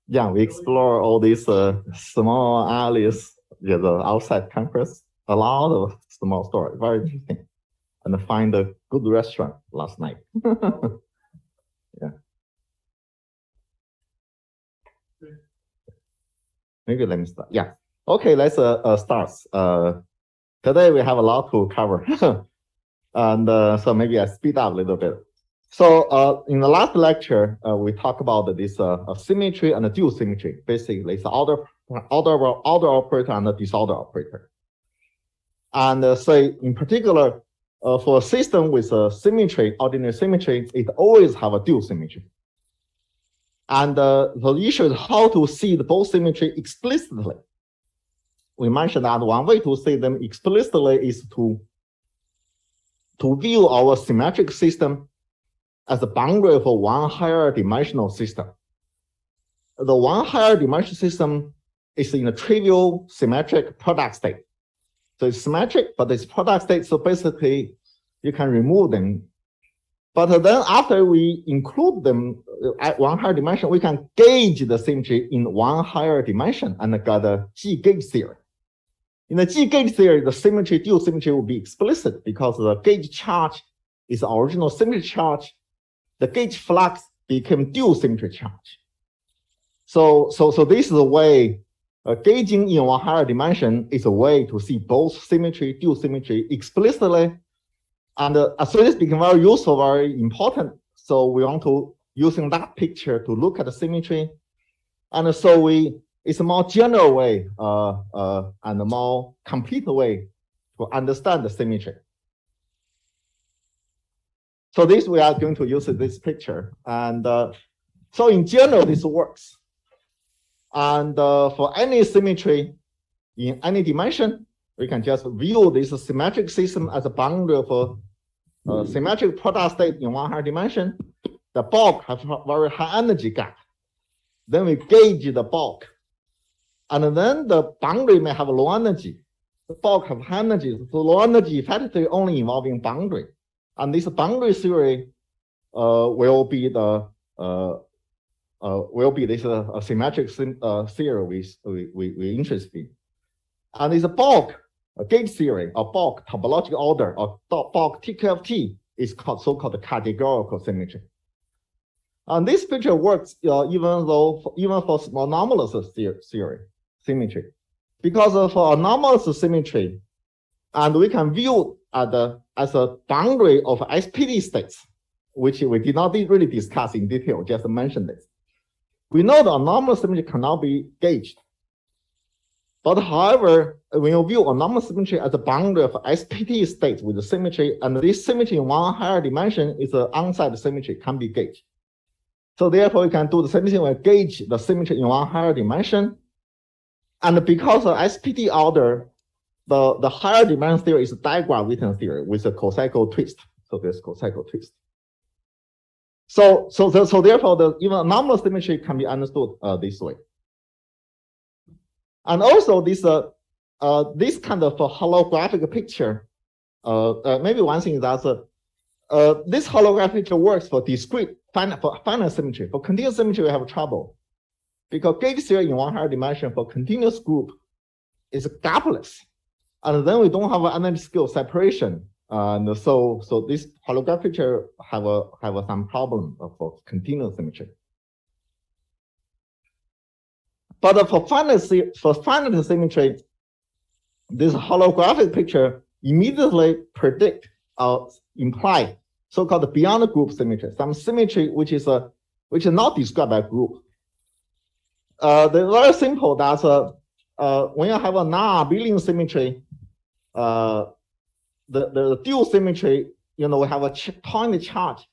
Yeah, we explore all these small alleys, yeah, the outside campus, a lot of small stores, very interesting. And find a good restaurant last night. Yeah. Maybe let me start. Yeah. Okay, let's start. Today we have a lot to cover. And so maybe I speed up a little bit. So in the last lecture, we talked about this symmetry and dual symmetry. Basically, it's order operator and the disorder operator. And so in particular, for a system with a symmetry, ordinary symmetry, it always have a dual symmetry. And the issue is how to see the both symmetry explicitly. We mentioned that one way to see them explicitly is to view our symmetric system as a boundary for one higher dimensional system. The one higher dimensional system is in a trivial symmetric product state. So it's symmetric, but it's product state, so basically you can remove them. But then after we include them at one higher dimension, we can gauge the symmetry in one higher dimension and get a G-gauge theory. In the G-gauge theory, the symmetry, dual symmetry will be explicit because the gauge charge is the original symmetry charge. The gauge flux became dual symmetry charge. So this is a way, gauging in one higher dimension is a way to see both symmetry, dual symmetry explicitly. And so this became very useful, very important. So we want to using that picture to look at the symmetry. And so it's a more general way and a more complete way to understand the symmetry. So this we are going to use this picture. And so in general, this works. And for any symmetry in any dimension, we can just view this symmetric system as a boundary for a symmetric product state in one higher dimension. The bulk has a very high energy gap. Then we gauge the bulk. And then the boundary may have low energy. The bulk have high energy. So low energy effectively only involving boundary. And this boundary theory will be this symmetric theory we interested in. And this bulk gauge theory or bulk topological order or bulk TQFT is called so-called categorical symmetry. And this picture works even for anomalous symmetry, because for anomalous symmetry, and we can view as a boundary of SPD states, which we did not really discuss in detail, just mentioned this. We know the anomalous symmetry cannot be gauged. But however, when you view anomalous symmetry as a boundary of SPD states with the symmetry, and this symmetry in one higher dimension is an on-site symmetry, can be gauged. So therefore, we can do the same thing, we gauge the symmetry in one higher dimension. And because of SPD order, the higher dimension theory is a diagram-Witten theory with a co-cycle twist. So there's co-cycle twist. So therefore, even anomalous symmetry can be understood this way. And also this kind of holographic picture, maybe one thing is that this holographic picture works for discrete finite symmetry. For continuous symmetry, we have trouble because gauge theory in one higher dimension for continuous group is gapless, and then we don't have an energy scale separation. And so this holographic picture have some problem for continuous symmetry. But for finite symmetry, this holographic picture immediately predict or imply so-called beyond group symmetry, some symmetry which is not described by group. They're very simple. That when you have a non-abelian symmetry, the dual symmetry, we have a point charge,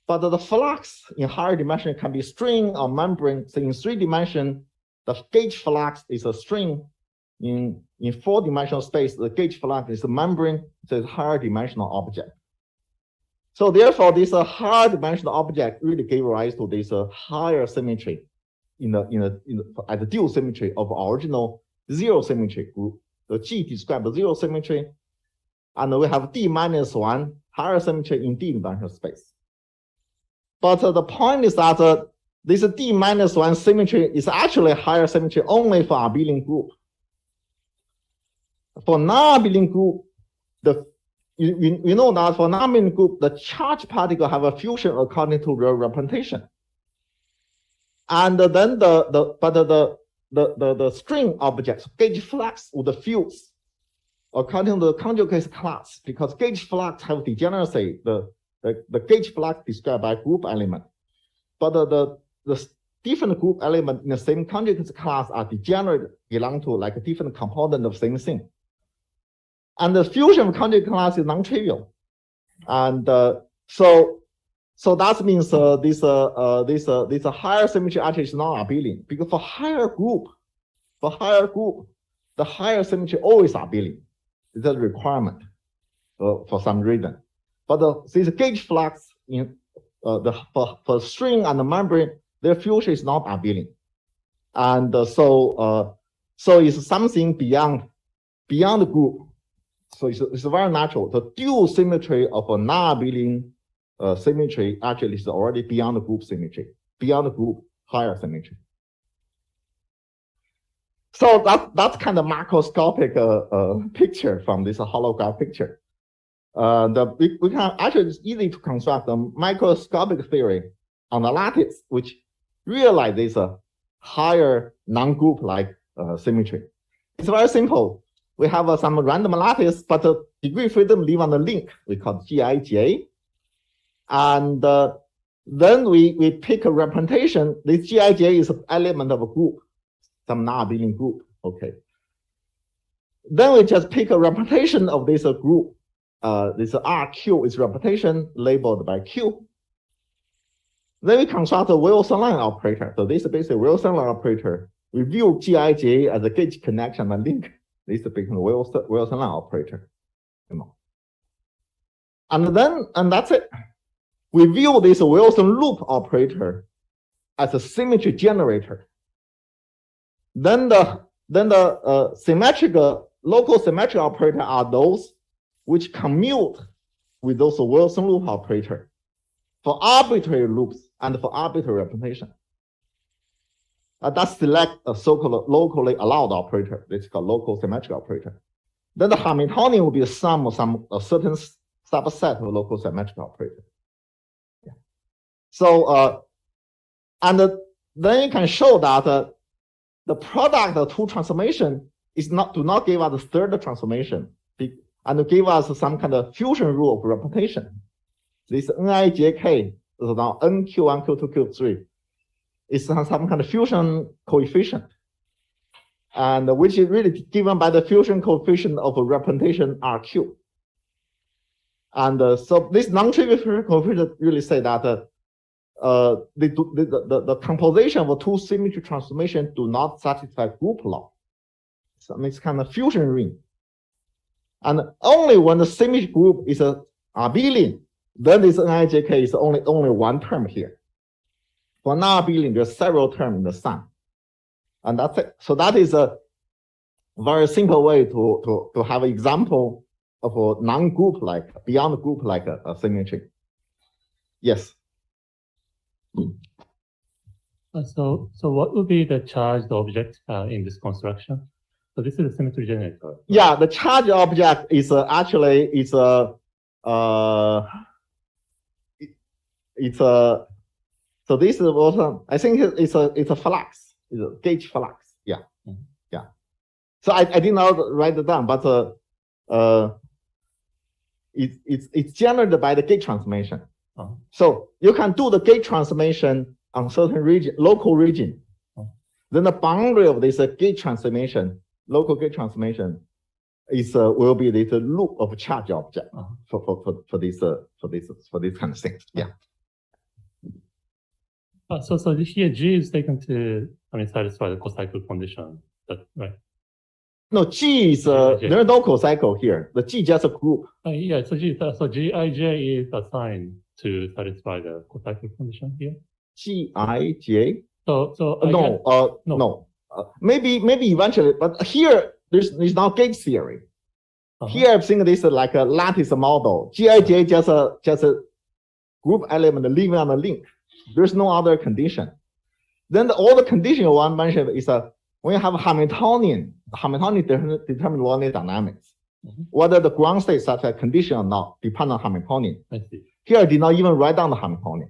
but the flux in higher dimension can be string or membrane. So in 3 dimension, the gauge flux is a string. In 4-dimensional space, the gauge flux is a membrane, so it's a higher dimensional object. So therefore, this higher dimensional object really gave rise to this higher symmetry at the dual symmetry of original zero symmetry group. The G describes the zero symmetry, and we have D-1 higher symmetry in D-dimensional space. But the point is that this D-1 symmetry is actually higher symmetry only for abelian group. For non-abelian group, you know that for non-abelian group, the charged particle have a fusion according to the representation. And then the string objects, gauge flux would fuse according to the conjugate class, because gauge flux have degeneracy, the gauge flux described by group element. But the different group element in the same conjugate class are degenerate, belong to like a different component of same thing. And the fusion of conjugate class is non-trivial. And so that means this higher symmetry actually is not abelian, because for higher group, the higher symmetry always abelian. It's a requirement for some reason. But this gauge flux in for string and the membrane, their fusion is not abelian. And so it's something beyond the group. So it's very natural. The dual symmetry of a non-abelian symmetry actually is already beyond the group symmetry, beyond the group higher symmetry. So that's kind of macroscopic picture from this holograph picture. We can actually, it's easy to construct a microscopic theory on the lattice, which realizes a higher non-group like symmetry. It's very simple. We have some random lattice, but the degree freedom live on the link. We call Gij. And then we pick a representation. This Gij is an element of a group, some non-abelian group. Okay. Then we just pick a representation of this group. This RQ is representation labeled by Q. Then we construct a Wilson line operator. So this is basically Wilson line operator. We view Gij as a gauge connection and link. This is basically Wilson line operator. You know. And that's it. We view this Wilson loop operator as a symmetry generator. Then the symmetrical local symmetric operator are those which commute with those Wilson loop operator for arbitrary loops and for arbitrary representation. That select a so-called locally allowed operator. It's called local symmetric operator. Then the Hamiltonian will be a sum of a certain subset of local symmetric operator. Yeah. So and then you can show that the product of two transformation do not give us the third transformation and give us some kind of fusion rule of representation. This Nijk is now NQ1, Q2, Q3. It's some kind of fusion coefficient, and which is really given by the fusion coefficient of a representation RQ. And so this non-trivial fusion coefficient really say that the composition of two symmetry transformation do not satisfy group law. So it's kind of fusion ring. And only when the symmetry group is a abelian, then this Nijk is only one term here. For non-abelian, there's several terms in the sum. And that's it. So that is a very simple way to have an example of a non-group like, beyond group like a symmetry. Yes. So what would be the charged object in this construction? So this is a symmetry generator. Yeah, the charged object is actually so this is also, I think it's a flux, it's a gauge flux. Yeah. Mm-hmm. Yeah. So I did not write it down, but it's generated by the gauge transformation. Uh-huh. So you can do the gauge transformation on certain region, local region. Uh-huh. Then the boundary of this gauge transformation, local gauge transformation, is will be this loop of charge object. Uh-huh. for this kind of things. Yeah. So here G is taken to satisfy the cocycle condition, right? No, G is there's no cocycle here. The G just a group. Yeah, so Gij is assigned to satisfy the cocycle condition here. Gij. No. Maybe eventually, but here there's no gauge theory. Uh-huh. Here I'm thinking this is like a lattice model. Gij just group element living on the link. There's no other condition. Then all the condition you want to mention is when you have a Hamiltonian determine Lorentz dynamics. Whether the ground state such a condition or not depend on Hamiltonian. I see. Here I did not even write down the Hamiltonian.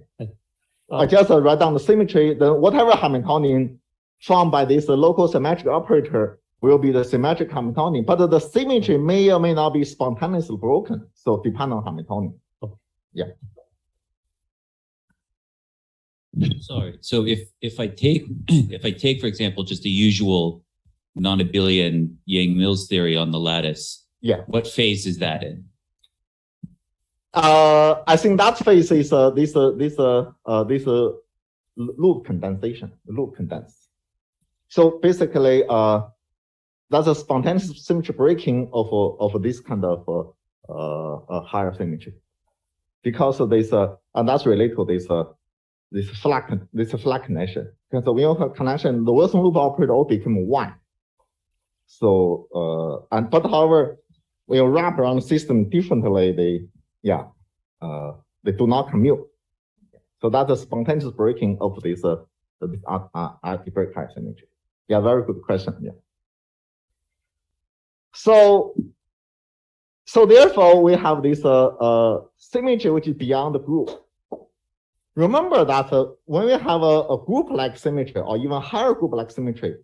I just write down the symmetry. Then whatever Hamiltonian formed by this local symmetric operator will be the symmetric Hamiltonian, but the symmetry may or may not be spontaneously broken. So depend on Hamiltonian. Yeah. Sorry. So if I take for example just the usual non-abelian Yang-Mills theory on the lattice, yeah, what phase is that in? I think that phase is this loop condensation, loop condense. So basically, that's a spontaneous symmetry breaking of this kind of higher symmetry, because of this, and that's related to this flat connection. Because when you have connection, the Wilson loop operator all become one. So but however, when you wrap around the system differently, they do not commute. So that's a spontaneous breaking of this algebraic higher symmetry. Yeah, very good question. Yeah. So therefore we have this symmetry which is beyond the group. Remember that when we have a group-like symmetry or even higher group-like symmetry,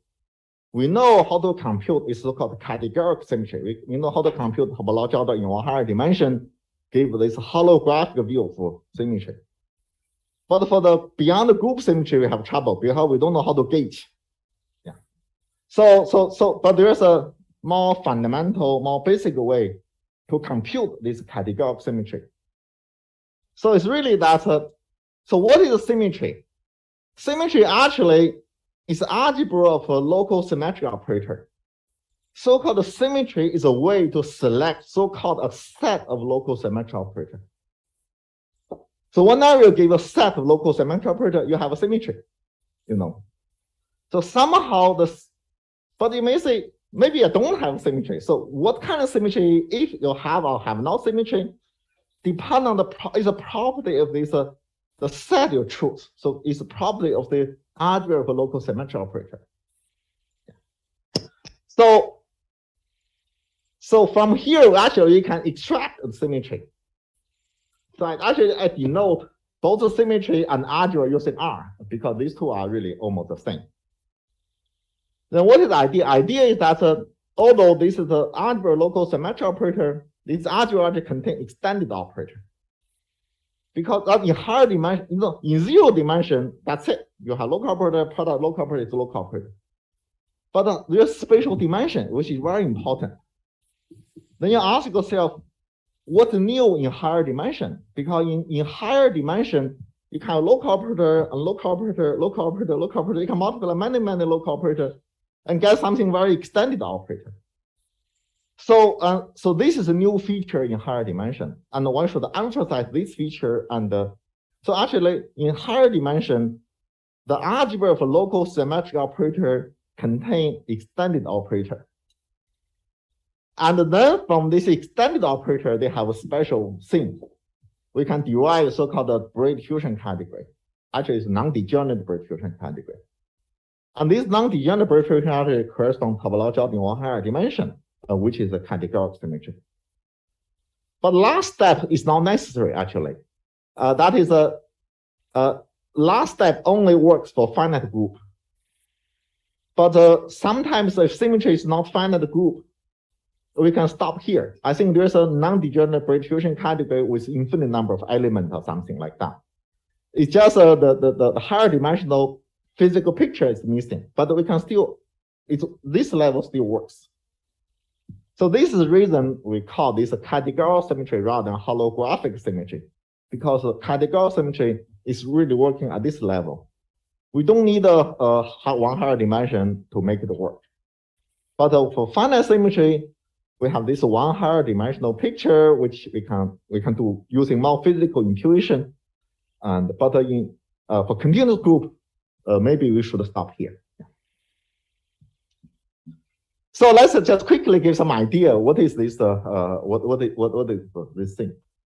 we know how to compute this so-called categorical symmetry. We know how to compute topological order in one higher dimension, give this holographic view of symmetry. But for the beyond the group symmetry, we have trouble because we don't know how to gauge. Yeah. But there's a more fundamental, more basic way to compute this categorical symmetry. So it's really that. So what is symmetry? Symmetry actually is algebra of a local symmetric operator. So-called symmetry is a way to select so-called a set of local symmetric operator. So whenever you give a set of local symmetric operator, you have a symmetry, you know. So somehow but you may say, maybe I don't have symmetry. So what kind of symmetry, if you have or have no symmetry, depend on is a property of this the set you choose. So it's a property of the algebra of a local symmetric operator. So from here, actually, you can extract the symmetry. So I denote both the symmetry and algebra using R, because these two are really almost the same. Then what is the idea? Idea is that although this is the algebra local symmetric operator, this algebra actually contains extended operator. Because in higher dimension, in 0 dimension, that's it. You have local operator, product local operator is local operator. But there's spatial dimension, which is very important. Then you ask yourself, what's new in higher dimension? Because in higher dimension, you can have local operator and local operator, local operator, local operator. You can multiply many local operators and get something very extended operator. So this is a new feature in higher dimension, and one should emphasize this feature. And so actually, in higher dimension, the algebra of a local symmetric operator contain extended operator. And then from this extended operator, they have a special thing. We can derive so-called braid fusion category. Actually, it's non-degenerate braid fusion category. And this non-degenerate braid fusion category corresponds to topological in one higher dimension, which is a categorical symmetry. But last step is not necessary, actually. That is last step only works for finite group. But sometimes if symmetry is not finite group, we can stop here. I think there's a non-degenerate braid fusion category with infinite number of elements or something like that. It's just the higher dimensional physical picture is missing, but we can still, this level still works. So this is the reason we call this a categorical symmetry rather than holographic symmetry, because categorical symmetry is really working at this level. We don't need one higher dimension to make it work. But for finite symmetry, we have this one higher dimensional picture, which we can do using more physical intuition. And but for continuous group, maybe we should stop here. So let's just quickly give some idea what is this what is this thing.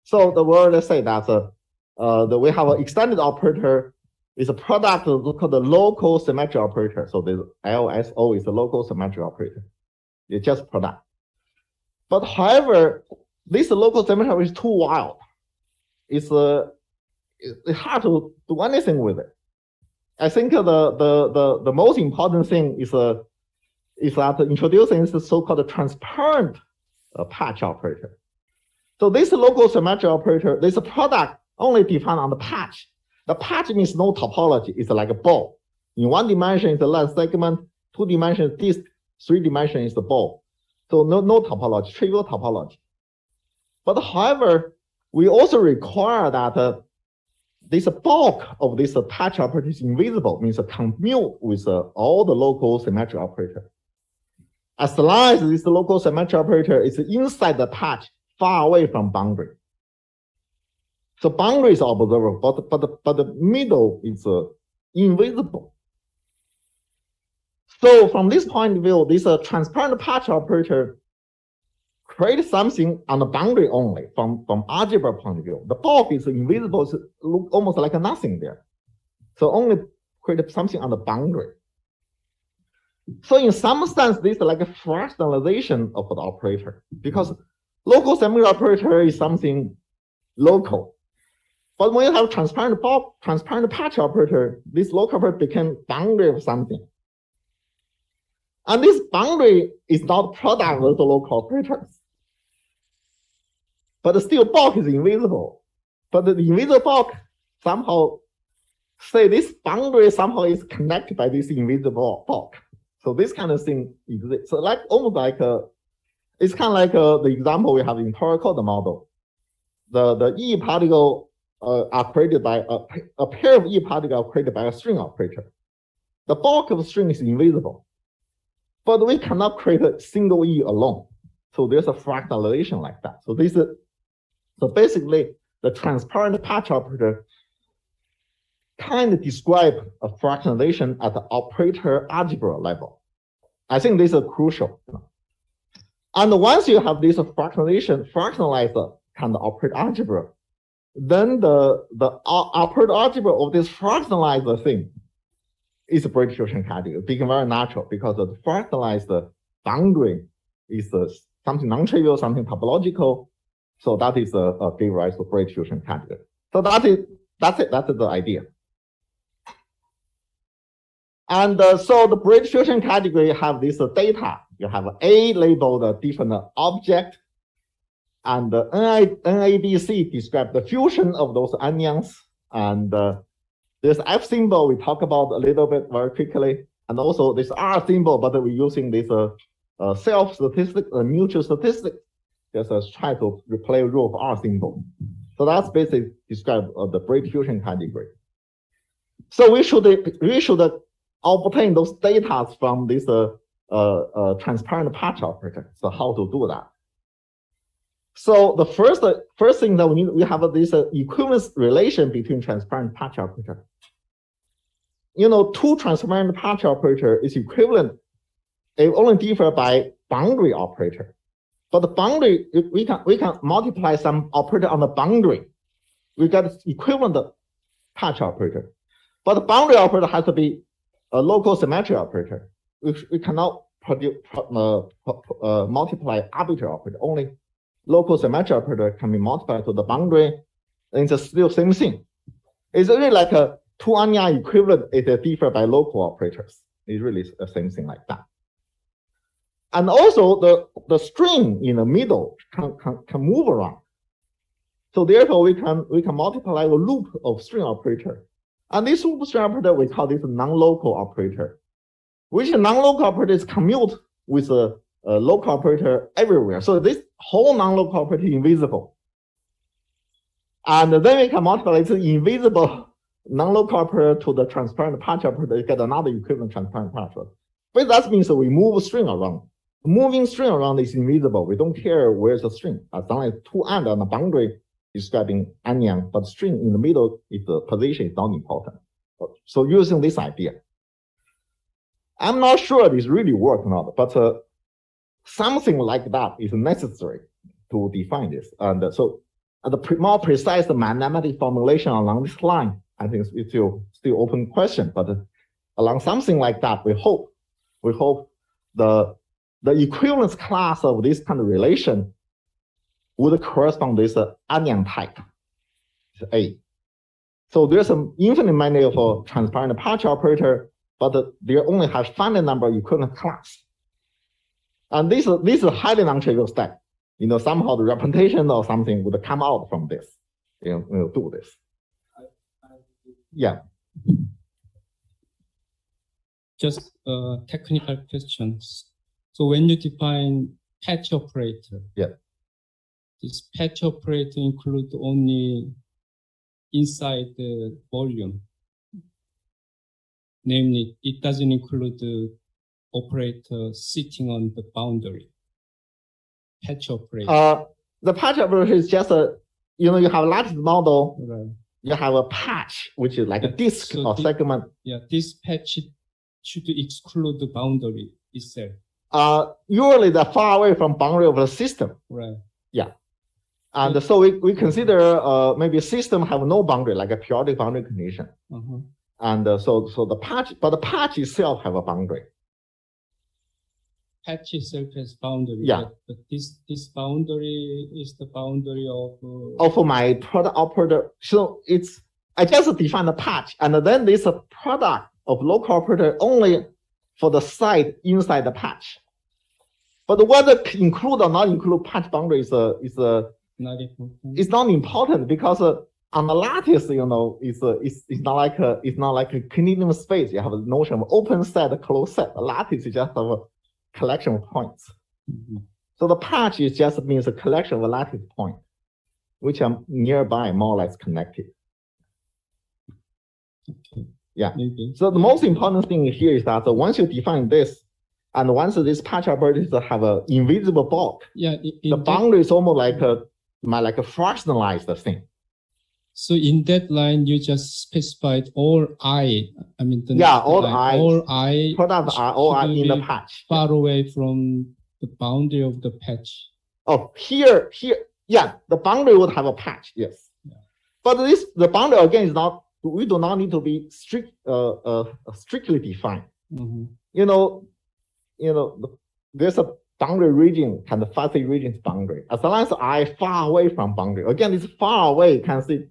So the word, let's say that we have an extended operator. It's a product called the local symmetry operator. So the LSO is a local symmetry operator. It's just product. But however, this local symmetry is too wild. It's hard to do anything with it. I think the most important thing is that introducing this so-called transparent patch operator. So this local symmetry operator, this product only defined on the patch. The patch means no topology. It's like a ball. In one dimension is the length segment, 2 dimensions disk, 3 dimensions is the ball. So no topology, trivial topology. But however, we also require that this bulk of this patch operator is invisible, means commute with all the local symmetry operator. As long as this local symmetry operator is inside the patch, far away from boundary. So boundary is observable, but the middle is invisible. So from this point of view, this transparent patch operator creates something on the boundary only from algebra point of view. The bulk is invisible, so look almost like nothing there. So only create something on the boundary. So in some sense, this is like a fractionalization of the operator, because local symmetry operator is something local. But when you have transparent patch operator, this local operator became boundary of something. And this boundary is not product of the local operators. But still bulk is invisible. But the invisible bulk somehow say this boundary somehow is connected by this invisible bulk. So this kind of thing exists. So like almost like it's kind of like the example we have in Topological model. The E particle are created by a pair of E particles are created by a string operator. The bulk of the string is invisible, but we cannot create a single E alone. So there's a fractionalization like that. So this is basically the transparent patch operator kind of describe a fractionalization at the operator algebra level. I think this is crucial. And once you have this fractionalized kind of operator algebra, then the operator algebra of this fractionalized thing is a British fusion category. It became very natural because the fractionalized boundary is something non-trivial, something topological. So that is give rise to British fusion category. So that's the idea. And so the British fusion category have this data. You have A labeled different object, and NADC describe the fusion of those anions. And this F symbol we talk about a little bit very quickly, and also this R symbol, but we're using this self statistic, mutual statistic, just try to replace rule of R symbol. So that's basically describe the British fusion category. So we should obtain those data from this transparent patch operator. So how to do that? So the first thing that we have this equivalence relation between transparent patch operator. Two transparent patch operator is equivalent. It only differ by boundary operator. But the boundary, we can multiply some operator on the boundary. We get equivalent patch operator. But the boundary operator has to be a local symmetry operator. We cannot multiply arbitrary operator. Only local symmetry operator can be multiplied to the boundary, and it's still same thing. It's really like a two anion equivalent. It differ by local operators. It's really the same thing like that. And also the string in the middle can move around. So therefore we can multiply the loop of string operator. And this loop string operator we call this non-local operator, which non-local operator is commute with a local operator everywhere. So this whole non-local operator is invisible. And then we can multiply this invisible non-local operator to the transparent patch operator to get another equivalent transparent patch operator. But that means that we move string around. Moving string around is invisible. We don't care where's the string. As long as two ends on the boundary describing anion, but string in the middle, if the position is not important. So using this idea. I'm not sure this really works or not, but something like that is necessary to define this. And so more precise mathematic formulation along this line, I think it's still open question, but along something like that, we hope the equivalence class of this kind of relation would correspond to this onion type, A. So there's an infinite many of transparent patch operator, but there only has finite number of equivalent class. And this is a highly non-trivial step. Somehow the representation or something would come out from this. Do this. Yeah. Just technical questions. So when you define patch operator, yeah, this patch operator include only inside the volume. Namely, it doesn't include the operator sitting on the boundary. Patch operator. The patch operator is just you have a lattice model. Right. You have a patch, which is like a disk or segment. Yeah, this patch should exclude the boundary itself. Usually they're far away from boundary of the system. Right. Yeah. And so we consider maybe a system have no boundary, like a periodic boundary condition. And so the patch, but the patch itself have a boundary. Patch itself has boundary. Yeah. But this boundary is the boundary of my product operator. So I just define the patch, and then there's a product of local operator only for the site inside the patch. But whether include or not include patch boundary is not important. It's not important because on the lattice, it's not like a continuum space. You have a notion of open set, closed set. The lattice is just a collection of points. So the patch is just means a collection of a lattice point, which are nearby, more or less connected. Okay. Yeah. Maybe. So the most important thing here is that once you define this, and once this patch operators have an invisible bulk, yeah, the boundary is almost like a fractionalized thing. So in that line, you just specified all I. I mean, all I product are all I in the patch. Far away from the boundary of the patch. Oh, here, yeah, the boundary would have a patch, yes. Yeah. But the boundary again is not. We do not need to be strictly defined. There's a boundary region, kind of fuzzy region's boundary. As long as I far away from boundary, again, it's far away. You can see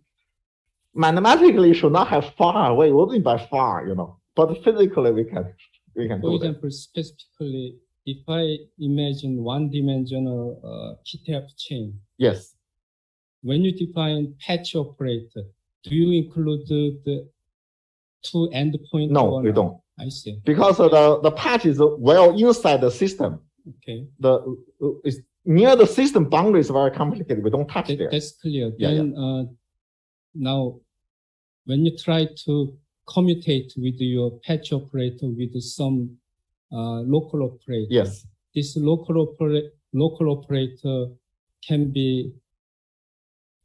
mathematically should not have far away. What do you mean by far? But physically we can For example, specifically, if I imagine one-dimensional Kitef chain. Yes. When you define patch operator, do you include the two endpoints? No, we don't. I see. Because the patch is well inside the system. Okay. It's near the system boundary is very complicated. We don't touch there. That's clear. Yeah, then now, when you try to commutate with your patch operator with some local operator. Yes. This local operator can be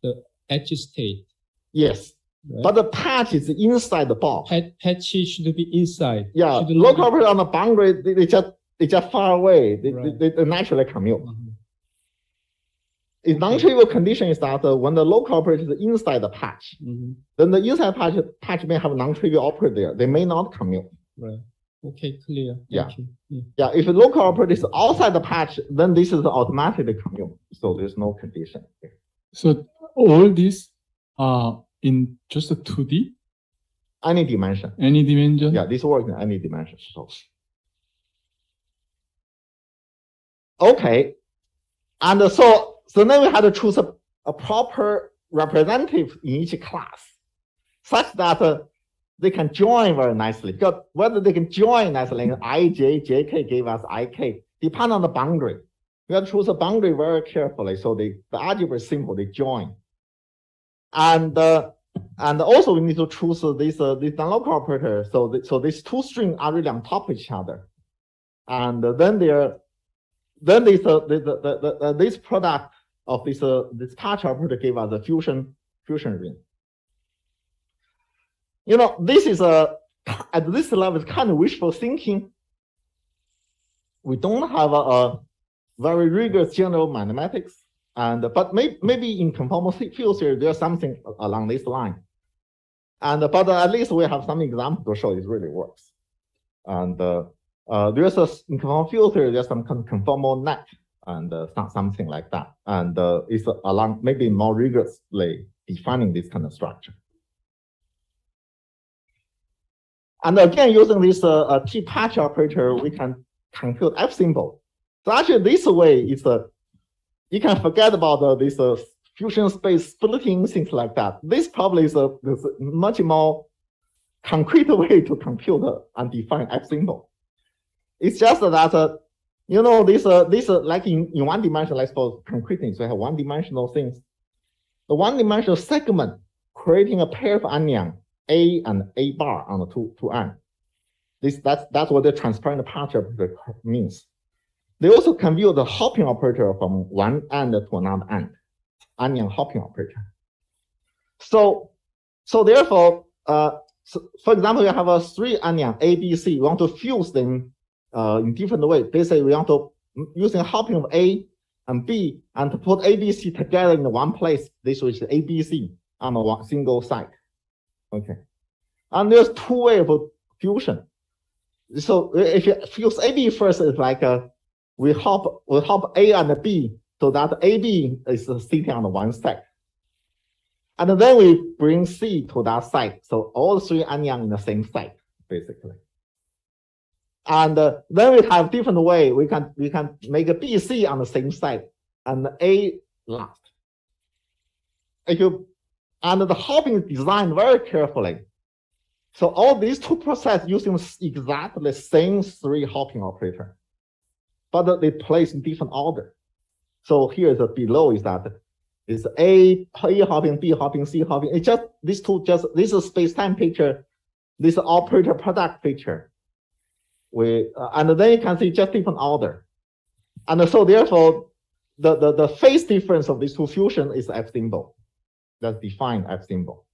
the edge state. Yes. Right? But the patch is inside the box. Patch should be inside. Yeah. Local operator on the boundary, they just far away. They naturally commute. A non-trivial condition is that when the local operator is inside the patch, then the inside patch may have a non-trivial operator there. They may not commute. Right. Okay, clear. Thank you. Yeah. If the local operator is outside the patch, then this is automatically commute. So there's no condition here. So all these are in just a 2D? Any dimension. Any dimension? Yeah, this works in any dimension. Okay. And so then we had to choose a proper representative in each class such that they can join very nicely. Because whether they can join nicely, ij, jk gave us ik, depend on the boundary. We have to choose a boundary very carefully. So the algebra is simple, they join. And also we need to choose this non-local operator. So these two strings are really on top of each other. And then this product of this patch operator gave us a fusion ring. This is at this level is kind of wishful thinking. We don't have a very rigorous general mathematics. And but maybe in conformal field theory, there's something along this line. And but at least we have some examples to show it really works. And there's in conformal field theory, there's some conformal net and something like that. And it's along maybe more rigorously defining this kind of structure. And again, using this T-patch operator, we can compute F symbol. So actually, this way is you can forget about this fusion space splitting, things like that. This probably is a much more concrete way to compute and define F symbol. It's just that you know this like in one dimension, let's suppose concrete things. We have one-dimensional things. The one-dimensional segment creating a pair of onion A and A bar on the two ends. That's what the transparent patch operator means. They also compute the hopping operator from one end to another end, onion hopping operator. So therefore, for example, we have a three onion A, B, C. We want to fuse them in different ways. Basically, we want to using hopping of A and B and to put A, B, C together in one place. This is A, B, C on a single site. Okay, and there's two ways of fusion. So if you fuse AB first, it's like we hop A and B so that AB is sitting on one side. And then we bring C to that side. So all three onions in the same side, basically. And then we have different way. We can make a BC on the same side and A last. And the hopping is designed very carefully. So all these two processes using exactly the same three hopping operator, but they place in different order. So here the below is that is A hopping, B hopping, C hopping. It's just these two. This is space-time picture. This operator product picture. And then you can see just different order. And so therefore, the phase difference of these two fusion is F symbol. That's defined F symbol.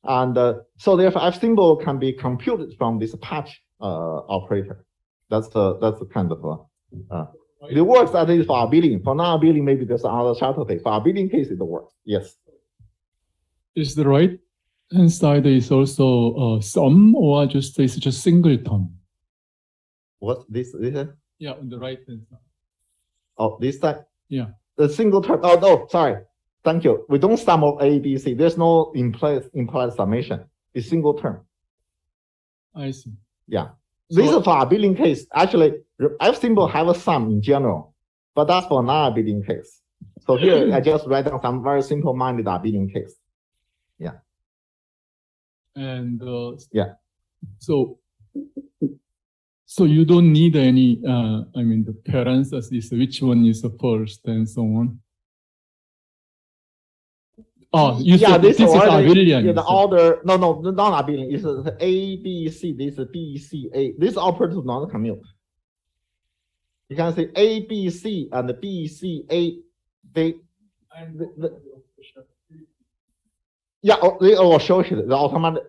And so therefore F symbol can be computed from this patch operator. That's the kind of it works at least for abelian. For non-abelian, maybe there's another subtlety. For abelian case, it works. Yes. Is the right hand side is also sum or it's just singleton? What's this? Yeah, on the right hand side. Oh, this side? Yeah. The single term. Oh, no, sorry. Thank you. We don't sum of A, B, C. There's no implied summation. It's single term. I see. Yeah. This is for abelian case. Actually, F symbol have a sum in general, but that's for non-abelian case. So here I just write down some very simple-minded abelian case. Yeah. And yeah. So you don't need any. I mean, the parentheses. Which one is the first, and so on. Oh, you said this is abelian. Yeah, the order. No, not abelian. It's A, B, C. This is B, C, A. This operator is not commute. You can say A, B, C, and B, C, A. Yeah, they are associated. The automatic.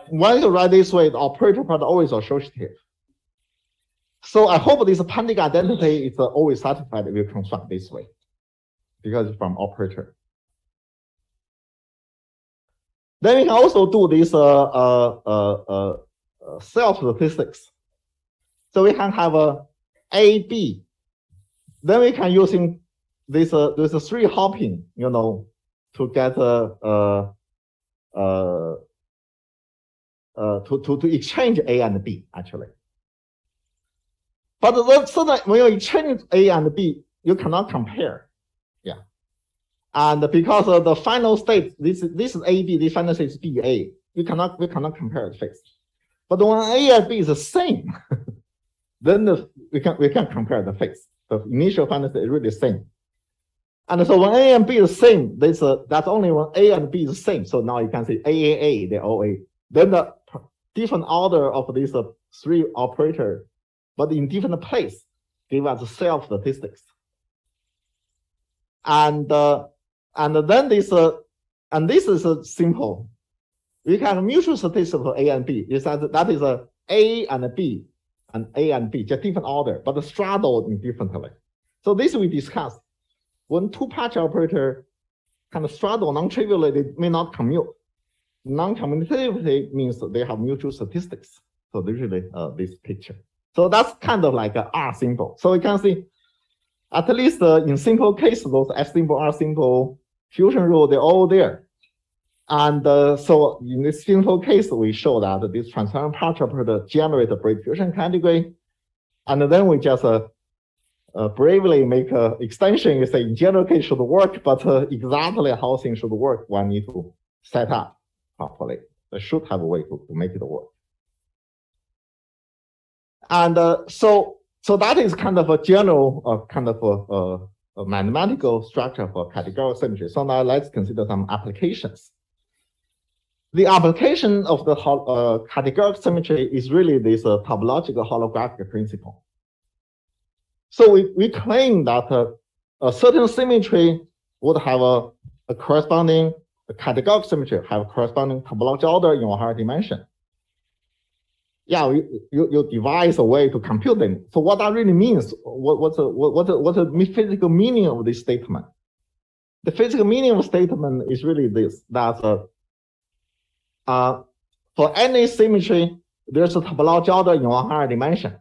When you write this way, the operator part always associative. So I hope this Pandic identity is always satisfied if you construct this way, because it's from operator. Then we can also do this self-statistics. So we can have A, B. Then we can using this three hopping, you know, to get to exchange A and B actually. But so that when you exchange A and B, you cannot compare. And because of the final state, this is AB, the final state is BA. We cannot compare the phase. But when A and B is the same, then we can compare the phase. The initial final state is really the same. And so when A and B is the same, that's only when A and B is the same. So now you can say AAA, they're OA. Then the different order of these three operators, but in different place, give us self-statistics. And then this is simple. We can have mutual statistics for A and B. That is A and B, and A and B, just different order, but straddled in differently. So this we discussed. when two patch operator kind of straddle non-trivially, they may not commute. Non-commutativity means they have mutual statistics. So usually this picture. So that's kind of like an R symbol. So you can see, at least in simple case, those S symbol, R symbol, fusion rule, they're all there. And so in this simple case, we show that this transparent patch operator generate a braid fusion category. And then we just bravely make an extension. You say in general case should work, but exactly how things should work, one need to set up properly. They should have a way to make it work. And so that is kind of a general kind of a mathematical structure for categorical symmetry. So now let's consider some applications. The application of the categorical symmetry is really this topological holographic principle. So we claim that a certain symmetry would have a corresponding categorical symmetry, have a corresponding topological order in a higher dimension. Yeah, you devise a way to compute them. So what that really means, what's the physical meaning of this statement? The physical meaning of the statement is really this, that for any symmetry, there's a topological order in one higher dimension,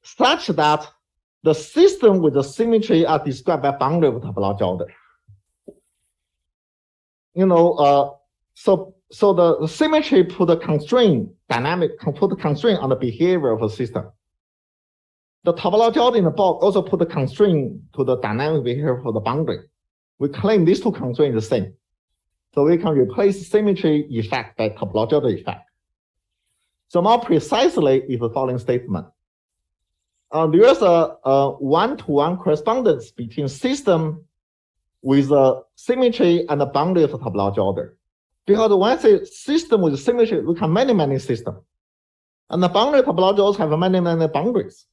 such that the system with the symmetry are described by boundary of topological order. You know, so the symmetry put a constraint, put a constraint on the behavior of a system. The topological order in the box also put a constraint to the dynamic behavior for the boundary. We claim these two constraints are the same. So we can replace symmetry effect by topological effect. So more precisely is the following statement. There is a one-to-one correspondence between system with a symmetry and the boundary of the topological order. Because when I say system with symmetry, we have many systems. And the boundary topology also have many boundaries.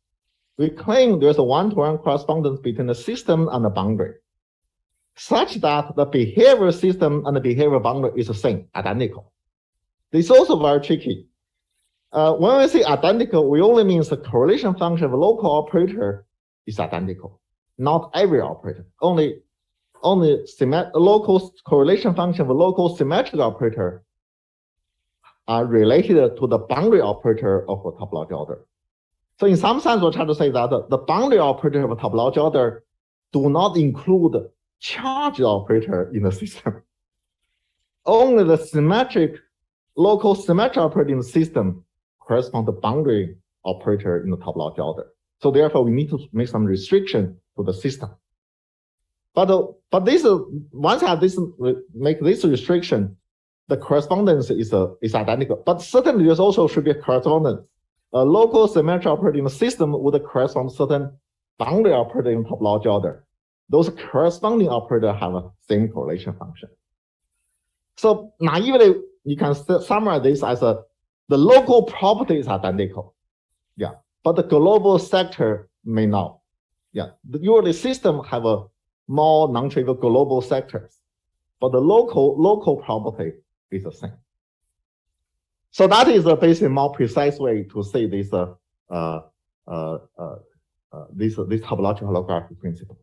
We claim there's a one-to-one correspondence between the system and the boundary, such that the behavior system and the behavior boundary is the same, identical. This is also very tricky. When we say identical, we only mean the correlation function of a local operator is identical, not every operator. Only local correlation function of a local symmetric operator are related to the boundary operator of a topological order. So in some sense, we're trying to say that the boundary operator of a topological order do not include charge operator in the system. Only the symmetric, local symmetric operator in the system correspond to boundary operator in the topological order. So therefore, we need to make some restriction to the system. But this once I have this, make this restriction, the correspondence is identical. But certainly there's also should be a correspondence. A local symmetric operator in the system would correspond to certain boundary operator in topological order. Those corresponding operators have a same correlation function. So naively, you can summarize this as the local property is identical. Yeah, but the global sector may not. Yeah, usually system have a more non-trivial global sectors, but the local property is the same. So that is a basically more precise way to say this this topological holographic principle.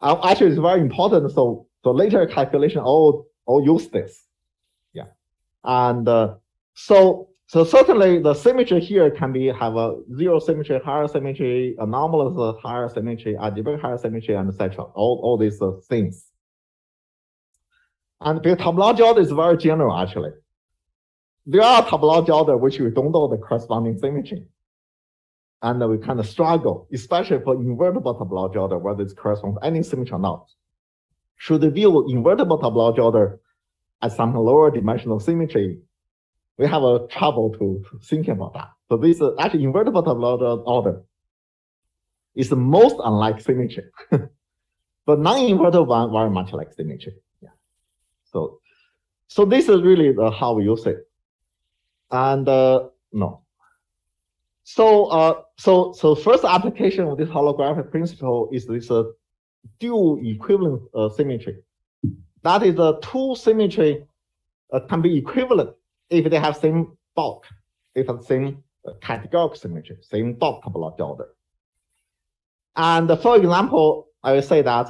Actually, it's very important. So later calculation all use this. Yeah, and so certainly the symmetry here can be have a zero symmetry, higher symmetry, anomalous higher symmetry, algebraic higher symmetry, and etc. All these things. And the topological order is very general actually. There are topological order which we don't know the corresponding symmetry. And we kind of struggle, especially for invertible topological order, whether it corresponds to any symmetry or not. Should we view invertible topological order as some lower dimensional symmetry? We have a trouble to thinking about that. So this actually invertible topological order is the most unlike symmetry, but non-invertible one very much like symmetry. Yeah. So this is really how we use it. And no. So first application of this holographic principle is this dual equivalent symmetry. That is two symmetry can be equivalent if they have same bulk, if have same categorical symmetry, same bulk topological order. And for example, I will say that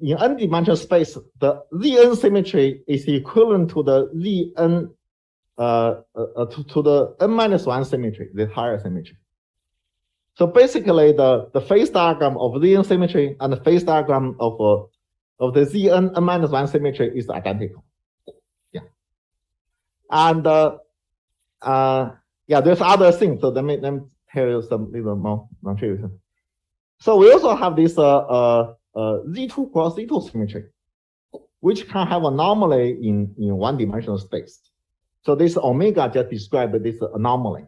in n-dimensional space, the Zn symmetry is equivalent to the Zn to the n-1 symmetry, the higher symmetry. So basically, the phase diagram of Zn symmetry and the phase diagram of the Zn n-1 symmetry is identical. Yeah. And yeah, there's other things. So let me tell you some little more non-trivial. So we also have this Z2 cross Z2 symmetry, which can have anomaly in one-dimensional space. So this omega just described this anomaly.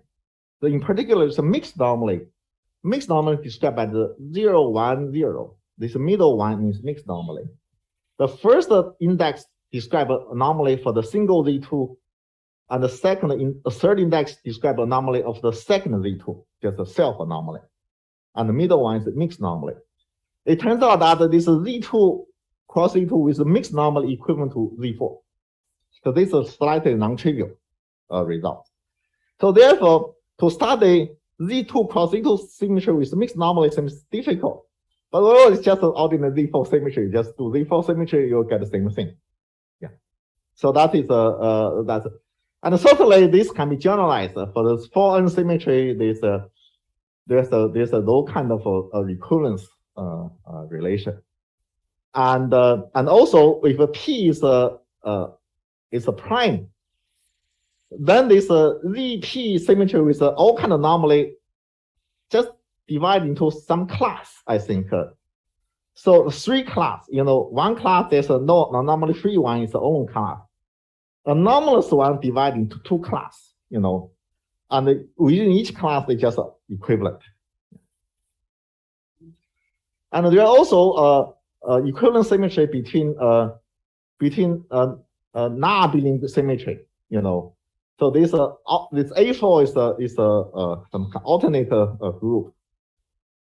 So in particular, it's a mixed anomaly. Mixed anomaly described by the 0, 1, 0. This middle one is mixed anomaly. The first index describes anomaly for the single Z2, and the third index describes anomaly of the second Z2, just a self anomaly. And the middle one is a mixed anomaly. It turns out that this Z2 cross Z2 with a mixed anomaly equivalent to Z4. So this is a slightly non-trivial result. So therefore, to study Z2 cross Z2 symmetry with mixed anomaly seems difficult. But well, it's just an ordinary Z4 symmetry. Just do Z4 symmetry, you'll get the same thing. Yeah. So that is that's, and certainly this can be generalized for the 4n symmetry. There's a low kind of a recurrence relation, and also if a P is a prime, then this ZP symmetry with all kind of anomaly just divide into some class, I think. So 3 class, one class there's a no anomaly free one is the own class. Anomalous one divided into 2 class, and within each class they just equivalent. And there are also equivalent symmetry between non-abelian symmetry, So this A4 is some alternator group,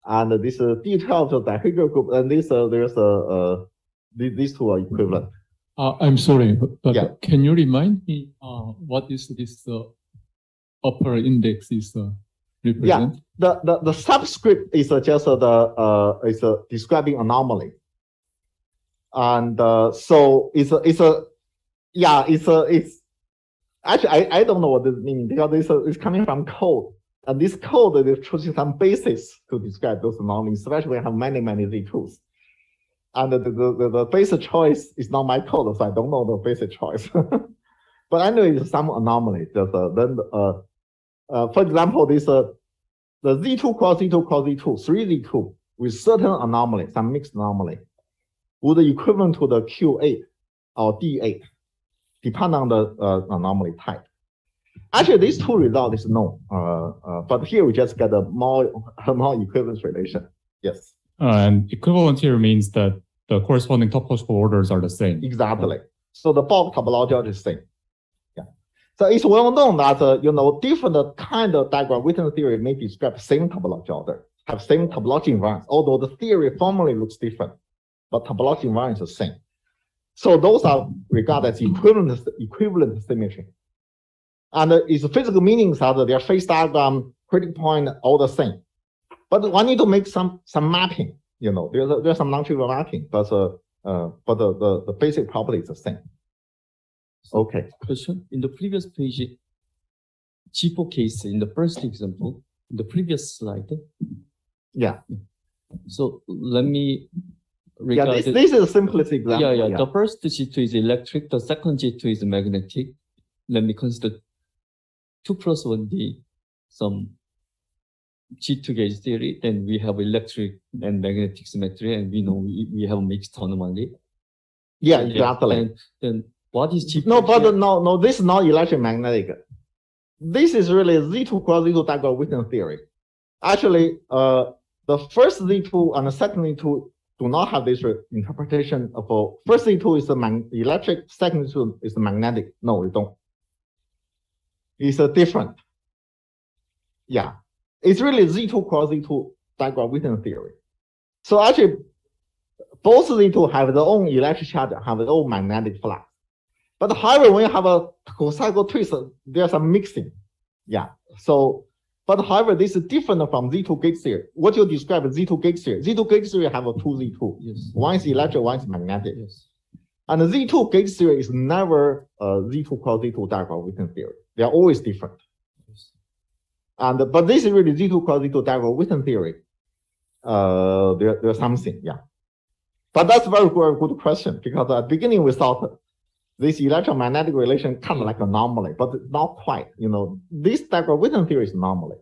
and this D12 is a dihedral group, and these two are equivalent. I'm sorry, but Yeah. can you remind me what is this upper index is represent? The subscript is just describing anomaly, and so it's actually I don't know what this means because it's coming from code, and this code is choosing some basis to describe those anomalies, especially when we have many Z2s. And the basic choice is not my code, so I don't know the basic choice. But anyway, it's some anomaly. For example, this the Z2 cross Z2 cross Z2, 3Z2 with certain anomaly, some mixed anomaly, would equivalent to the Q8 or D8, depending on the anomaly type. Actually, these 2 results is known, but here we just get a more equivalence relation. Yes. And equivalent here means that the corresponding topological orders are the same. Exactly. So the bulk topology is the same. Yeah. So it's well known that different kind of diagram within the theory may describe same topology order, have same topology invariance, although the theory formally looks different, but topology invariance is the same. So those are regarded as equivalent symmetry. And its physical meanings are that their phase diagram, critical point, all the same. But one need to make some mapping. There's some non-trivial mapping, but the basic property is the same. Okay. Question. In the previous page, G4 case, in the first example, the previous slide. Yeah. So let me regard this is the simplest example. Yeah. The first G2 is electric, the second G2 is magnetic. Let me consider 2 plus 1D, some G2 gauge theory, then we have electric and magnetic symmetry, and we know we have mixed anomaly. Yeah, exactly. And then what is G2? No, this is not electromagnetic. This is really Z2 cross Z2 diagram within theory. Actually, the first Z2 and the second Z2 do not have this interpretation of first Z2 is the electric, second Z2 is the magnetic. No, we don't. It's different. Yeah. It's really Z2 cross Z2 diagram within theory. So actually, both Z2 have their own electric charge, have their own magnetic flux. But however, when you have a co-cycle twist, there's some mixing. Yeah. So But however, this is different from Z2 gate theory. What you describe as Z2 gate theory. Z2 gate theory have a two Z2. Yes. One is electric, one is magnetic. Yes. And the Z2 gate theory is never Z2 cross Z2 Dagger-Witten theory. They are always different. Yes. And but this is really Z2 cross Z2 Dagger-Witten theory. There's something, yeah. But that's a very good question, because at the beginning we thought this electromagnetic relation kind of like an anomaly, but not quite. You know, this Dagger-Witten theory is an anomaly.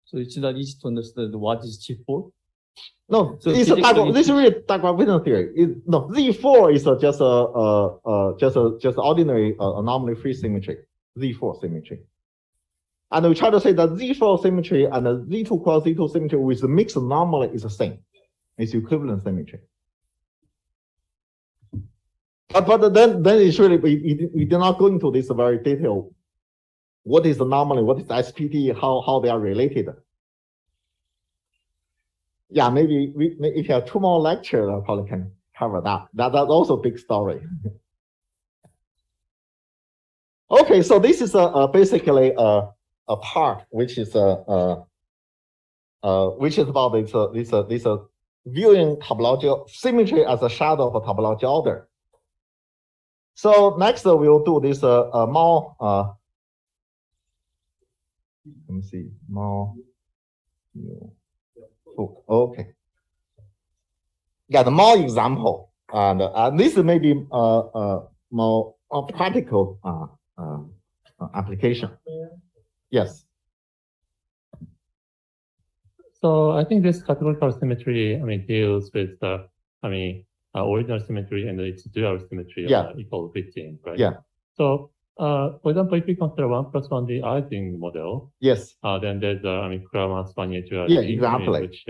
So it's not easy to understand what is G4. No, So it's this is really Dagger-Witten theory. No, Z4 is just ordinary anomaly-free symmetry, Z4 symmetry. And we try to say that Z4 symmetry and the Z2 cross Z2 symmetry with the mixed anomaly is the same. It's equivalent symmetry. But then it's really, we did not go into this very detailed. What is anomaly? What is SPT? How they are related? Yeah, maybe if you have two more lectures, I probably can cover that. That's also a big story. Okay, so this is basically a part which is about this viewing topological symmetry as a shadow of a topological order. So next we'll do this more. Let me see more. Okay. Yeah, the more example, and this may be more practical application. Yes. So I think this categorical symmetry, deals with the, original symmetry and its dual symmetry Yeah. equal fitting, right? Yeah. So, for example, if we consider 1+1 Ising model, Yes. then there's Kramers Vanier duality, Yeah, exactly. which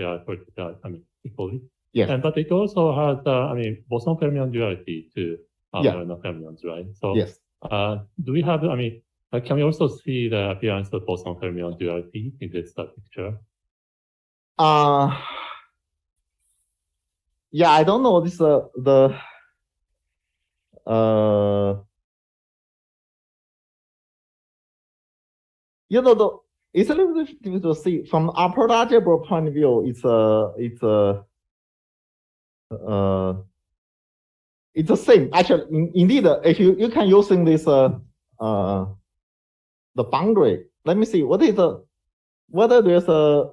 equally. Yes. But it also has, boson fermion duality to fermions, right? So, Yes. do we have, can we also see the appearance of boson fermion duality in this picture? Yeah, I don't know this it's a little bit difficult to see from upper algebra point of view. It's the same. Actually, indeed, if you can using this the boundary. Let me see what is whether there's a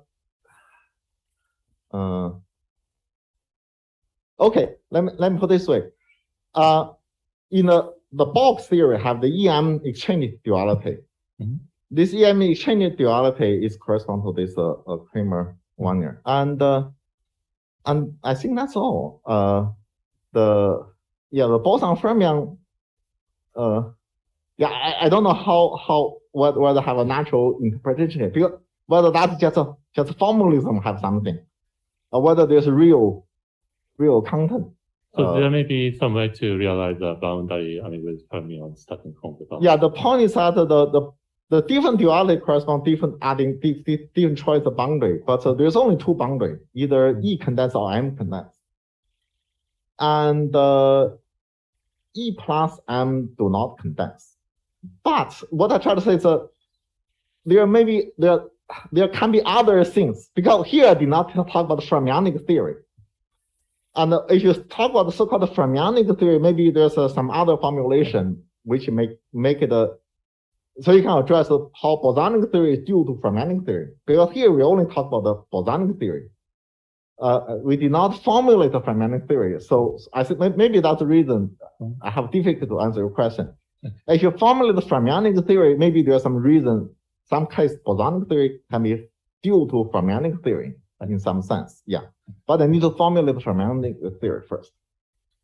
okay. Let me put it this way. In the box theory, have the EM exchange duality. Mm-hmm. This EM exchange duality is correspond to this Kramer Vanier, and I think that's all. The boson fermion. I don't know whether have a natural interpretation here, because whether that's just formalism have something, or whether there's a real content. So there may be some way to realize the boundary, with fermions starting from the boundary. Yeah, the point is that the different duality correspond adding different choice of boundary, but there's only two boundary, either E condensed or M condensed, and E plus M do not condense. But what I try to say is there can be other things, because here I did not talk about the fermionic theory. And if you talk about the so-called fermionic theory, maybe there's some other formulation which make it so you can address how bosonic theory is due to fermionic theory. Because here we only talk about the bosonic theory. We did not formulate the fermionic theory. So I think maybe that's the reason I have difficulty to answer your question. If you formulate the fermionic theory, maybe there's some reason, some case bosonic theory can be due to fermionic theory in some sense. Yeah. But I need to formulate the fermionic theory first.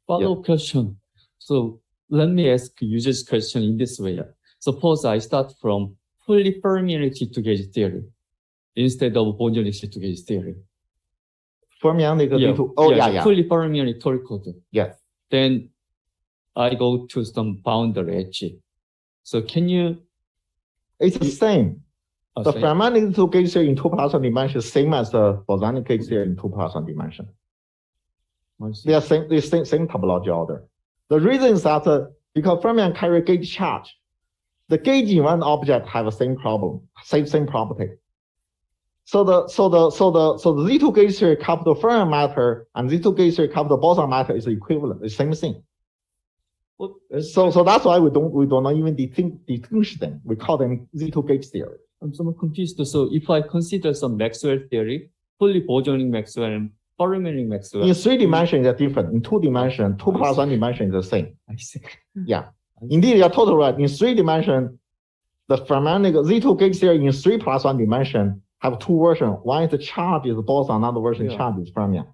Follow-up question. So let me ask you this question in this way. Suppose I start from fully fermionic G2 theory instead of bosonic G2 theory. Fermionic fully fermionic toricode. Yes. Then I go to some boundary H. So can you? It's the same. The same. fermionic G2 theory in 2+1 dimension is same as the bosonic theory in 2+1 dimension. They are same topology order. The reason is that because fermion carry gate charge, the gauge invariant object have the same problem, same property. So the Z2 gauge theory capital fermion matter and Z2 gauge theory capital boson matter is equivalent, the same thing. So that's why we do not even distinguish them. We call them Z2 gauge theory. I'm somewhat confused. So if I consider some Maxwell theory, fully bosoning Maxwell and fermionic Maxwell. In 3 dimensions, they're different. In 2 dimensions, 2 plus 1 dimension is the same. I see. Yeah. Indeed, you're totally right. In 3 dimensions, the fermionic Z2 gauge theory in 3 plus 1 dimension have 2 versions. One is the charge is boson, another version charge is fermion.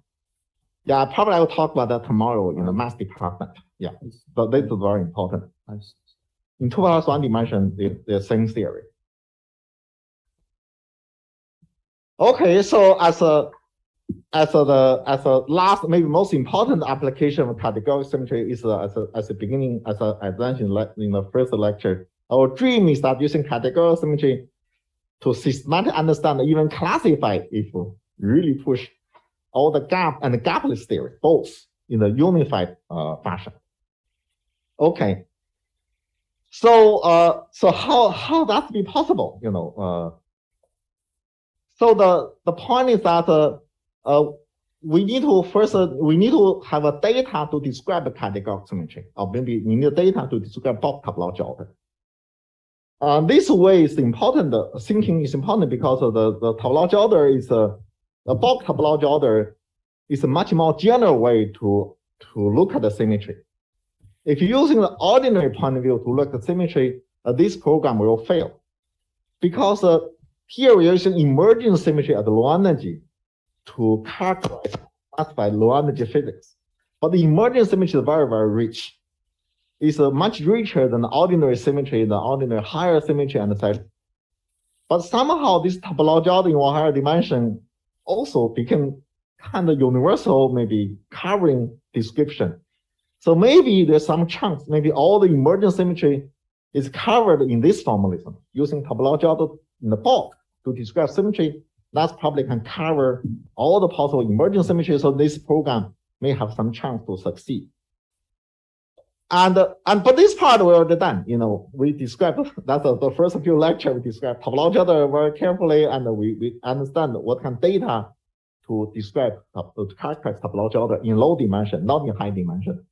Yeah, probably I will talk about that tomorrow in the math department. Yeah, but this is very important. In 2 plus 1 dimension, they're the same theory. Okay, so as a last, maybe most important application of categorical symmetry is as I mentioned in the first lecture. Our dream is that using categorical symmetry to systematically understand, even classify, if we really push all the gap and the gapless theory, both in a unified fashion. Okay. So how that be possible? You know. So the point is that we need to have a data to describe the categorical symmetry, or maybe we need data to describe bulk topological order. This way is important. Thinking is important because of the topological order is the bulk topological order is a much more general way to look at the symmetry. If you're using the ordinary point of view to look at symmetry, this program will fail because here we are using emergent symmetry at low energy to characterize, classify low energy physics. But the emergent symmetry is very, very rich. It's much richer than the ordinary symmetry, the ordinary higher symmetry, and such. But somehow this topological in one higher dimension also became kind of universal, maybe covering description. So maybe there's some chance, maybe all the emergent symmetry is covered in this formalism, using topological in the bulk to describe symmetry. That probably can cover all the possible emergent symmetry. So this program may have some chance to succeed. But this part we already done. You know, we described that's the first few lectures. We described topological very carefully, and we understand what kind of data to describe to characterize topological order in low dimension, not in high dimension.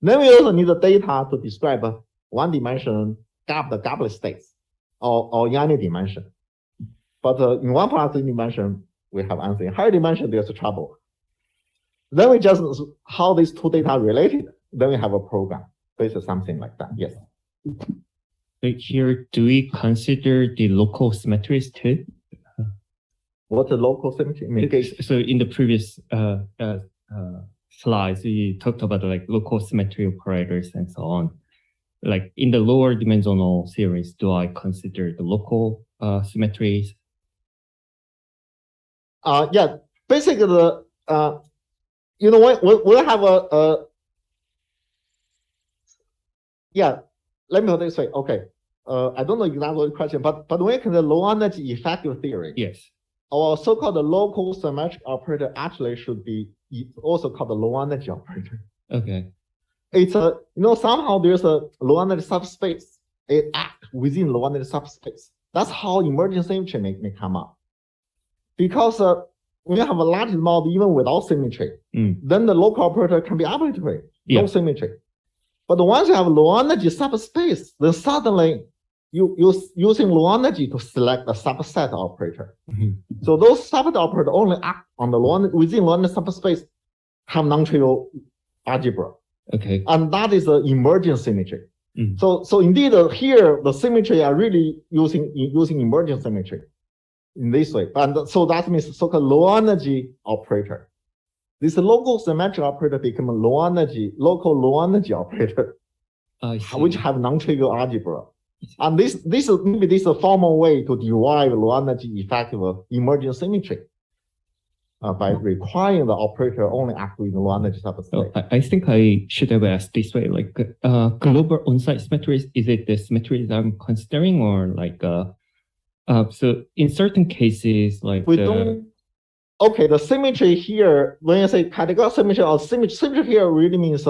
Then we also need the data to describe one dimension the gapless states, or in any dimension. But in 1 plus 3 dimension, we have answer. In higher dimension, there's trouble. Then we just how these 2 data are related. Then we have a program based on something like that. Yes. So here, do we consider the local symmetries too? What's the local symmetry? So in the previous slides, we talked about like local symmetry operators and so on. Like in the lower dimensional series, do I consider the local symmetries? Yeah, basically you know, we'll have yeah, let me put it this way. Okay, I don't know exactly the question, but when we consider low energy effective theory, yes, our so-called local symmetric operator actually should be also called the low energy operator. Okay. It's you know, somehow there's a low energy subspace. It acts within low energy subspace. That's how emergent symmetry may come up. Because when you have a large model even without symmetry, then the local operator can be arbitrary, no symmetry. But once you have low energy subspace, then suddenly you using low energy to select a subset operator. So those subset operators only act on the within low energy subspace, have non-trivial algebra. Okay. And that is the emergent symmetry. So indeed here the symmetry are really using emergent symmetry in this way. And so that means so-called low energy operator. This local symmetric operator become a local low energy operator, which have non-trivial algebra. And this is a formal way to derive low energy effective emergent symmetry by requiring the operator only act with low energy subspace. So I think I should have asked this way, like global on-site symmetries, is it the symmetry that I'm considering, or like so in certain cases, like okay, the symmetry here, when you say categorical symmetry or symmetry here really means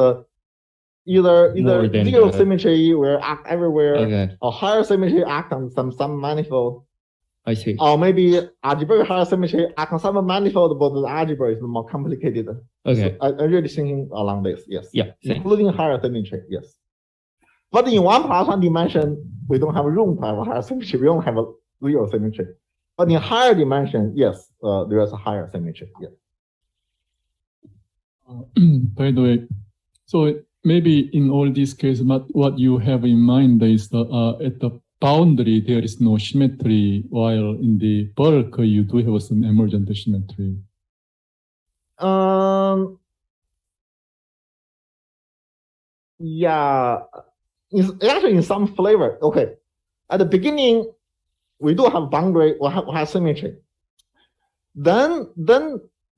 either More than zero that. symmetry will act everywhere, Okay, or higher symmetry act on some manifold, I see. or maybe algebraic higher symmetry act on some manifold, but the algebra is more complicated. Okay. So I'm really thinking along this, yes. Yeah, thanks. Including higher symmetry, yes. But in 1+1 dimension, we don't have room to have a higher symmetry. We only have a zero symmetry. But in higher dimension, yes, there is a higher symmetry. Yes. By the way, so maybe in all these cases, what you have in mind is at the boundary there is no symmetry, while in the bulk you do have some emergent symmetry. Yeah, actually in some flavor. Okay, at the beginning, we do have boundary or have symmetry. Then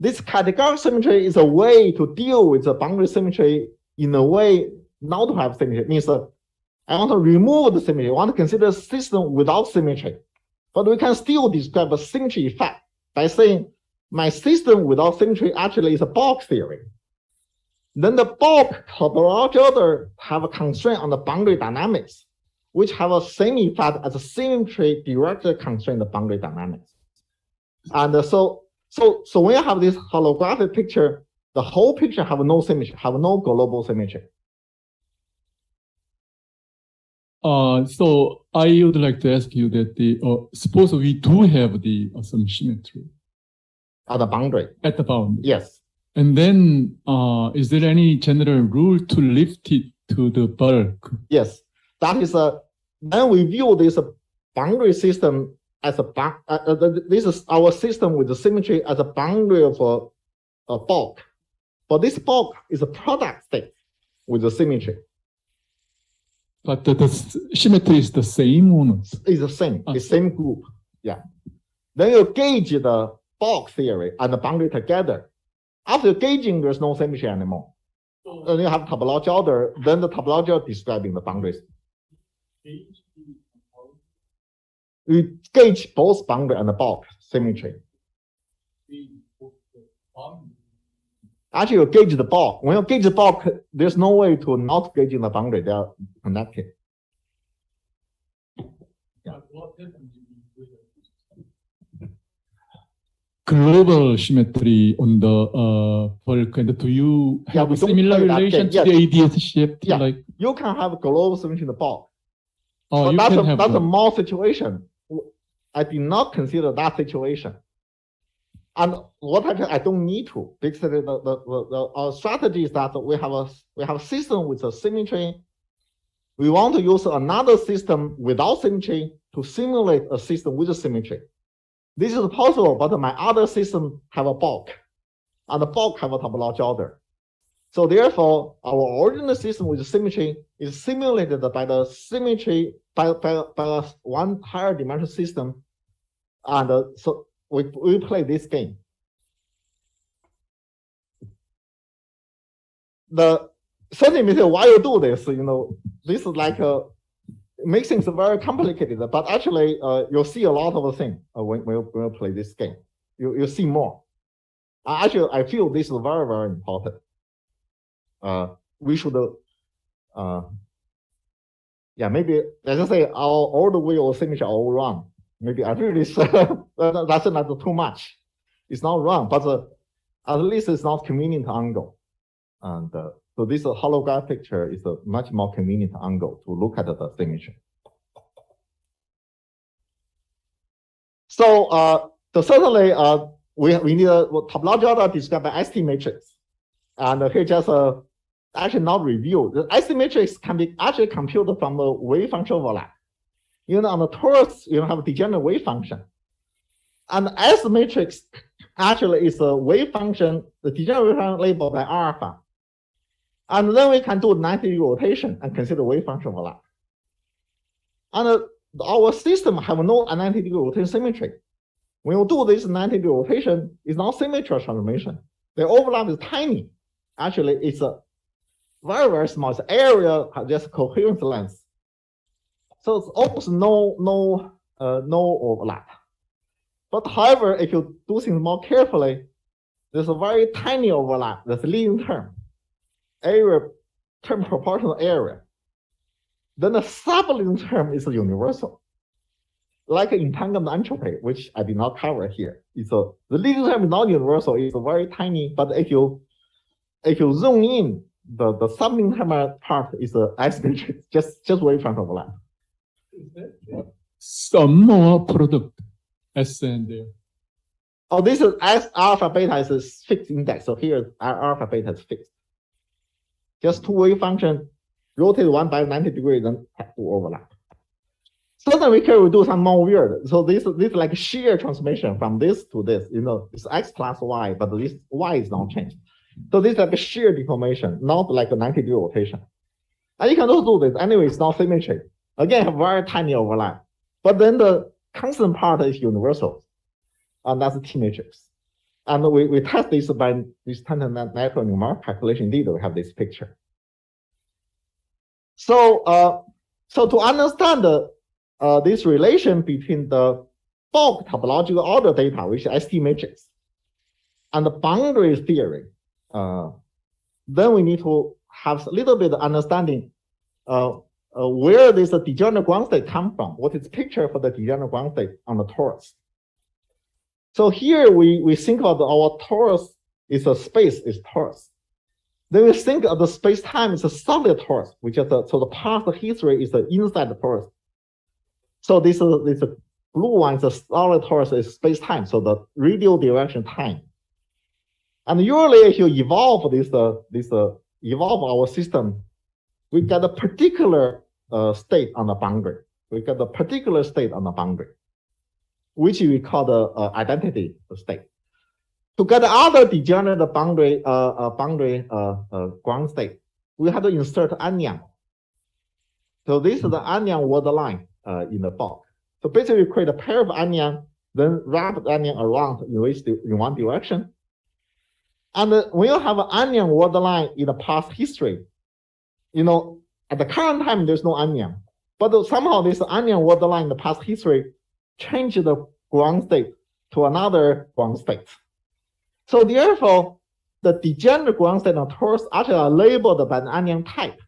this categorical symmetry is a way to deal with the boundary symmetry in a way not to have symmetry. It means I want to remove the symmetry. I want to consider a system without symmetry. But we can still describe a symmetry effect by saying my system without symmetry actually is a bulk theory. Then the bulk topological order have a constraint on the boundary dynamics, which have a same effect as a symmetry directly constrain the boundary dynamics. And so when you have this holographic picture, the whole picture have no symmetry, have no global symmetry. So I would like to ask you that suppose we do have some symmetry At the boundary. at the boundary. Yes. And then is there any general rule to lift it to the bulk? Yes. That is then we view this boundary system as this is our system with the symmetry as a boundary of a bulk. But this bulk is a product state with the symmetry. But the symmetry is the same or not? It's the same, the same group. Yeah. Then you gauge the bulk theory and the boundary together. After gauging, there's no symmetry anymore. Then you have topological order, then the topological describing the boundaries. We gauge both boundary and the bulk symmetry. Actually, you gauge the bulk. When you gauge the bulk, there's no way to not gauging the boundary. They are connected. Global symmetry on the bulk, and do you have we a don't similar play that relation game. to the ADS shift? Yeah. Like, You can have global symmetry in the bulk. oh, But you that's can have a that. more situation. I did not consider that situation. And what I don't need to, because our strategy is that we have a system with a symmetry. We want to use another system without symmetry to simulate a system with a symmetry. This is possible, but my other system have a bulk, and the bulk have a topological order. So therefore, our original system with symmetry is simulated by the symmetry by one higher dimensional system, and so we play this game. The certainly means why you do this, this is like it makes things very complicated. But actually, you'll see a lot of things when you play this game. You see more. Actually, I feel this is very, very important. We should, maybe let's just say our all the way of symmetry are all wrong. Maybe I feel this that's not too much. It's not wrong, but at least it's not convenient angle. And so this holographic picture is a much more convenient angle to look at the symmetry. So certainly we need a topological order described by ST matrix. And here just actually not review. The ST matrix can be actually computed from the wave function overlap. On the torus, you have a degenerate wave function. And S matrix actually is a wave function, the degenerate wave function labeled by alpha. And then we can do 90-degree rotation and consider wave function overlap. And our system have no 90-degree rotation symmetry. When you do this 90-degree rotation, it's not symmetrical transformation. The overlap is tiny. Actually, it's a very, very small. It's area just coherence length. So it's almost no overlap. But however, if you do things more carefully, there's a very tiny overlap. That's leading term. Area term proportional area, then the subleading term is universal. Like entanglement entropy, which I did not cover here. The leading term is not universal, it's very tiny, but if you zoom in, the subleading term part is asymmetric, just waveform overlap. Some more product S and there. Oh, this is S alpha beta is a fixed index. So here alpha beta is fixed. Just two wave function, rotate one by 90 degrees, then have to overlap. Certainly here we do some more weird. So this is like shear transformation from this to this. It's X plus Y, but this Y is not changed. So this is like a shear deformation, not like a 90-degree rotation. And you can also do this. Anyway, it's not symmetry. Again, have very tiny overlap. But then the constant part is universal. And that's T matrix. And we test this by this natural numerical calculation. Indeed, we have this picture. So to understand this relation between the bulk topological order data, which is ST matrix, and the boundary theory, then we need to have a little bit of understanding where this degenerate ground state come from. What is picture for the degenerate ground state on the torus? So here we think of our torus is a space is torus. Then we think of the space-time is a solid torus, which is so the past history is the inside the torus. So this blue one is a solid torus is space-time, so the radial direction time. And usually if you evolve evolve our system, we get a particular state on the boundary. We get a particular state on the boundary, which we call the identity state. To get the other degenerate boundary ground state, we have to insert anion. So this is the anion word line in the bulk. So basically, we create a pair of anion, then wrap the anion around in one direction. And when you have an anion word line in the past history, at the current time there's no anion, but somehow this anion word line in the past history change the ground state to another ground state. So therefore, the degenerate ground state on torus actually are labeled by the anion type.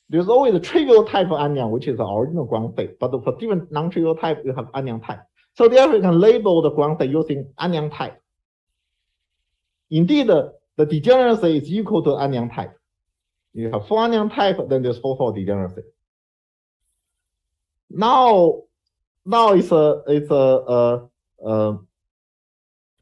There's always a trivial type of anion, which is the original ground state, but for different non-trivial type, you have anion type. So therefore, you can label the ground state using anion type. Indeed, the degeneracy is equal to anion type. You have 4 anion type, then there's 4 degeneracy. Now it's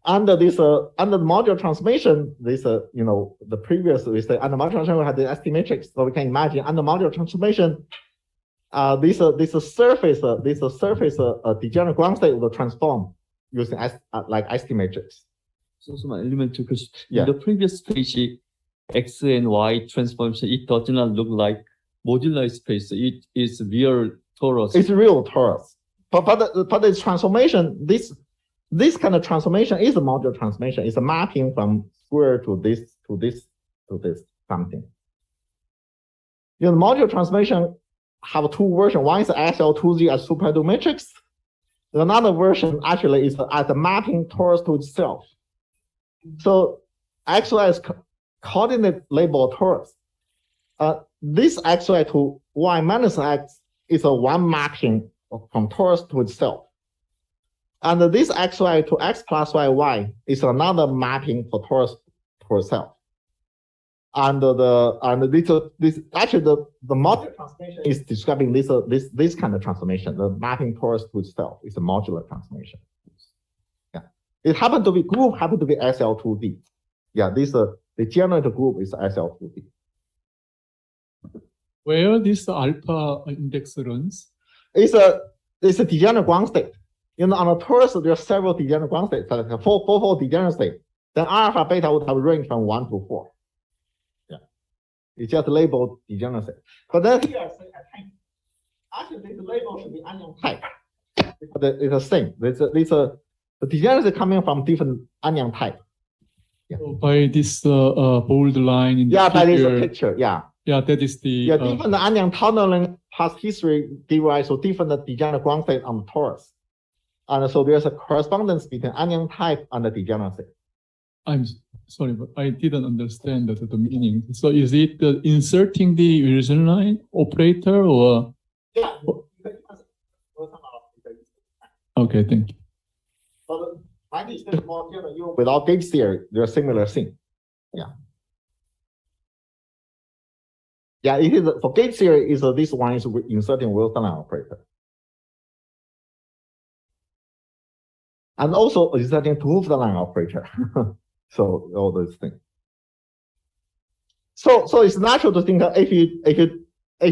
under the modular transformation, the previous we say under modular transformation we had the ST matrix, so we can imagine under modular transformation, this surface degenerate ground state will transform using like ST matrix. So my elementary question. Yeah. In the previous page, X and Y transformation, it does not look like modular space. It is real torus. It's real torus. But the transformation, this kind of transformation is a modular transformation. It's a mapping from square to this something. The modular transformation have 2 versions. One is SL2Z as super matrix. Another version actually is as a mapping torus to itself. So XY is coordinate label torus. This XY to Y minus X is a one mapping from torus to itself. And this XY to X plus YY is another mapping for torus to itself. And this actually the modular transformation is describing this kind of transformation. The mapping torus to itself is a modular transformation. Yeah, it happened to be group happened to be SL2D. Yeah, the generator group is SL2D. Where this alpha index runs? It's a degenerate ground state. On a torus, there are several degenerate ground states, like 4 degenerate state. Then alpha beta would have range from 1 to 4. Yeah, it's just labeled degeneracy. But then here I say actually this label should be anion type. It's the same. The degeneracy coming from different anion type. Yeah. So by this bold line in the by figure, this picture. Yeah. Yeah, that is the different anion tunneling past history give rise to different degenerate ground state on the torus. And so there's a correspondence between anion type and the degeneracy. I'm sorry, but I didn't understand the meaning. So is it inserting the Wilson line operator or? Yeah. Okay, thank you. But I think it's more general. You without gauge theory, they're similar thing. Yeah. Yeah, it is for gauge theory. Is this one is inserting Wilson line operator, and also inserting two line operator. So all those things. So it's natural to think that if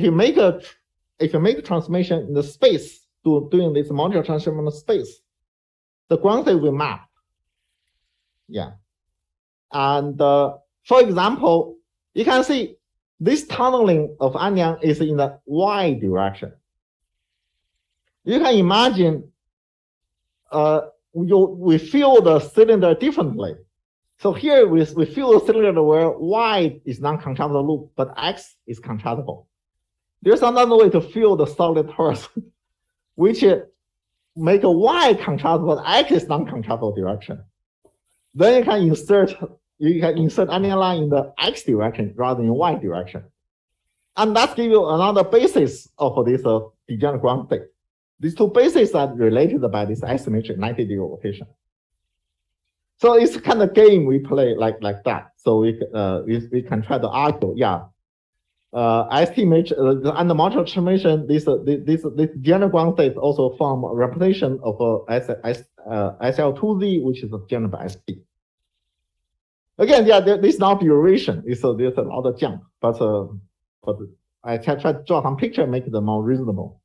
you make a transformation in the space doing this modular transformation in the space, the ground state will map. Yeah. And for example, you can see this tunneling of Anyang is in the y direction. You can imagine we fill the cylinder differently. So here we fill the cylinder where y is non-contractible loop, but x is contractible. There's another way to fill the solid torus, which make a y contractible, but x is non-contractible direction. Then you can insert Anyang line in the x direction rather than y direction. And that gives you another basis of this degenerate ground state. These two bases are related by this asymmetric 90-degree rotation. So it's kind of game we play like that. So we can try to argue, yeah, estimate under modular transformation, this general ground state also form a representation of SL2Z, which is general by SP. Again, yeah, this is not duration. There's a lot of jump, but I try to draw some picture, make it more reasonable.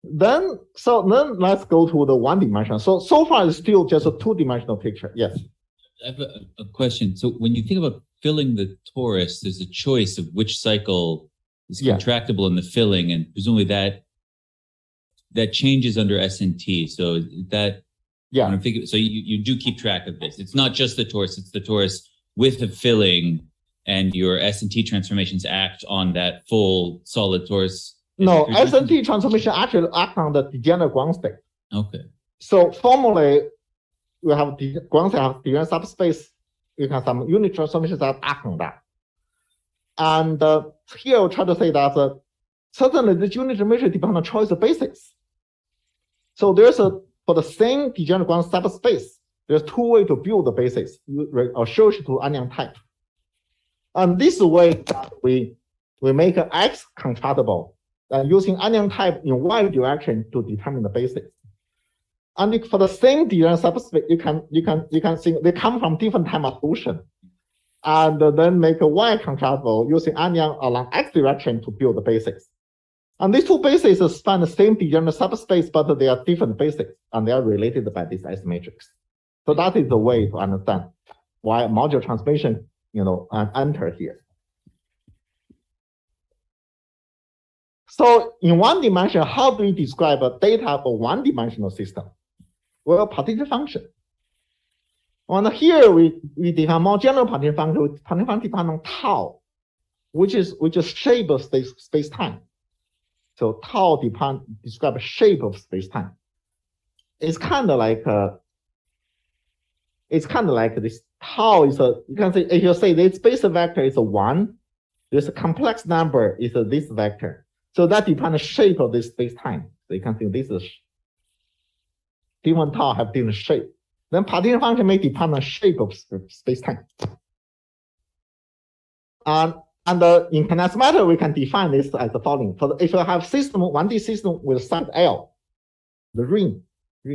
Then let's go to the one dimension. So far it's still just a two-dimensional picture. Yes. I have a question. So when you think about filling the torus, there's a choice of which cycle is contractible in the filling, and presumably that changes under SNT. So that so you do keep track of this. It's not just the torus; it's the torus with the filling, and your SNT transformations act on that full solid torus. No, SNT transformation actually act on the degenerate ground state. Okay. So formally, we have the ground state have degenerate subspace. You can have some unit transformations that act on that. And here I'll try to say that certainly this unit transformation depends on choice of basis. So there's for the same degenerate ground subspace, there's two ways to build the basis associated to Anyang type. And this way that we make an X contractible. Using Anyang type in y direction to determine the basis. And for the same degenerate subspace, you can think they come from different time of solution, and then make a y contractible using Anyang along x direction to build the basis. And these two bases span the same degenerate subspace, but they are different bases, and they are related by this S matrix. So that is the way to understand why modular transformation, enter here. So in one dimension, how do we describe a data for one-dimensional system? Well, partition function. And here we define more general partition function. Partition function depends on tau, which is shape of space-time. So tau describes shape of space-time. It's kind of like this. Tau is you can say, if you say this space vector is a 1, there's a complex number is this vector. So that depends on the shape of this space-time. So you can think this is different tau have different shape. Then partition function may depend on the shape of space-time. And in condensed matter, we can define this as the following. If you have system 1D system with size L, the ring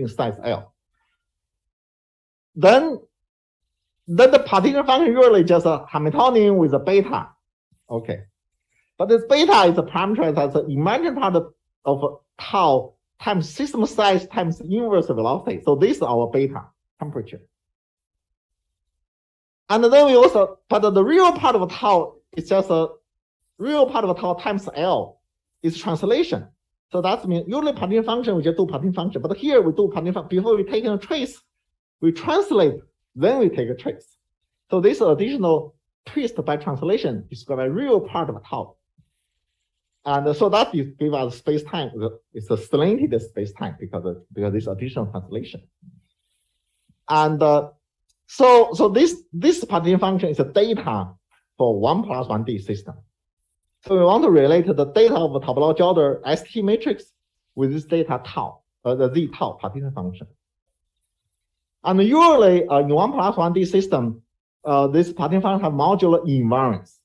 size L, then the partition function usually just a Hamiltonian with a beta. Okay. But this beta is a parameter that's an imaginary part of tau times system size times inverse velocity. So this is our beta temperature. And then we also, but the real part of tau is just a real part of tau times L is translation. So that means usually partition function, we just do partition function. But here we do partition function. Before we take a trace, we translate, then we take a trace. So this additional twist by translation describes a real part of tau. And so that gives us space-time. It's a slanted space-time because this additional translation. And so this partition function is a data for 1+1D system. So we want to relate the data of the topological order ST matrix with this data tau, the Z tau partition function. And usually in 1+1D system, this partition function have modular invariance.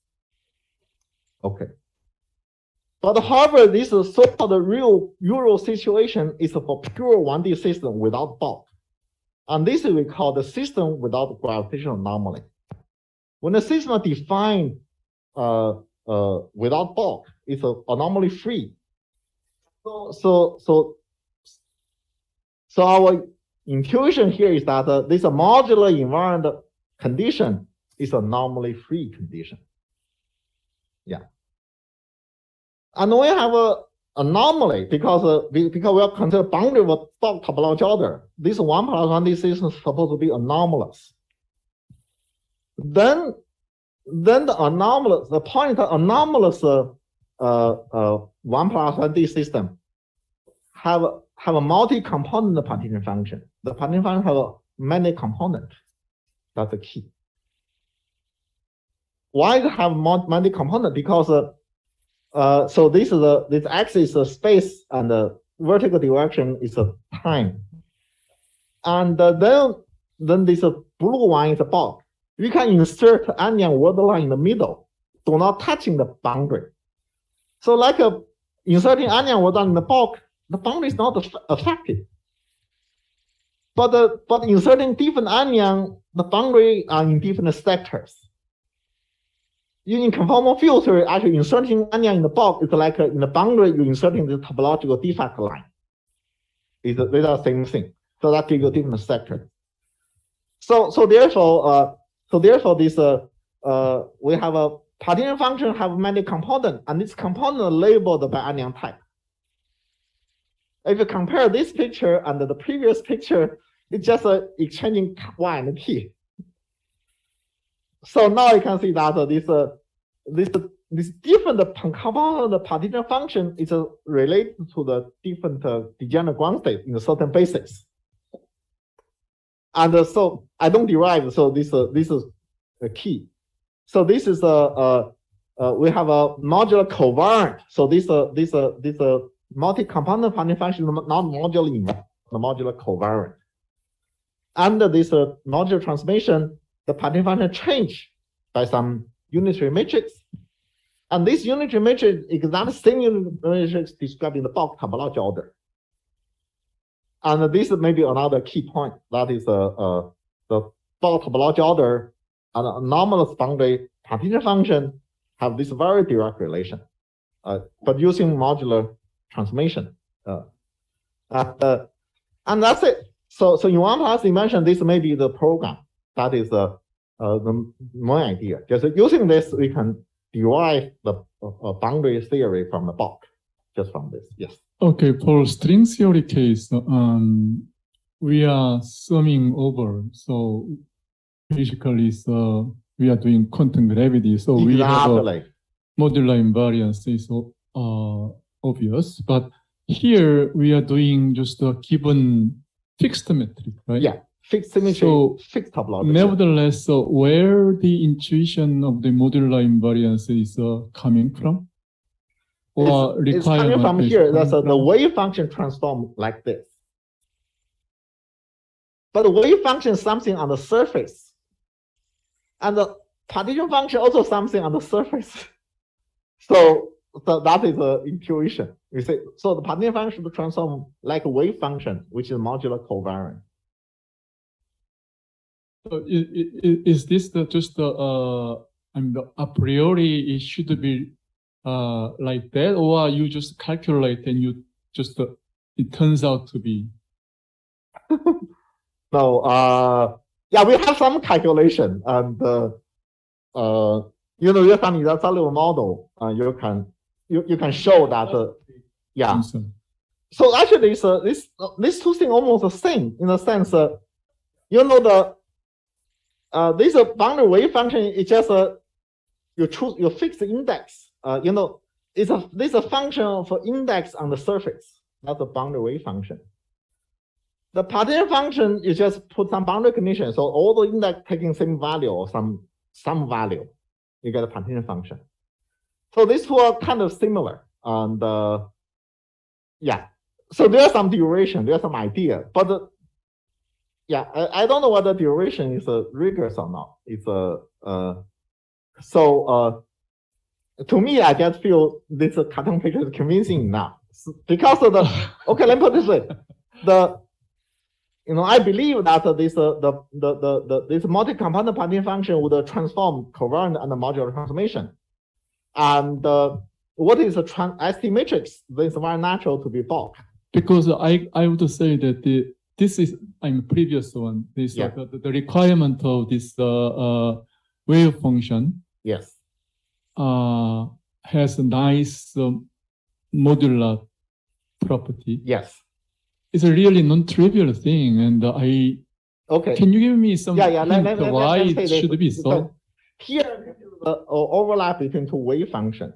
Okay. But however, this so-called real usual situation is for pure 1D system without bulk. And this we call the system without gravitational anomaly. When the system is defined without bulk, it's anomaly free. So our intuition here is that this modular invariant condition is anomaly free condition. Yeah. And we have an anomaly because we are considered boundary of bulk topological order. This 1+1D system is supposed to be anomalous. Then the anomalous, the point of anomalous 1+1D system have a multi-component partition function. The partition function have many components. That's the key. Why it have many components? Because so this axis is space and the vertical direction is time. And then this blue one is a bulk. We can insert onion word line in the middle, do not touching the boundary. So like inserting onion word line in the bulk, the boundary is not affected. But inserting different onion, the boundary are in different sectors. In conformal field theory, actually inserting onion in the bulk is like in the boundary, you're inserting the topological defect line. These are the same thing. So that gives you a different sector. So therefore this we have a partition function have many components, and this component labeled by onion type. If you compare this picture and the previous picture, it's just exchanging y and p. So now you can see that this different component partition function is related to the different degenerate ground state in a certain basis. And so I don't derive. So this is a key. So this is we have a modular covariant. So this multi-component partition function is not modular invariant, the modular covariant. Under this modular transformation, the partition function change by some unitary matrix. And this unitary matrix is exactly the same unitary matrix described in the bulk topological order. And this is maybe another key point. That is the bulk topological order and anomalous boundary partition function have this very direct relation, but using modular transformation. And that's it. So in 1+ dimension, this may be the program. That is the main idea. Just using this, we can derive the boundary theory from the bulk, just from this. Yes. Okay, for string theory case, we are summing over. So basically, we are doing quantum gravity. So we have a modular invariance is obvious, but here we are doing just a given fixed metric, right? Yeah, fixed symmetry, so fixed topology. Nevertheless, where the intuition of the modular invariance is coming from? Or it's coming from here. That's the wave function transform like this. But the wave function is something on the surface. And the partition function also something on the surface. So that is the intuition. You see, so the partition function should transform like a wave function, which is modular covariant. So is this just the a priori it should be like that, or you just calculate and you just it turns out to be? No, yeah, we have some calculation, and you know, you can use a solid model, you can show that, yeah. So actually, these two things almost the same in the sense, you know, this boundary wave function is just you fix the index. You know, this a function of index on the surface. That's a boundary wave function. The partition function, you just put some boundary condition. So all the index taking same value or some value, you get a partition function. So these two are kind of similar. And yeah, so there's some duration, there's some idea, but yeah, I don't know whether duration is rigorous or not. It's to me, I just feel this cartoon picture is convincing enough because of the. Okay, let me put it this way: I believe that this multi-component partition function would transform covariant and modular transformation, and what is a ST matrix? This is very natural to be bulk. Because I would say that this is previous one. This the requirement of this wave function. Yes. Has a nice modular property. Yes. It's a really non-trivial thing, and okay. Can you give me some why it should be so? Here, the overlap between two wave functions.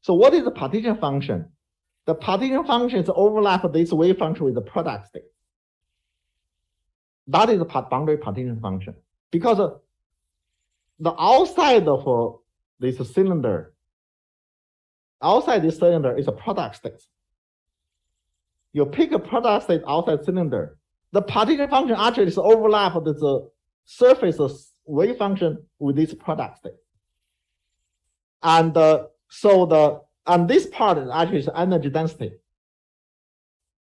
So what is the partition function? The partition function is overlap of this wave function with the product state. That is the boundary partition function. Because the outside of this cylinder, is a product state. You pick a product state outside cylinder. The partition function actually is overlap of the surface of wave function with this product state. And and this part is actually energy density.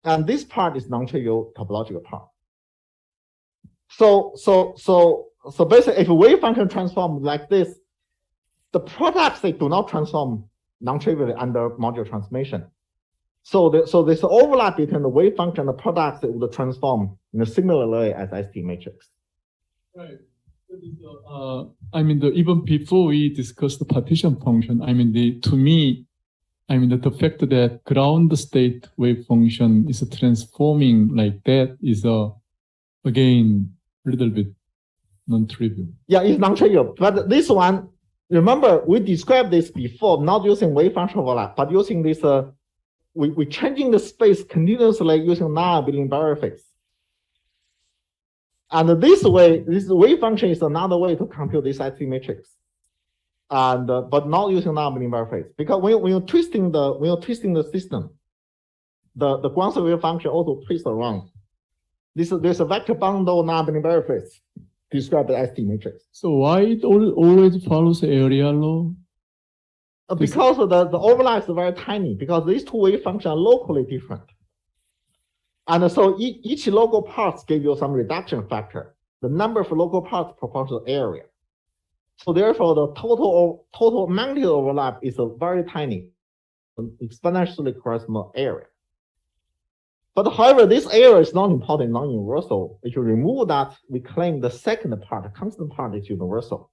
And this part is non-trivial topological part. So basically, if a wave function transforms like this, the product state do not transform non-trivially under modular transformation. So this overlap between the wave function and the product state would transform in a similar way as ST matrix. Right. Even before we discussed the partition function, to me, the fact that ground state wave function is transforming like that is again a little bit non-trivial. Yeah, it's non-trivial. But this one, remember, we described this before, not using wave function overlap, but using this, we're changing the space continuously using non-abelian barrier phase. And this way, this wave function is another way to compute this ST matrix. And but not using non-abelian barrier phase. Because when you're twisting the system, the ground wave function also twists around. There's a vector bundle non-abelian barrier phase described the ST matrix. So why it always follows the area law? Because the overlap is very tiny, because these two wave functions are locally different. And so each local parts give you some reduction factor. The number of local parts proportional to area. So therefore, the total magnitude overlap is very tiny, exponentially corresponding area. But however, this area is not important, not universal. If you remove that, we claim the second part, the constant part, is universal.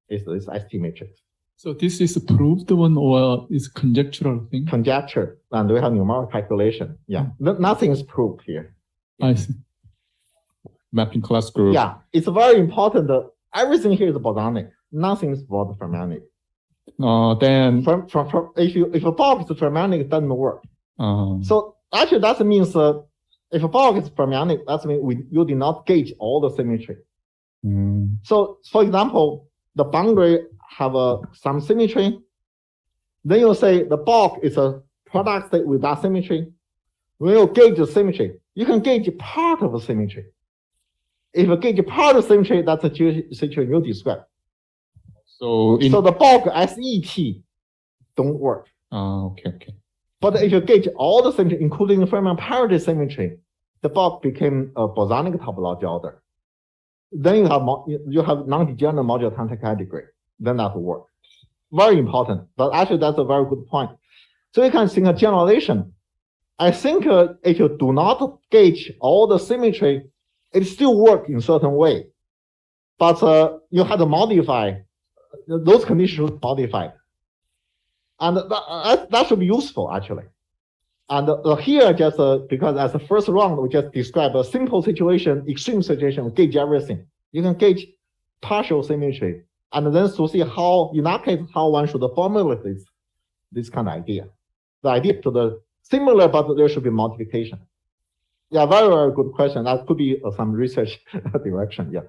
It's this ST matrix. So this is a proved one or is conjectural thing? Conjecture, and we have numerical calculation. Yeah, nothing is proved here. I see. Mapping class group. Yeah, it's very important. Everything here is bosonic. Nothing is fermionic. Then if a bulk is fermionic, it doesn't work. So actually, that means if a bulk is fermionic, that means you did not gauge all the symmetry. So, for example, the boundary have some symmetry. Then you say the bulk is a product state with that symmetry. When you gauge the symmetry, you can gauge part of the symmetry. If you gauge part of the symmetry, that's a situation you describe. So the bulk SET don't work. Okay. But if you gauge all the symmetry, including the fermion parity symmetry, the bulk became a bosonic topology order. Then you have non-degenerate modular time degree. Then that will work. Very important. But actually, that's a very good point. So you can think a generalization. I think if you do not gauge all the symmetry, it still works in a certain way. But you have to modify. Those conditions should modify. And that should be useful, actually. And here, just because as the first round, we just described a simple situation, extreme situation, we gauge everything. You can gauge partial symmetry. And then to see how, in that case, how one should formulate this kind of idea. The idea to the similar, but there should be modification. Yeah, very, very good question. That could be some research direction. Yeah.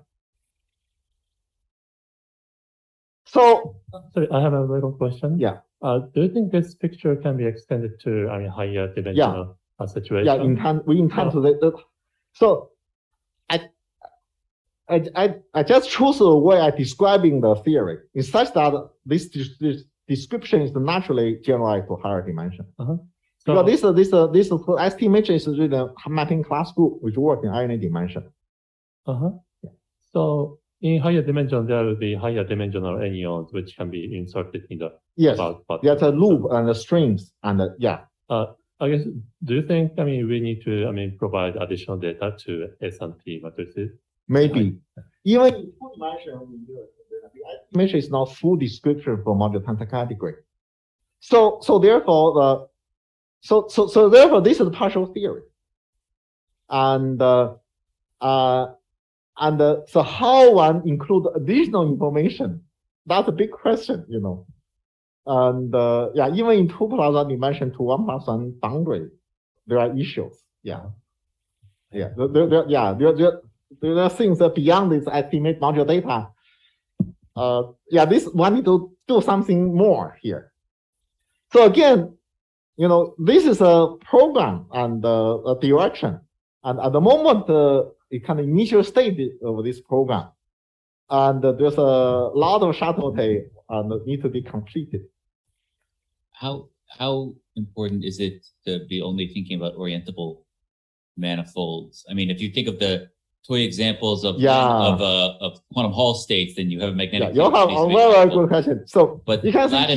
So, sorry, I have a little question. Yeah. Do you think this picture can be extended to higher dimensional situation? Yeah, we intend to. So, I just chose a way of describing the theory in such that this description is naturally generalized to higher dimension. So, because this estimation is really a mapping class group which work in any dimension. So in higher dimension, there will be higher dimensional anyons which can be inserted in the there's a loop and the strings and I guess, do you think we need to provide additional data to S&P matrices? Maybe. Even in full dimension, the estimation is not full description for module tensor category. So therefore therefore this is partial theory. And so how one include additional information? That's a big question, you know. And even in 2+1 dimension to 1+1 boundary, there are issues. There are things that beyond this estimate module data. This one need to do something more here. So again, you know, this is a program and a direction, and at the moment, it kind of initial state of this program, and there's a lot of subtlety and need to be completed. How important is it to be only thinking about orientable manifolds? I mean, if you think of the toy examples of quantum Hall states, then you have a magnetic. You have a very good question. So, but you can see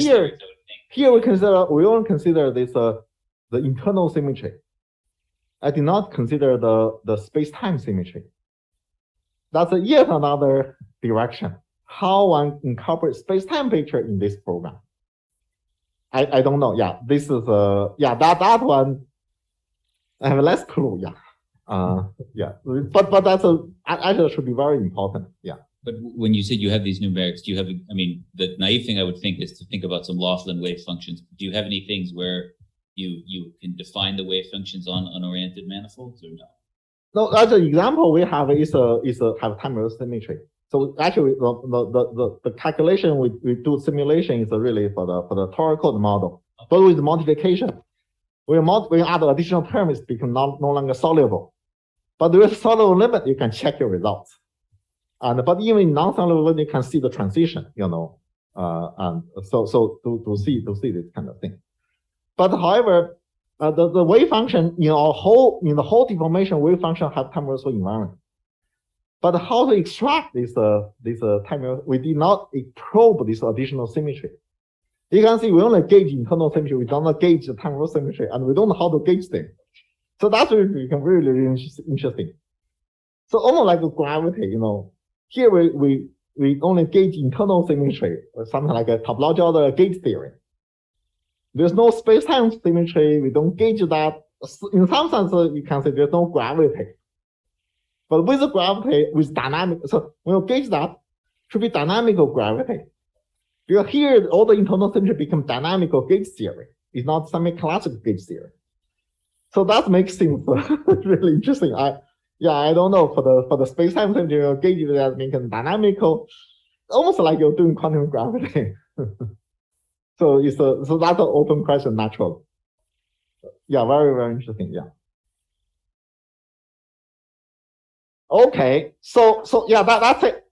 here we only consider this the internal symmetry. I did not consider the space-time symmetry. That's yet another direction. How one incorporates space-time picture in this program. I don't know. This is that one. I have less clue. But that's actually should be very important. But when you said you have these numerics, do you have? I mean, the naive thing I would think is to think about some Laughlin wave functions. Do you have any things where you can define the wave functions on unoriented manifolds, or no? No, as an example we have is have time symmetry. So actually, the calculation we do simulation is really for the Topological model, but with modification, when add additional terms, it becomes no longer soluble. But there is a soluble limit. You can check your results, but even in non-soluble limit, you can see the transition. You know, and so to see this kind of thing. But however, the wave function in the whole deformation wave function have time reversal invariant. But how to extract this time? We did not probe this additional symmetry. You can see we only gauge internal symmetry. We don't gauge the time reversal symmetry, and we don't know how to gauge them. So that's really interesting. So almost like gravity, you know. Here we only gauge internal symmetry, or something like a topological gauge theory. There's no space-time symmetry. We don't gauge that. In some sense, you can say there's no gravity. But with the gravity, with dynamic, so when you gauge that, it should be dynamical gravity. Because here, all the internal symmetry become dynamical gauge theory. It's not semi-classical gauge theory. So that makes things really interesting. I don't know, for the space-time symmetry, gauge that becomes dynamical, almost like you're doing quantum gravity. So that's an open question, naturally. Very, very interesting. Okay, so that's it.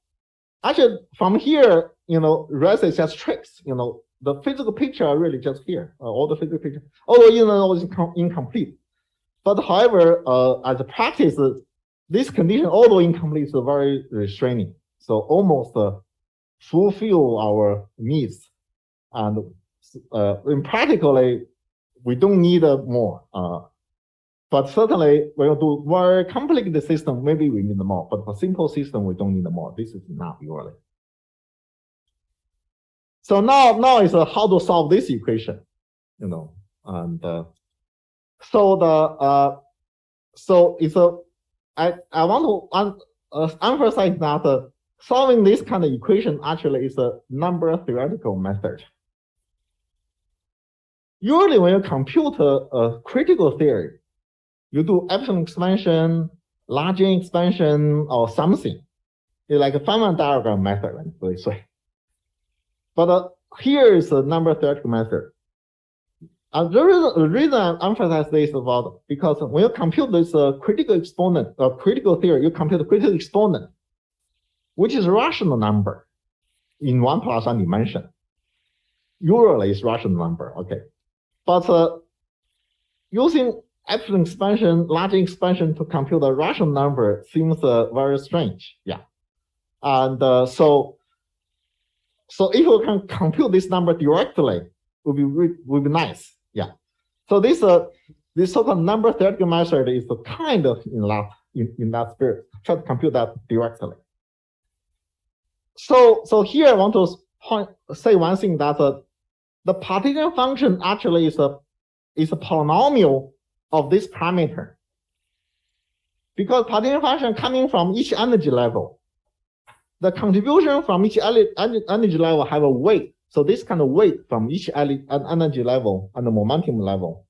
Actually, from here, you know, rest is just tricks. You know, the physical picture are really just here. All the physical picture, although you know it's incomplete. But however, as a practice, this condition, although incomplete, is very restraining. So almost fulfill our needs, and in practically, we don't need more. But certainly, when you do very complicated system, maybe we need more. But for simple system, we don't need more. This is enough, usually. So now is how to solve this equation, you know. And I want to emphasize that solving this kind of equation actually is a number theoretical method. Usually, when you compute a critical theory, you do epsilon expansion, large N expansion, or something. It's like a Feynman diagram method, right? But here is the number theoretical method. And the reason I emphasize this about because when you compute this critical exponent, critical theory, you compute the critical exponent, which is a rational number in 1+1 dimension. Usually it's rational number, okay. But using epsilon expansion, large expansion to compute a rational number seems very strange, yeah. And so if you can compute this number directly, would be nice, yeah. So this so-called number theoretical method is kind of in that spirit. Try to compute that directly. So here I want to say one thing that the partition function actually is a polynomial of this parameter, because partition function coming from each energy level. The contribution from each energy level have a weight. So this kind of weight from each energy level and the momentum level.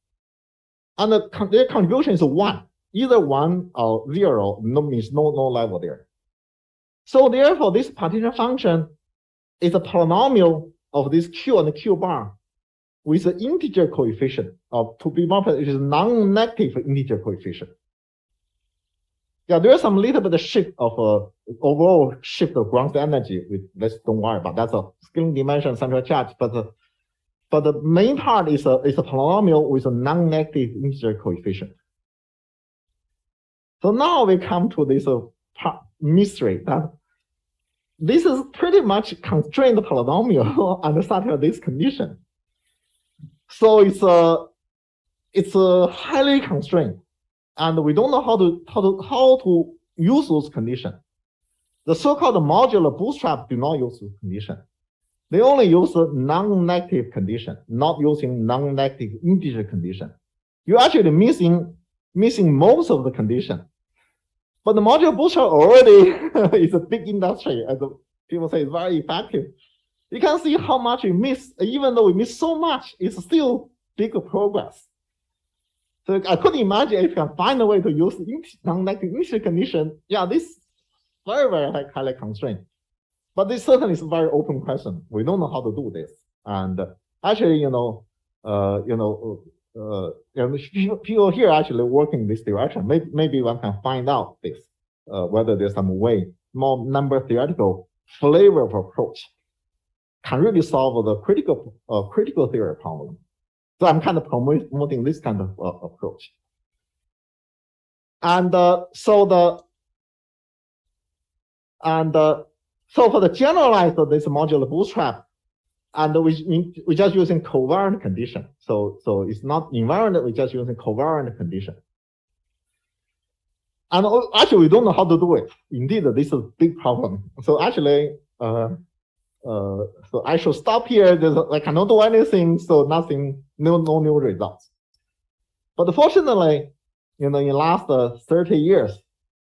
And their contribution is 1, either 1 or 0, means no level there. So therefore, this partition function is a polynomial of this Q and Q bar with an integer coefficient, or to be more precise, it is non-negative integer coefficient. Yeah, there's some little bit of shift of overall shift of ground energy. Let's don't worry about that. That's a scaling dimension central charge, but the main part is a polynomial with a non-negative integer coefficient. So now we come to this mystery that this is pretty much constrained polynomial under such this condition. So it's highly constrained. And we don't know how to use those conditions. The so-called modular bootstrap do not use this condition. They only use a non-negative condition, not using non-negative integer condition. You're actually missing most of the condition. But the modular bootstrap already is a big industry, as people say, it's very effective. You can see how much we miss. Even though we miss so much, it's still big progress. So I couldn't imagine if you can find a way to use non-negative integer condition. Yeah, this is very, very highly constrained. But this certainly is a very open question. We don't know how to do this. And actually, people here actually working in this direction. Maybe one can find out this, whether there's some way, more number theoretical flavor of approach can really solve the critical theory problem. So I'm kind of promoting this kind of approach. And so for the generalized this modular bootstrap, and we're just using covariant condition. So it's not invariant, we're just using covariant condition. And actually, we don't know how to do it. Indeed, this is a big problem. So actually, so I should stop here. I cannot do anything, so nothing, no new results. But fortunately, in the last 30 years,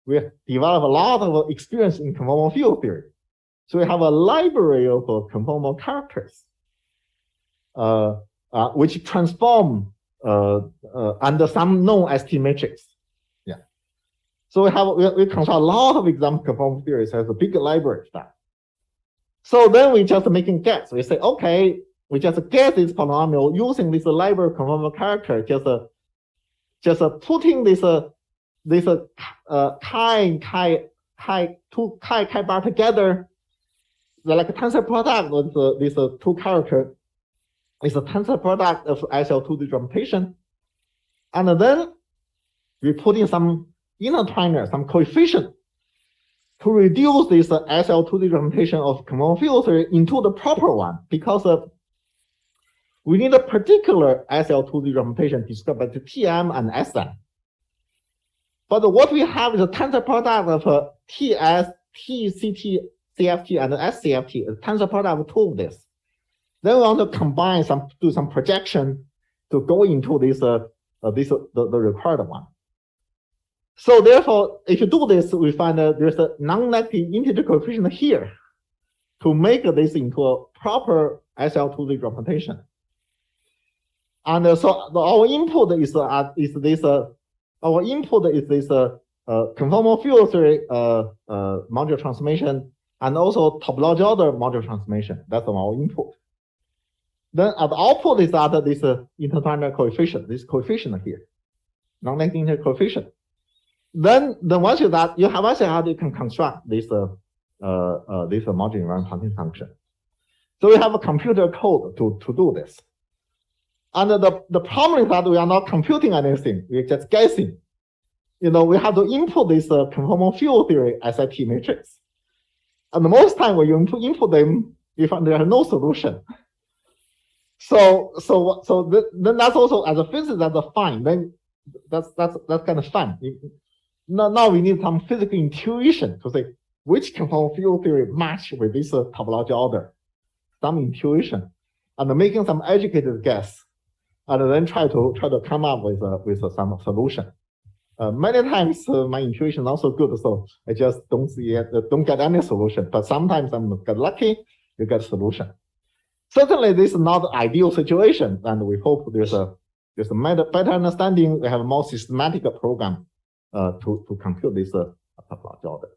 we have developed a lot of experience in conformal field theory. So we have a library of conformal characters, which transform under some known ST matrix. Yeah. So we construct a lot of example conformal theories as a big library stuff. So then we just making guess. We say, okay, we just guess this polynomial using this library conformal character, just putting this two chi bar together. They're like a tensor product with this two character. It's a tensor product of SL2 determination. And then we put in some intertwiner, some coefficient to reduce this SL2 determination of conformal field theory into the proper one, because we need a particular SL2 determination described by the TM and SM. But what we have is a tensor product of TS, TCT, CFT, and SCFT, a tensor product of two of this. Then we want to combine do some projection to go into the required one. So therefore, if you do this, we find that there's a non-negative integer coefficient here to make this into a proper SL2 representation. And so our input is this Our input is this conformal field theory module transformation and also topological order module transformation. That's our input. Then at the output is that this intertwined coefficient, this coefficient here, non-linear coefficient. Then once you have that, you can construct this module invariant Partition function. So we have a computer code to do this. And the problem is that we are not computing anything. We're just guessing. We have to input this conformal field theory SIP matrix. And most time when you input them, you find there is no solution. So then that's also, as a physicist, that's fine. Then that's kind of fun. Now we need some physical intuition to say which conformal field theory match with this topological order. Some intuition, and making some educated guess, and then try to come up with some solution. Many times my intuition is not so good, so I just don't get any solution. But sometimes I'm get lucky, you get a solution. Certainly, this is not the ideal situation, and we hope there's a better understanding. We have a more systematic program to compute this topological order.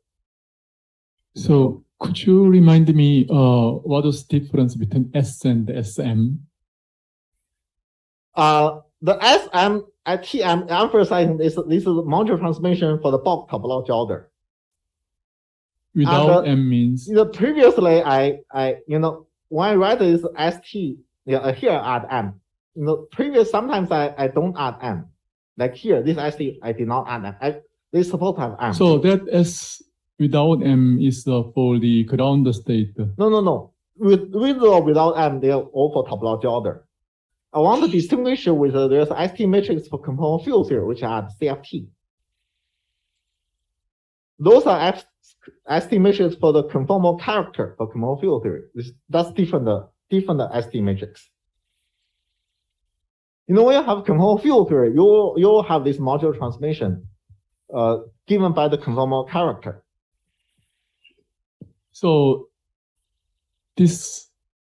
So could you remind me what is the difference between S and SM? The SM at TM emphasizing this is module transformation for the bulk topological order. Without M means? Previously, I when I write this ST, here I add M. Previous sometimes I don't add M. Like here, this ST I did not add M. They supposed to have M. So that S without M is for the ground state. No. With or without M, they are all for topological order. I want to distinguish with there's ST matrix for conformal field theory, which are CFT. Those are ST matrix for the conformal character for conformal field theory. That's different ST matrix. When you have conformal field theory, you have this module transformation given by the conformal character. So this,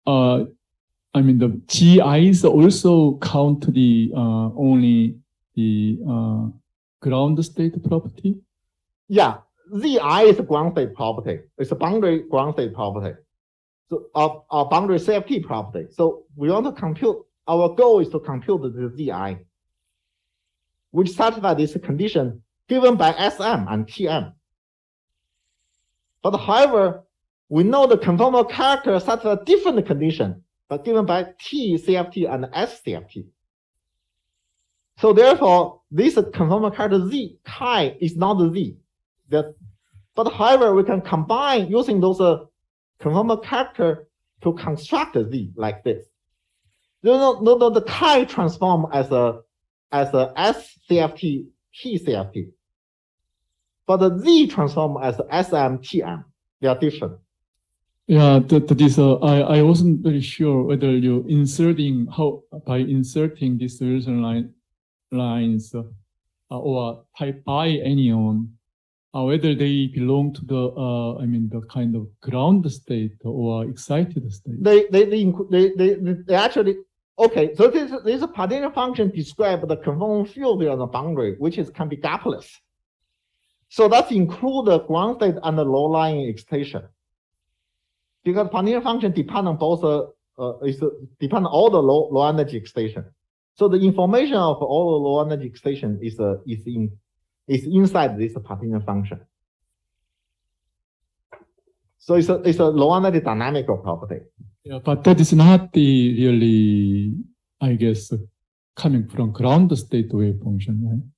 the GIs also count the only the ground state property? Yeah, ZI is a ground state property. It's a boundary ground state property. So our boundary CFT property. So we want to compute. Our goal is to compute the ZI, which satisfies this condition given by SM and TM. But however, we know the conformal character satisfies a different condition, but given by T CFT and S CFT. So therefore, this conformal character Z chi is not the Z. But however, we can combine using those conformal character to construct a Z like this. The chi transform as a S CFT T CFT, but the Z transform as SM TM. They are different. Yeah, I wasn't very sure whether you by inserting these version lines or type I anion, whether they belong to the kind of ground state or excited state. They actually okay. So this partition function describes the conformal field on the boundary, which can be gapless. So that includes the ground state and the low lying excitation. Because partition function depends on both depend on all the low energy excitation. So the information of all the low energy excitation is inside this partition function. So it's a low energy dynamical property. Yeah, but that is not the really, I guess, coming from ground state wave function,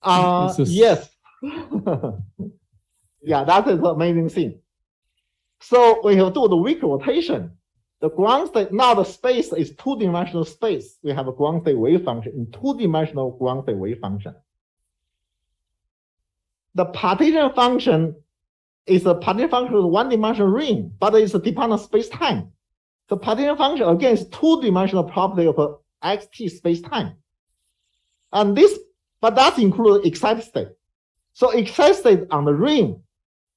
right? Yes. Yeah, that is the amazing thing. So when you do the weak rotation, the ground state, now the space is two-dimensional space. We have a ground state wave function in two-dimensional ground state wave function. The partition function is a partition function with one-dimensional ring, but it's a dependent space-time. The partition function, again, is two-dimensional property of a xt space-time. And but that includes excited state. So excited state on the ring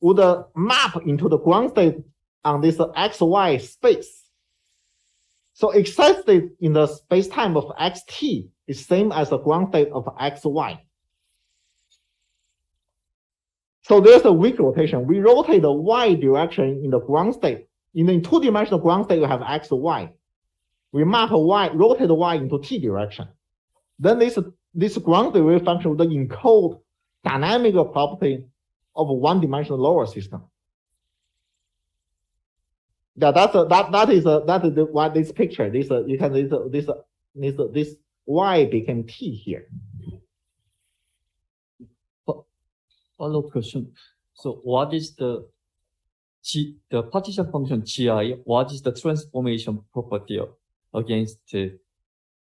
would map into the ground state on this xy space. So excited state in the space-time of xt is same as the ground state of xy. So there's a weak rotation. We rotate the y direction in the ground state. In the two-dimensional ground state, we have x, y. We map y, rotate the y into t direction. Then this ground wave function will encode dynamic property of a one-dimensional lower system. Yeah, that is what this picture. This you can this y became t here. Follow-up question. So what is the partition function GI? What is the transformation property against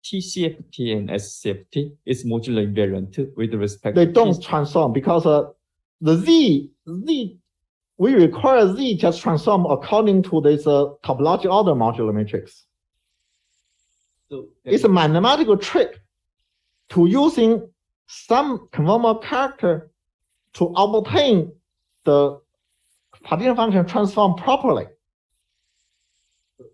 TCFT and SCFT? It's modular invariant with respect. They don't transform because the z we require z just transform according to this topological order modular matrix. So it's a mathematical trick to using some conformal character to obtain the partition function transform properly.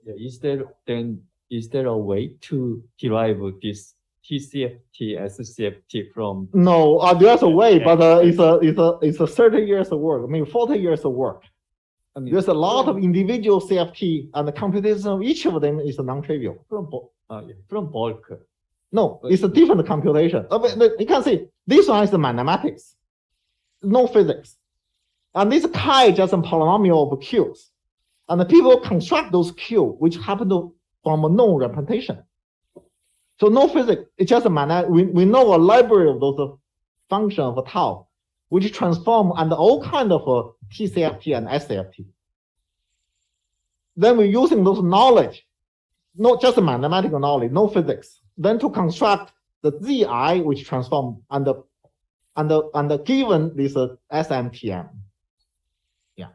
Is there a way to derive this TCFT, SCFT from? No, there's a way, but it's a 30 years of work. I mean, 40 years of work. I mean, there's a lot of individual CFT, and the computation of each of them is non-trivial. From bulk. No, it's a different computation. You can see this one is the mathematics, no physics. And this chi is just a polynomial of q's. And the people construct those q, which happen to form a known representation. So no physics, it's just a we know a library of those functions of tau, which transform under all kind of TCFT and SCFT. Then we're using those knowledge, not just mathematical knowledge, no physics, then to construct the ZI, which transform under given this SMTM. Yeah.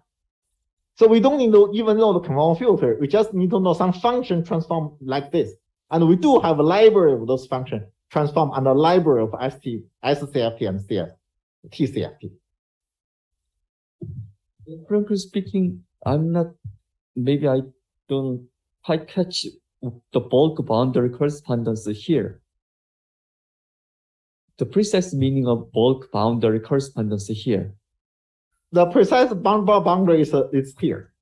So we don't need to even know the conformal filter. We just need to know some function transform like this. And we do have a library of those functions transform under library of SCFT and TCFT. Frankly speaking, maybe I don't quite catch the bulk boundary correspondence here. The precise meaning of bulk boundary correspondence here. The precise boundary is here.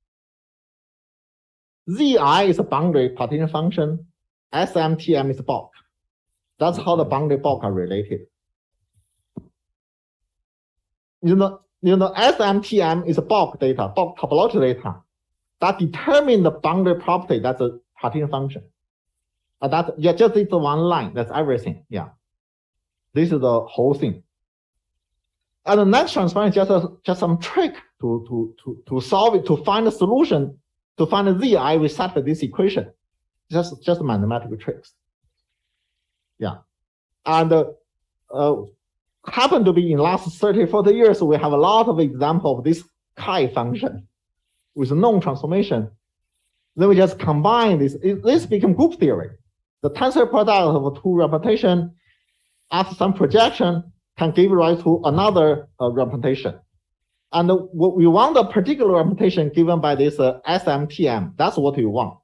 ZI is a boundary partition function. SMTM is bulk. That's how the boundary bulk are related. You know, SMTM is a bulk data, bulk topological data that determine the boundary property. That's a partition function. Just it's one line. That's everything. Yeah. This is the whole thing. And the next transform is just some trick to solve it, to find a solution, to find a ZI, we satisfy this equation. Just mathematical tricks. Yeah. And happen to be in last 30, 40 years, we have a lot of example of this chi function with known transformation. Then we just combine this. This become group theory. The tensor product of two representation after some projection can give rise to another representation. And we want a particular representation given by this SMTM. That's what we want.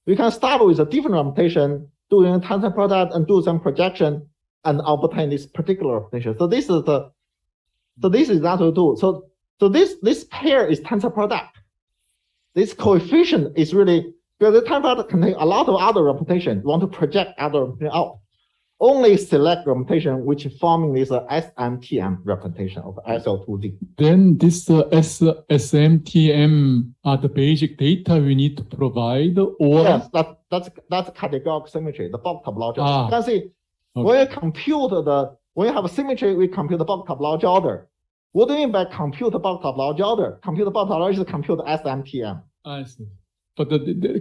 We can start with a different representation, doing a tensor product and do some projection and obtain this particular representation. So this is what we do. So this pair is tensor product. This coefficient is really, because the tensor product contains a lot of other representation. You want to project other representation out. Only select representation which forming this SMTM representation of SL2Z. Then this SMTM are the basic data we need to provide, or yes, that's categorical symmetry, the bulk topological. You can see when you compute when you have a symmetry, we compute the bulk topological order. What do you mean by compute the bulk topological order? Compute the bulk topological is compute the SMTM. I see. But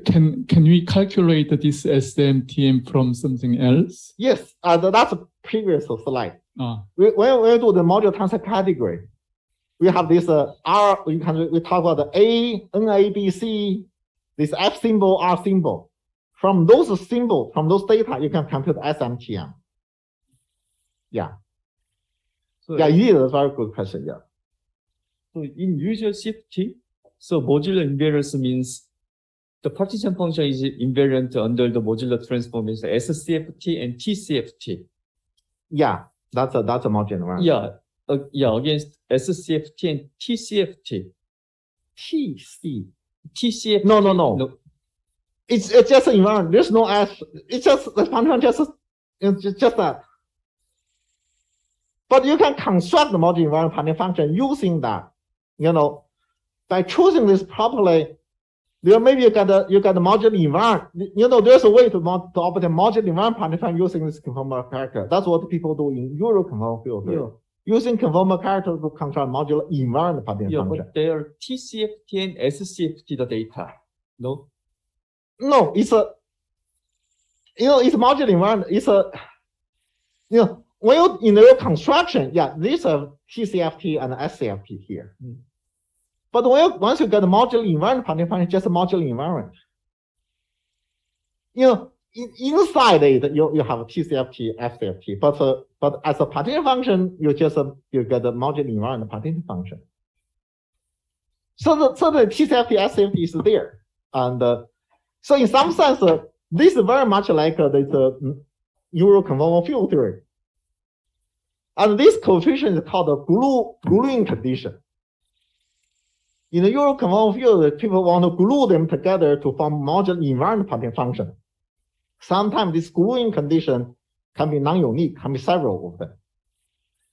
can we calculate this SMTM from something else? Yes, that's a previous slide. When we do the module tensor category, we have this R. We talk about the A, NABC, this F symbol, R symbol. From those symbols, from those data, you can compute SMTM. Yeah. So yeah, it is a very good question. Yeah. So in usual CFT, so modular invariance means the partition function is invariant under the modular transformation SCFT and TCFT. Yeah, that's a more general. Yeah, yeah, against SCFT and TCFT. TCFT. No. It's just an environment. There's no S. It's just the function. Just that. But you can construct the module invariant partition function using that. By choosing this properly, there maybe you got the module invariant. There's a way to obtain module invariant partition function using this conformal character. That's what people do in Euro conformal filter. Yeah. Using conformal character to construct modular invariant partition function. But they are TCFT and SCFT the data. No, it's a it's modular invariant. It's a when you in your construction, these are TCFT and SCFT here. But once you get the modular invariant partition function, just a modular invariant. Inside it, you have TCFT, SCFT, but as a partition function, you get the modular invariant partition function. So the TCFT, SCFT is there, and so in some sense, this is very much like the Euro conformal field theory, and this coefficient is called the gluing condition. In the Euro conformal field, people want to glue them together to form modular invariant partition function. Sometimes this gluing condition can be non-unique, can be several of them.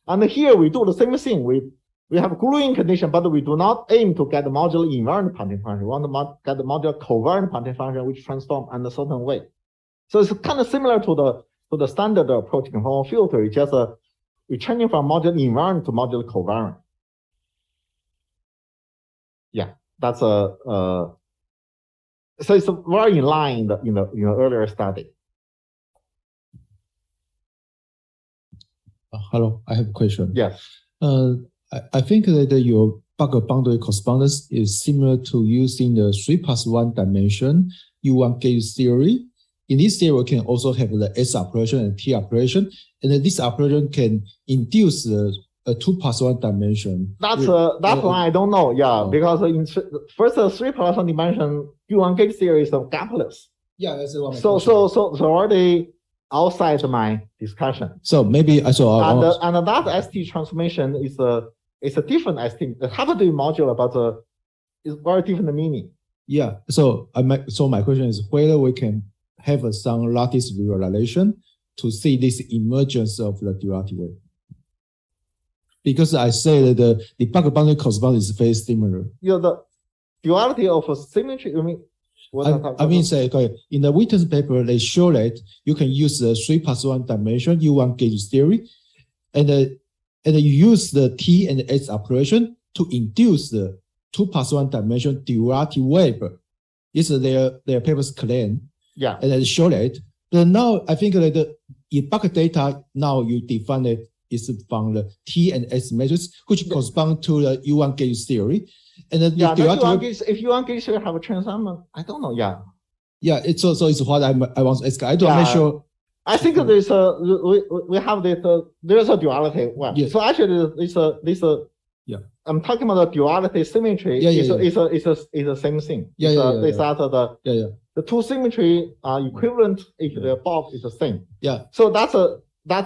And here we do the same thing. We have gluing condition, but we do not aim to get the modular invariant partition function. We want to get the modular covariant partition function, which transform in a certain way. So it's kind of similar to the standard approach conformal filter. It's just we're changing from modular invariant to modular covariant. Yeah, that's so it's very in line in the earlier study. Hello, I have a question. Yes. I think that your bug boundary correspondence is similar to using the 3+1 dimension U1 gauge theory. In this theory, we can also have the S operation and T operation, and then this operation can induce the a 2+1 dimension. That's one I don't know. Because in first 3+1 dimension U1 gauge theory is gapless. Yeah, that's one. So already outside my discussion. So maybe I saw. And that ST transformation is a different ST. It happens to be modular, but it's very different meaning. Yeah. So my question is whether we can have some lattice realization to see this emergence of the duality wave. Because I say that the bug boundary correspondence is very similar. The duality of symmetry, you mean? Say, okay, in the Witten's paper, they show that you can use the 3+1 dimension U1 gauge theory, and you use the T and S operation to induce the 2+1 dimension duality wave. This is their paper's claim. Yeah. And they show that. But now I think that in bug data, now you define it is from the T and S measures, which correspond to the U1 gauge theory. And then if U1 gauge theory have a transformer, I don't know. Yeah, it's what I want to ask. I don't make sure. I think there's we have this there's a duality. Yes. So actually this I'm talking about the duality symmetry. It's the same thing. The two symmetry are equivalent if the bulk is the same. Yeah. So that's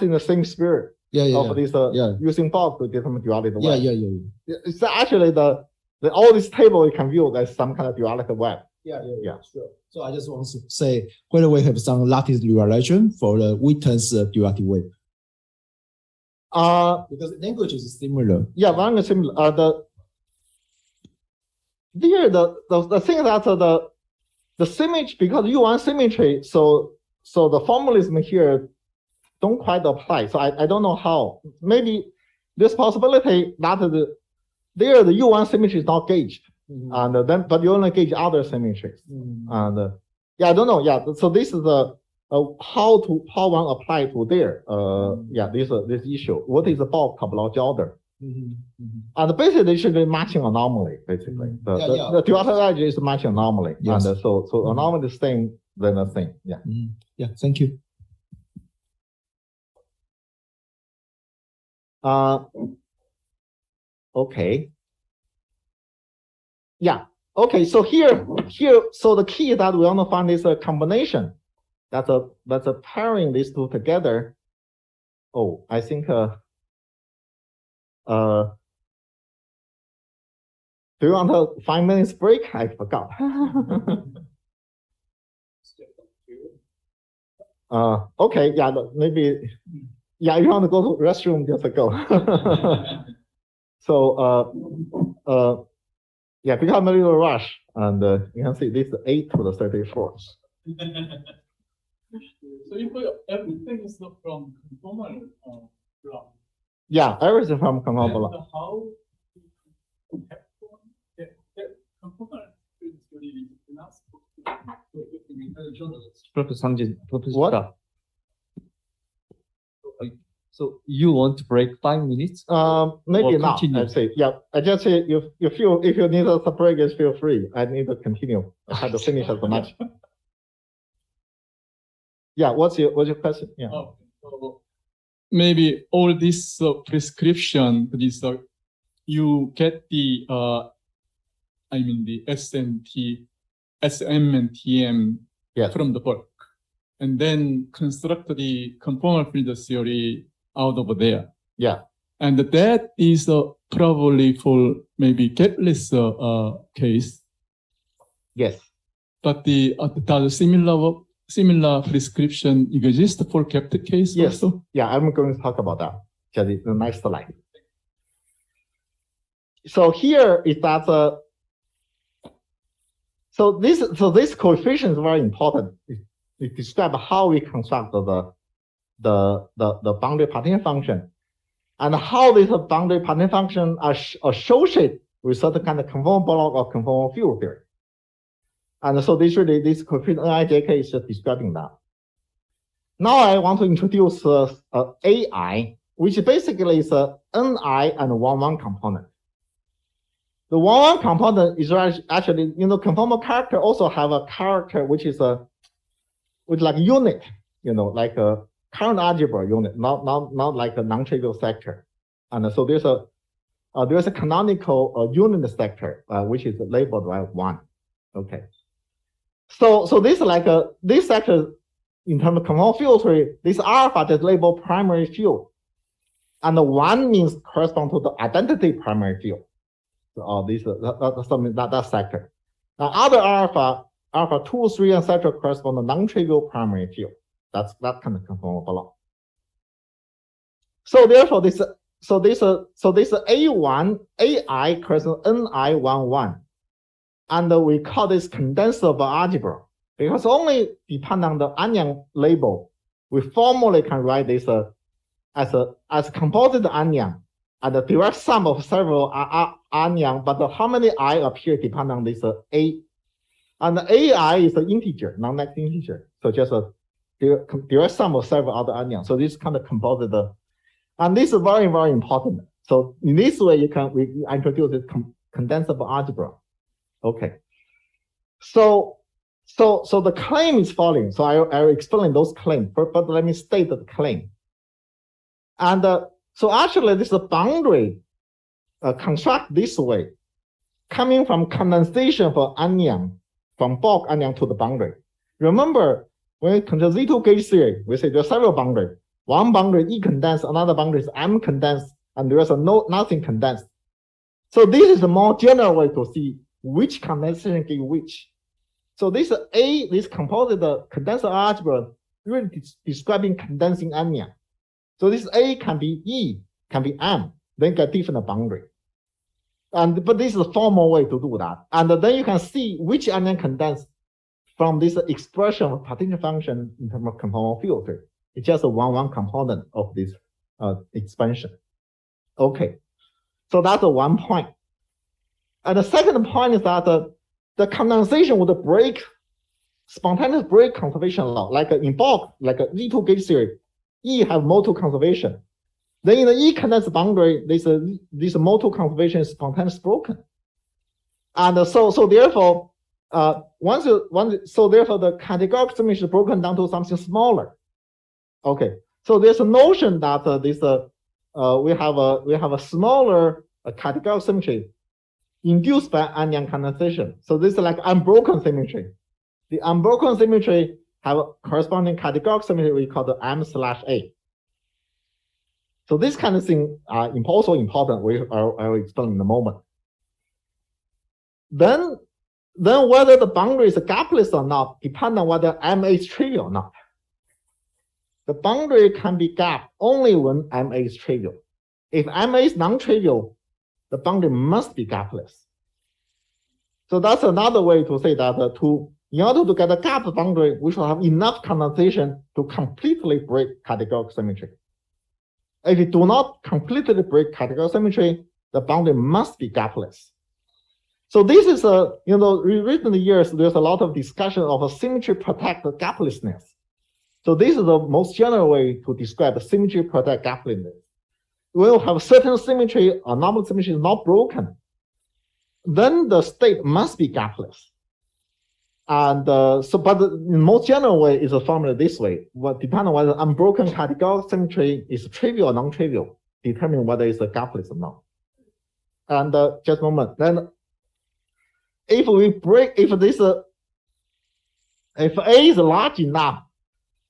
in the same spirit. Of this using bulk to determine duality web. It's actually all this table you can view as some kind of duality web. Yeah, sure. So I just want to say whether we have some lattice realization for the Witten's duality wave. Because language is similar. Yeah, very similar. The thing that the symmetry, because U1 symmetry, so the formalism here don't quite apply. So I don't know how. Maybe this possibility that the U1 symmetry is not gauged, and but you only gauge other symmetries. And I don't know. So this is how one apply to there. This issue. What is the bulk topological order? And basically, it should be matching anomaly. Basically, the duality edge is matching anomaly. Yes. And so anomaly is same than the same. Yeah. Thank you. Okay. Okay. So here, so the key that we want to find is a combination. That's a pairing these two together. Oh, I think Do you want a 5 minutes break? I forgot. Okay, yeah, maybe, yeah, if you want to go to the restroom, just go. So, yeah, become a little rush, and you can see this is 8 to the 34th. So if everything is from conformal block. Yeah, everything from conformal block. How conformal is really enough. What? So you want to break 5 minutes? Maybe Or not. continue? I say, yeah. I just say if you need a break, just feel free. I need to continue. I had to finish as much. Yeah. What's your question? Yeah. So maybe all this prescription, this you get the I mean the SM and TM Yes. from the bulk, and then construct the conformal field theory out of there. Yeah. And that is probably for maybe gapless case. Yes. But the similar prescription exists for capped case Yes. also? Yeah, I'm going to talk about that. Just the next slide. So here is that. So this coefficient is very important. It describes how we construct the boundary partition function, and how this boundary partition function are associated with certain kind of conformal block or conformal field theory. And so this coefficient Nijk is just describing that. Now I want to introduce AI, which basically is a Ni and 1,1 component. The 1,1 component is actually, conformal character also have a character which is with like unit, like a current algebra unit, not like a non-trivial sector. And so there's a canonical unit sector which is labeled by 1. Okay. So this this sector in terms of conformal field theory, this alpha is labeled primary field, and the 1 means correspond to the identity primary field. So that sector. Now other alpha 2, 3, etc. correspond to non-trivial primary field. That's that kind of conformal block. So therefore this A1 AI corresponds to Ni11, and we call this condensable algebra because only depend on the onion label, we formally can write this as composite onion and the direct sum of several onion, but how many I appear depend on this A. And the AI is an integer, non-negative integer. So just a direct sum of several other onions. So this kind of composite, and this is very, very important. So in this way, we introduce this condensable algebra. Okay. So the claim is following. So I'll explain those claims, but let me state the claim. And so actually, this is a boundary construct this way, coming from condensation for onion, from bulk onion to the boundary. Remember, when we consider Z2 gauge theory, we say there are several boundaries. One boundary is E condensed, another boundary is M condensed, and there is nothing condensed. So this is a more general way to see which condensation gives which. So this composite condenser algebra really describing condensing onion. So this A can be E, can be M, then get different boundary. But this is a formal way to do that. And then you can see which onion condensed from this expression of partition function in terms of conformal field theory. It's just a 1,1 component of this expansion. Okay, so that's 1 point. And the second point is that the condensation would break, spontaneous break conservation law, like in bulk, like a Z2 gauge theory. E have mode conservation. Then in the E condensed boundary, this mode conservation is spontaneously broken. And so therefore, therefore the categorical symmetry is broken down to something smaller. Okay, so there's a notion that we have a smaller categorical symmetry induced by onion condensation. So this is like unbroken symmetry. The unbroken symmetry have a corresponding categorical symmetry we call the M/A. So this kind of thing are also important. I will explain in a moment. Then whether the boundary is gapless or not depends on whether MA is trivial or not. The boundary can be gap only when MA is trivial. If MA is non-trivial, the boundary must be gapless. So that's another way to say that in order to get a gap boundary, we should have enough condensation to completely break categorical symmetry. If you do not completely break categorical symmetry, the boundary must be gapless. So this is in recent years, there's a lot of discussion of a symmetry protect gaplessness. So this is the most general way to describe the symmetry protect gaplessness. We'll have certain symmetry, anomalous symmetry is not broken. Then the state must be gapless. And but the most general way is a formula this way. Depending on whether unbroken categorical symmetry is trivial or non-trivial, determine whether it's a gapless or not. And just a moment. Then if we break, if A is large enough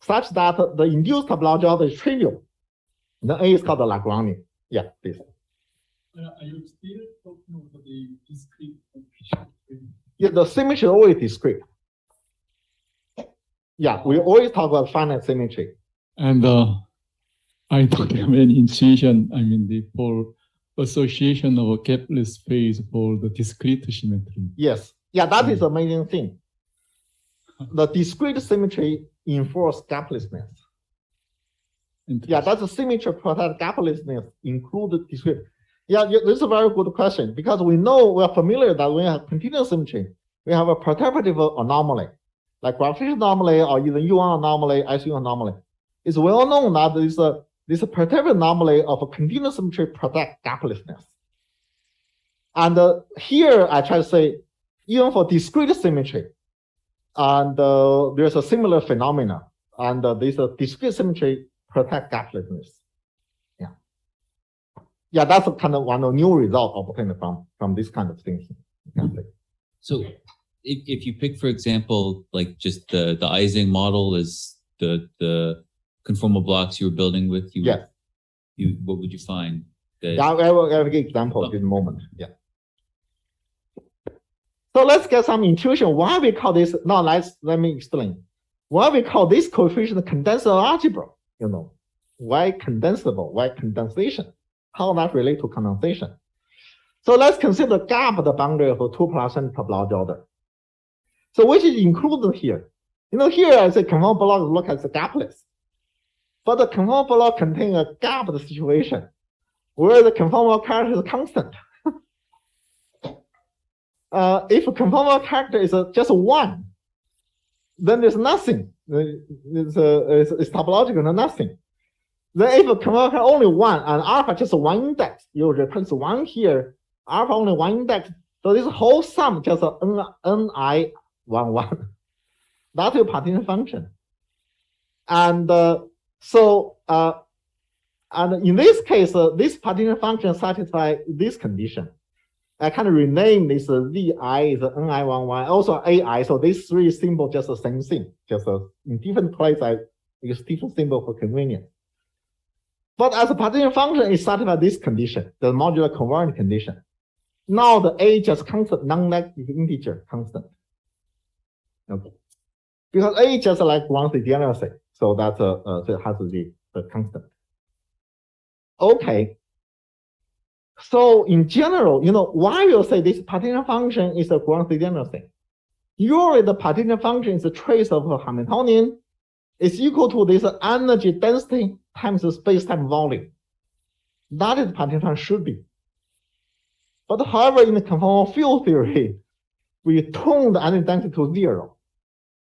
such that the induced topological order is trivial, then A is called the Lagrangian. Yeah, please. Are you still talking about the discrete coefficient? Yeah, the symmetry is always discrete. Yeah, we always talk about finite symmetry. And I don't have any intuition, for association of a gapless phase for the discrete symmetry. Yes. Yeah, that is the amazing thing. The discrete symmetry enforces gaplessness. Yeah, that's a symmetry protect gaplessness include discrete. Yeah, this is a very good question because we know we're familiar that when we have continuous symmetry, we have a perturbative anomaly, like gravitational anomaly or even U1 anomaly, SU anomaly. It's well known that this perturbative anomaly of a continuous symmetry protect gaplessness. And here I try to say, even for discrete symmetry, and there's a similar phenomena, and this discrete symmetry protect gaplessness. Yeah. Yeah, that's kind of one of new result obtained from this kind of thinking. So if you pick, for example, like just the Ising model as the conformal blocks you were building with, what would you find? Yeah, I will give an example in a moment. Yeah. So let's get some intuition why we call this. Now let me explain why we call this coefficient condensable algebra. Why condensable? Why condensation? How that relate to condensation? So let's consider gap the boundary of a 2+ topological order. So which is included here? Here I say conformal block look as a gapless, but the conformal block contain a gapped situation where the conformal character is constant. If a conformal character is just 1, then there's nothing. It's topological, nothing. Then if a conformal character only 1 and alpha just 1 index, you replace 1 here, alpha only 1 index. So this whole sum just ni 1 1. That's your partition function. And and in this case, this partition function satisfies this condition. I can rename this VI is ni1y, also AI. So these 3 symbols just the same thing. Just in different places, I use different symbol for convenience. But as a partition function, it satisfies this condition, the modular covariant condition. Now the A just constant, non-negative integer constant. Okay. Because A is just like one degeneracy. So that's so it has the constant. Okay. So in general, why we'll say this partition function is a ground degeneracy? Usually the partition function is a trace of a Hamiltonian. It's equal to this energy density times the space-time volume. That is partition function should be. But however, in the conformal field theory, we tune the energy density to 0.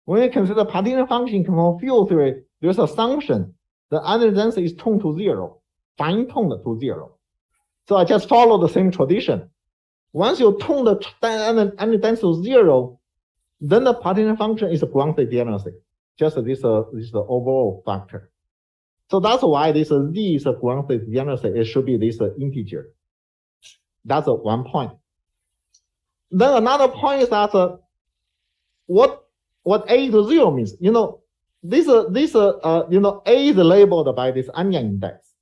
When we consider partition function in conformal field theory, there's assumption the energy density is tuned to 0, fine-tuned to 0. So I just follow the same tradition. Once you tune the energy density to 0, then the partition function is a ground degeneracy. Just this is the overall factor. So that's why this Z is a ground degeneracy. It should be this integer. That's one point. Then another point is that what A to 0 means. A is labeled by this onion index.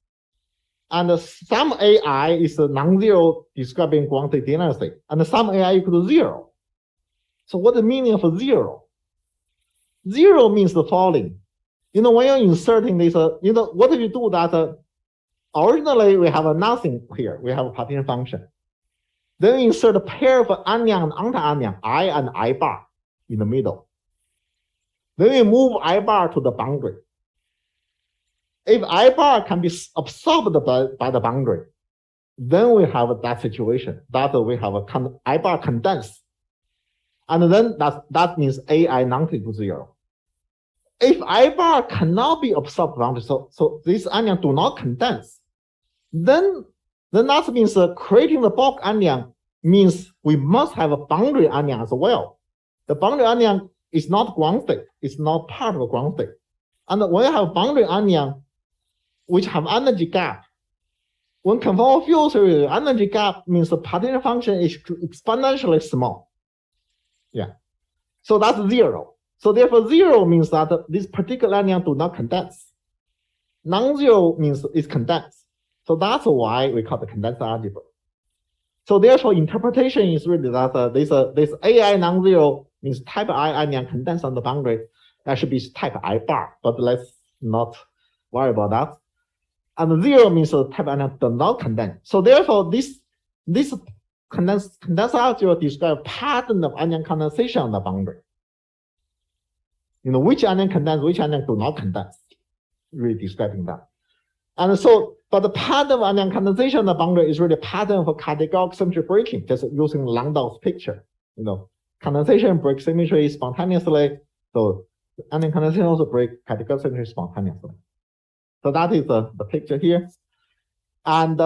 And some AI is non-zero describing quantitatively, and some AI equal to 0. So what the meaning of 0? 0 means the following. When you're inserting this, what if you do that? Originally, we have a nothing here. We have a partition function. Then we insert a pair of anyang and anti-anyang, I and I bar in the middle. Then we move I bar to the boundary. If I bar can be absorbed by the boundary, then we have that situation that we have a I bar condense. And then that means AI non-equal to 0. If I bar cannot be absorbed boundary, so this anyang do not condense, then that means creating the bulk anyang means we must have a boundary anyang as well. The boundary anyang is not ground state. It's not part of a ground state. And when you have boundary anyang, which have energy gap, when conformal field theory, energy gap means the partition function is exponentially small. Yeah. So that's 0. So therefore 0 means that this particular anyang do not condense. Non-zero means it's condensed. So that's why we call it condensed algebra. So therefore interpretation is really that this AI non-zero means type I anyang condensed on the boundary. That should be type I bar, but let's not worry about that. And 0 means type anyang does not condense. So therefore this condensed algebra describes pattern of anyang condensation on the boundary. Which anyang condense, which anyang do not condense. Really describing that. And so, but the pattern of anyang condensation on the boundary is really a pattern for categorical symmetry breaking, just using Landau's picture. Condensation breaks symmetry spontaneously. So anyang condensation also breaks categorical symmetry spontaneously. So that is the picture here. And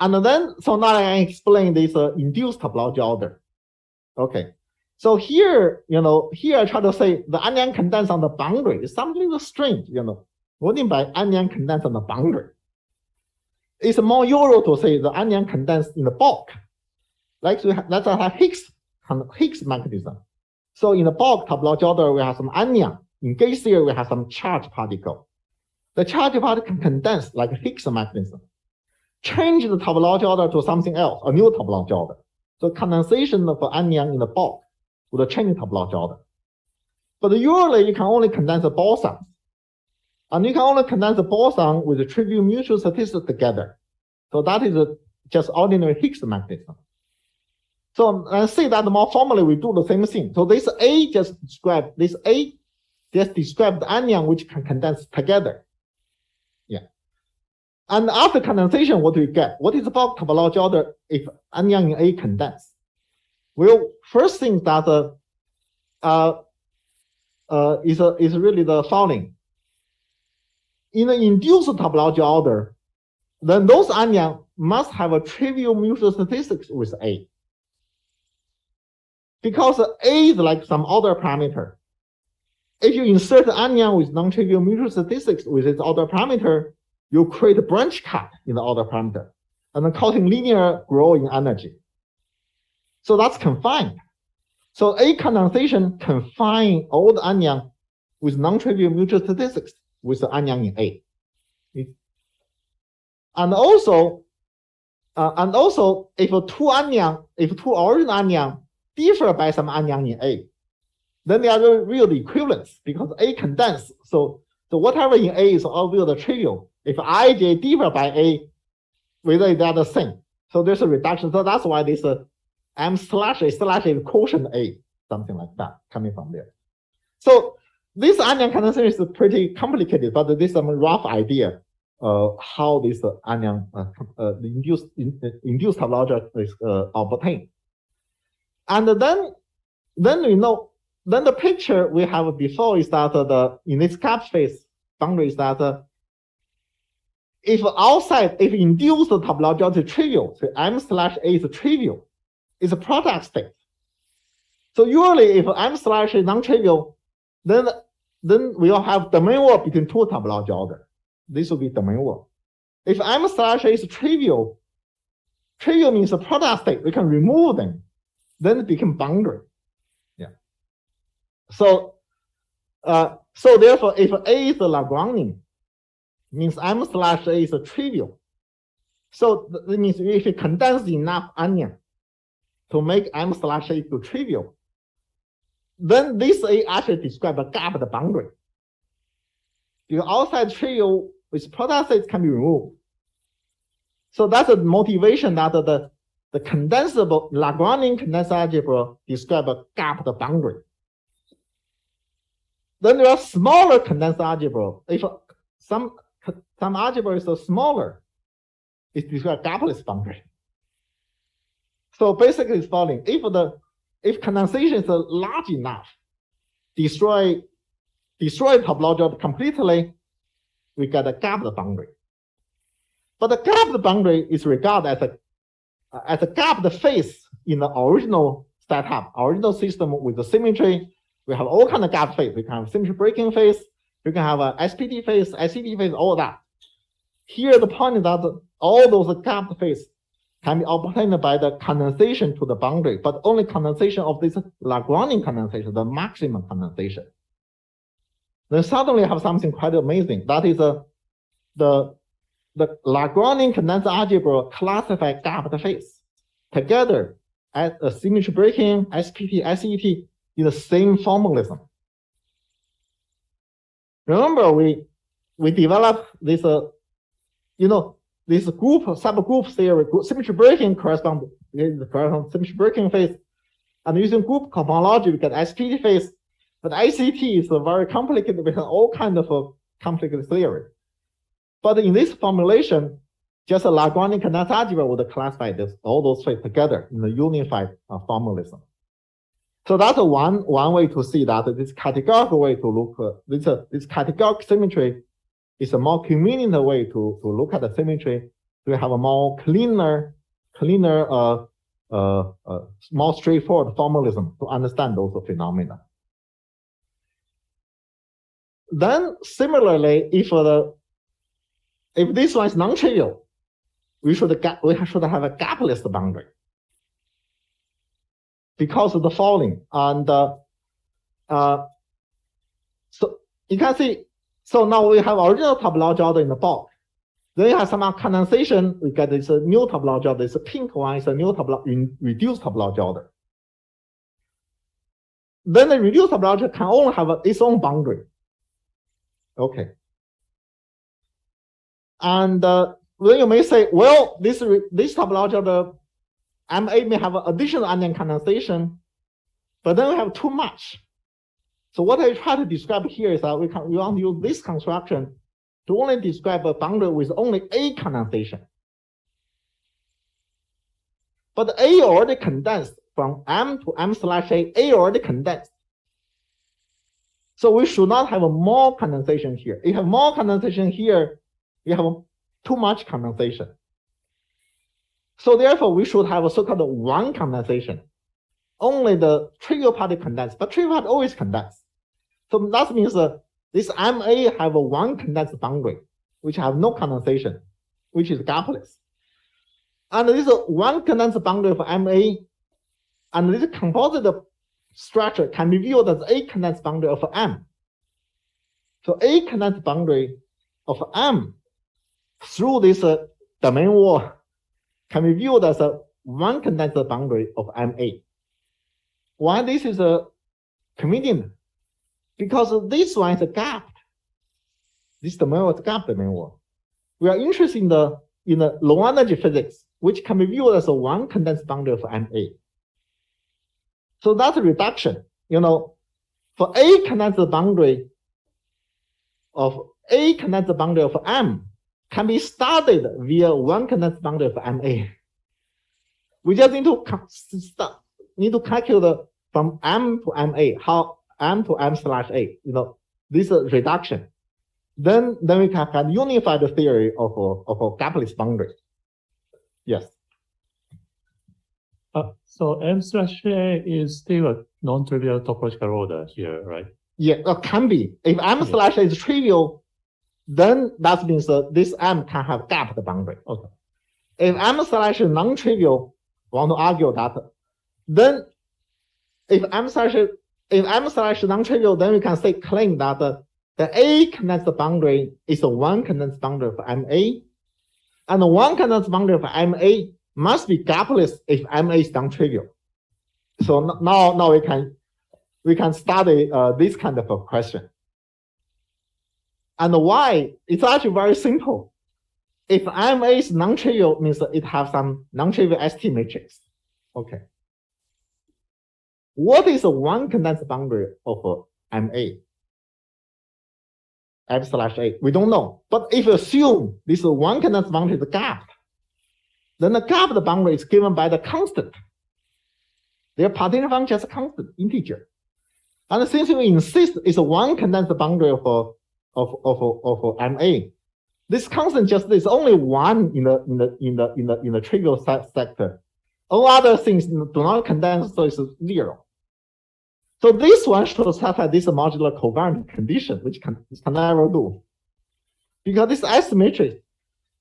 then, so now I explain this induced topological order. Okay. So here, here I try to say the anyang condensed on the boundary is something strange, What do you mean by anyang condensed on the boundary? It's more usual to say the anyang condensed in the bulk. Let's have Higgs mechanism. So in the bulk topological order, we have some anyang. In gauge theory, we have some charge particle. The charge particle can condense like a Higgs mechanism. Change the topological order to something else, a new topological order. So condensation of anyang in the bulk would change the topological order. But usually you can only condense the bosons. And you can only condense the boson with the trivial mutual statistics together. So that is just ordinary Higgs mechanism. So let's say that more formally we do the same thing. So this A just describes the anyang which can condense together. Yeah. And after condensation, what do we get? What is the bulk topological order if anyang in A condense? Well, first thing that is really the following. In the induced topological order, then those anyang must have a trivial mutual statistics with A. Because A is like some order parameter. If you insert anyang with non-trivial mutual statistics with its order parameter, you create a branch cut in the order parameter, and then causing linear growing energy. So that's confined. So A condensation confine all the anyang with non-trivial mutual statistics with the anyang in A. And also, if two original anyang differ by some anyang in A, then they are real equivalents because A condense. So whatever in A is all real trivial. If Ij differ by A, whether they are the same. So there's a reduction. So that's why this M/A/A quotient A, something like that coming from there. So this anyang condensation is pretty complicated, but this is a rough idea of how this anyang induced topology is obtained. And then the picture we have before is that in this cap space boundary is that if induced topology is trivial, so M/A is trivial, it's a product state. So usually if M/A is non-trivial, then we will have domain work between two topology order. This will be domain work. If M/A is trivial means a product state, we can remove them, then it becomes boundary. Yeah. So therefore, if A is the Lagrangian, means M slash A is a trivial. So that means if you condense enough onion to make M slash A to trivial, then this A actually describes a gapped boundary. Because outside trivial with product sets can be removed. So that's the motivation that the condensable Lagrangian condensed algebra describes a gapped boundary. Then there are smaller condensed algebra. If some algebra is so smaller, it describes a gapless boundary. So basically it's following. If condensation is large enough, destroy topological completely, we get a gapped boundary. But the gapped boundary is regarded as a gapped face in the original setup, original system with the symmetry. We have all kinds of gap phase. We can have symmetry breaking phase. We can have a SPT phase, SCT phase, all that. Here, the point is that all those gap phase can be obtained by the condensation to the boundary, but only condensation of this Lagrangian condensation, the maximum condensation. Then suddenly you have something quite amazing. That is the Lagrangian condensed algebra classify gapped phase together as a symmetry breaking, SPT, SCT in the same formalism. Remember, we developed this, this subgroup theory. Symmetry breaking corresponds to symmetry breaking phase, and using group cohomology, we get SPT phase. But ICT is a very complicated with all kinds of complicated theory. But in this formulation, just a Lagrangian condensed algebra would classify all those phases together in a unified formalism. So that's one way to see that this categorical way to look this categorical symmetry is a more convenient way to look at the symmetry. To have a more cleaner, more straightforward formalism to understand those phenomena. Then similarly, if this one is non-trivial, we should have a gapless boundary because of the following. And so you can see, so now we have original topological order in the bulk. Then you have some condensation, we get this new topological order. This pink one is a new reduced topological order. Then the reduced topological can only have its own boundary. Okay. And then you may say, well, this topological MA may have additional onion condensation, but then we have too much. So what I try to describe here is that we want to use this construction to only describe a boundary with only A condensation. But A already condensed from M to M slash A already condensed. So we should not have a more condensation here. If you have more condensation here, you have too much condensation. So therefore, we should have a so-called one condensation. Only the trivial part condensed, but trivial part always condensed. So that means this MA have a one condensed boundary, which have no condensation, which is gapless. And this one condensed boundary for MA, and this composite structure can be viewed as A condensed boundary of M. So A condensed boundary of M through this domain wall can be viewed as a one condensed boundary of MA. Why this is convenient? Because this one is a gap. This domain wall is a gap domain wall. We are interested in the low energy physics, which can be viewed as a one condensed boundary of MA. So that's a reduction. For A condensed boundary of M can be studied via one condensed boundary of MA. We just need to calculate from M to MA, how M to M slash A, this reduction. Then we can unify the theory of a gapless boundary. Yes. So M slash A is still a non-trivial topological order here, right? Yeah, it can be. If M slash A is trivial, then that means this M can have gapped boundary. Okay. If M slash is non-trivial, want to argue that, then if M slash is non-trivial, then we can claim that the A condensed boundary is a one condensed boundary for MA, and the one condensed boundary for MA must be gapless if MA is non-trivial. So now we can study this kind of a question. And why? It's actually very simple. If MA is non-trivial, means it has some non-trivial ST matrix. Okay. What is the one condensed boundary of MA? F/A. We don't know. But if you assume this one condensed boundary is gapped, then the gapped boundary is given by the constant. Their partition function is a constant integer. And since we insist it's a one condensed boundary of MA, this constant just is only one in the trivial sector. All other things do not condense, so it's 0. So this one should satisfy this modular covariant condition, which can never do. Because this S matrix,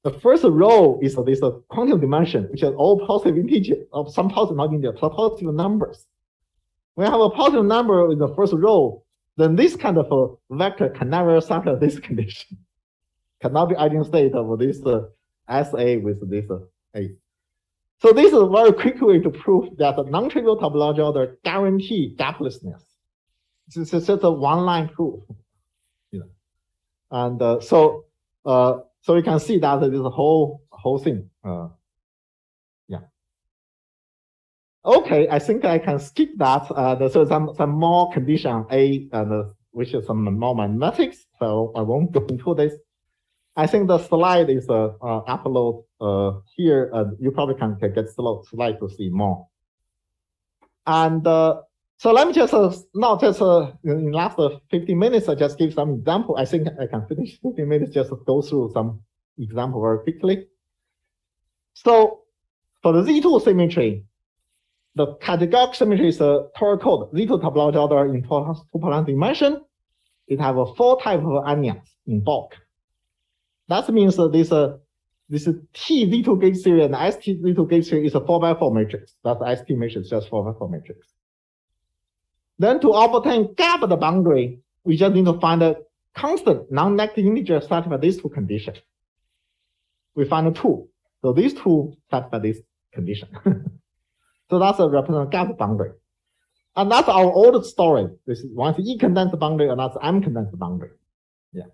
the first row is this quantum dimension, which is all positive integer of some positive, not integer, positive numbers. When you have a positive number in the first row, then this kind of a vector can never satisfy this condition. Cannot be eigenstate of this SA with this A. So this is a very quick way to prove that the non-trivial topological order guarantee gaplessness. This is just a one-line proof. And so you can see that this whole thing. Yeah. Okay, I think I can skip that. So some more condition A, and which is some more mathematics. So I won't go into this. I think the slide is upload here. You probably can get slide to see more. And so let me just not just in the last 15 minutes, I just give some example. I think I can finish 15 minutes just to go through some example very quickly. So for the Z2 symmetry, the categorical symmetry is a Tor code Z2 topological order in two-polar dimension. It have 4 types of anions in bulk. That means this T Z2 gauge theory and ST Z2 gauge theory is a 4x4 matrix. That's ST matrix, just 4x4 matrix. Then to obtain gapped boundary, we just need to find a constant non-negative integer satisfy these two conditions. We find 2. So these 2 satisfy this condition. So that's a represent gapped boundary. And that's our old story. This is one is E condensed boundary, and that's M condensed boundary. Yeah.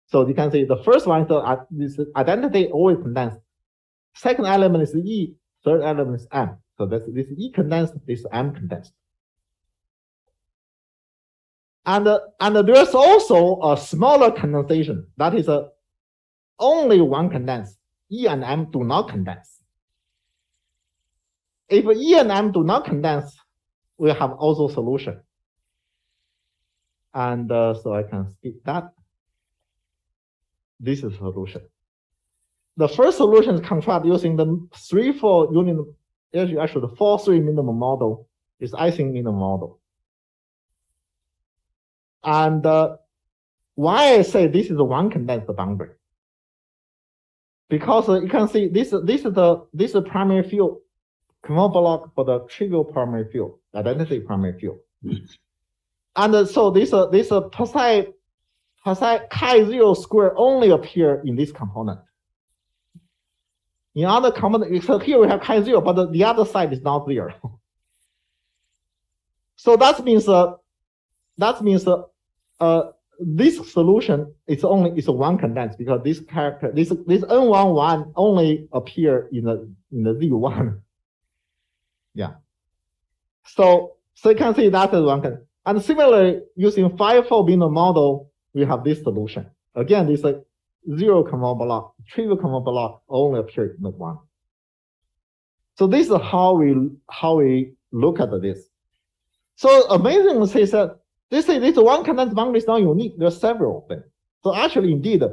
So you can see the first one is this identity always condensed. Second element is E, third element is M. So this E condensed, this M condensed. And there's also a smaller condensation. That is only one condensed. E and M do not condense. If E and M do not condense, we have also solution. And so I can skip that. This is solution. The first solution is construct using the 3-4 unit, actually the 4-3 minimum model is Ising minimum model. And why I say this is a one condensed boundary? Because you can see this is primary field conformal block for the trivial primary field, identity primary field. And so this psi chi0 square only appear in this component. In other component, so here we have chi0, but the other side is not there. So that means this solution is a one condensed because this character, this N11 only appear in the Z1. Yeah. So you can see that is one condensed. And similarly, using 5-4 binary model, we have this solution. Again, this zero conformal block, trivial conformal block only appear in the 1. So this is how we look at this. So amazing to say that this one condensed boundary is not unique. There are several of them. So actually, indeed,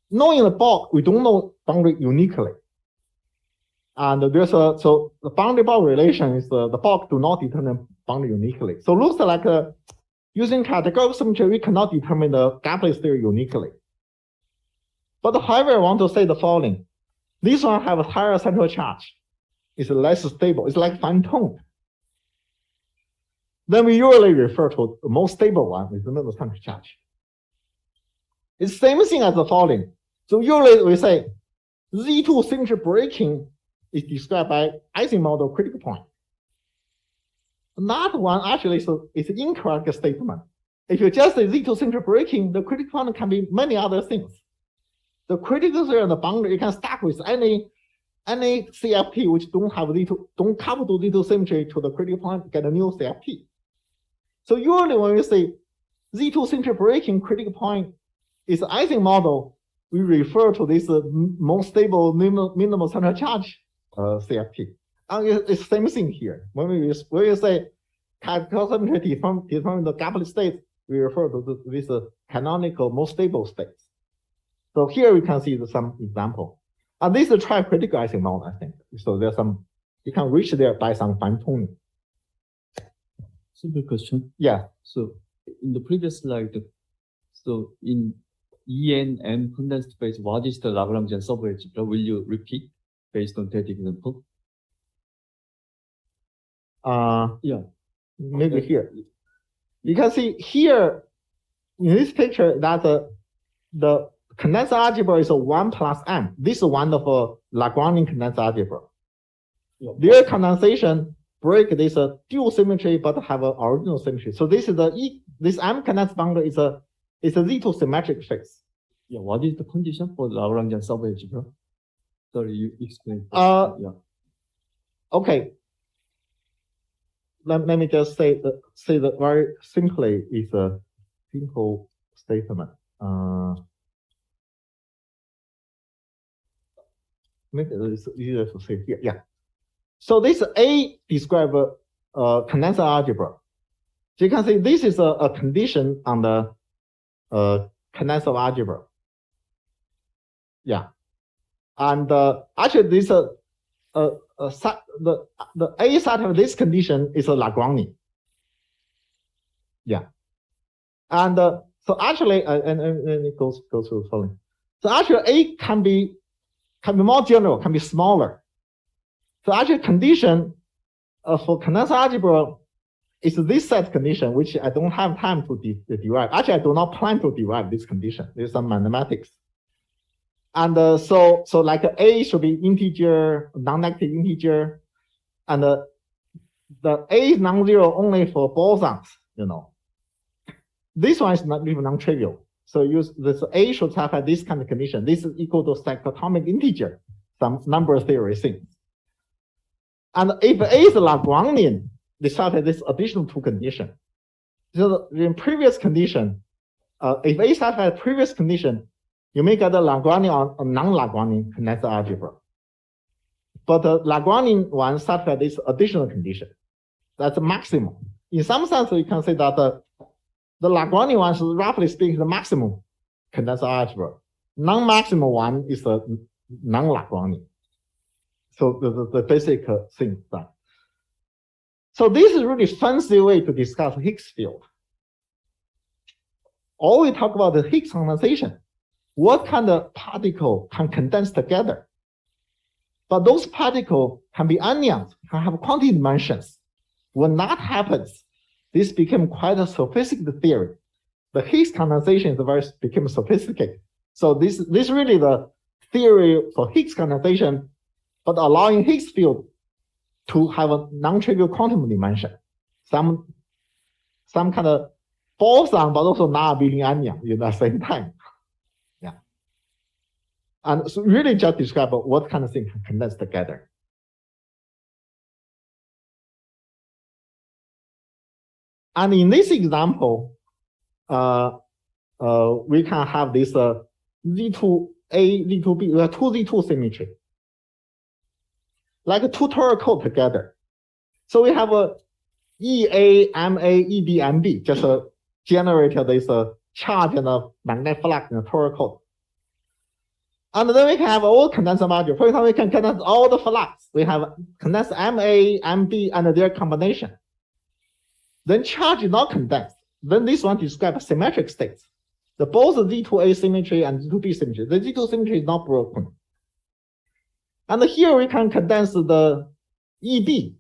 knowing the bulk, we don't know boundary uniquely. And there's so the boundary bulk relation is the bulk do not determine boundary uniquely. So it looks like using categorical symmetry, we cannot determine the gapless theory uniquely. But however, I want to say the following. This one have a higher central charge. It's less stable. It's like fine-tuned. Then we usually refer to the most stable one with the middle central charge. It's the same thing as the following. So usually we say Z2 symmetry breaking is described by Ising model critical point. That one actually is an incorrect statement. If you just say Z2 symmetry breaking, the critical point can be many other things. The critical theory and the boundary you can stack with any CFP which don't couple to Z2 symmetry to the critical point, get a new CFP. So usually when we say Z2 symmetry breaking critical point is Ising model, we refer to this most stable minimal central charge CFP. And it's the same thing here. When we say critical symmetry determine the Gapplet state, we refer to this canonical most stable states. So here we can see some example. And this is tri-critical Ising model, I think. So there's some, you can reach there by some fine tuning. Simple question. Yeah. So in the previous slide, so in En M condensed phase, what is the Lagrangian subalgebra? Will you repeat based on that example? Yeah. Maybe here. You can see here in this picture that the condensed algebra is a 1 plus m. This is one of a Lagrangian condensed algebra. Yeah. Their condensation break this dual symmetry but have an original symmetry. So this is this m condensed boundary is a Z2 symmetric phase. Yeah. What is the condition for Lagrangian subalgebra? Sorry, you explained. Yeah. Okay. Let me just say that very simply is a simple statement. Maybe it's easier to say here. Yeah. So this A describe condensed algebra. So you can see this is a condition on the condensed algebra. Yeah. And actually this the A side of this condition is a Lagrangian. Yeah. And so actually, and it goes through the following. So actually A can be more general, can be smaller. So actually condition for condensed algebra is this set condition, which I don't have time to derive. Actually, I do not plan to derive this condition. There's some mathematics. And so like A should be integer, non-negative integer, and the A is non-zero only for bosons, you know. This one is not even non-trivial. So use this A should have this kind of condition. This is equal to cyclotomic integer, some number theory things. And if A is Lagrangian, they have this additional two conditions. So in previous condition, if A satisfies previous condition, you may get a Lagrangian or non-Lagrangian condensed algebra. But the Lagrangian one satisfies this additional condition. That's the maximum. In some sense, you can say that the Lagrangian one is roughly speaking the maximum condensed algebra. Non-maximum one is a non-Lagrangian. So the basic thing that. So this is really fancy way to discuss Higgs field. All we talk about the Higgs condensation. What kind of particle can condense together? But those particles can be anyons, can have quantity dimensions. When that happens, this became quite a sophisticated theory. The Higgs condensation is became sophisticated. So this really the theory for Higgs condensation, but allowing Higgs field to have a non-trivial quantum dimension, some kind of boson, but also non-abelian anion at the same time. Yeah, and so really just describe what kind of thing can condense together. And in this example, we can have this Z2A, Z2B, we have two Z2 symmetry. Like two Topological together. So we have a EA, MA, EB, MB, just generate this charge and a magnetic flux in a Topological. And then we can have all condensed module. For example, we can condense all the flux. We have condensed MA, MB, and their combination. Then charge is not condensed. Then this one describes symmetric states. Both the Z2A symmetry and Z2B symmetry. The Z2 symmetry is not broken. And here we can condense the EB,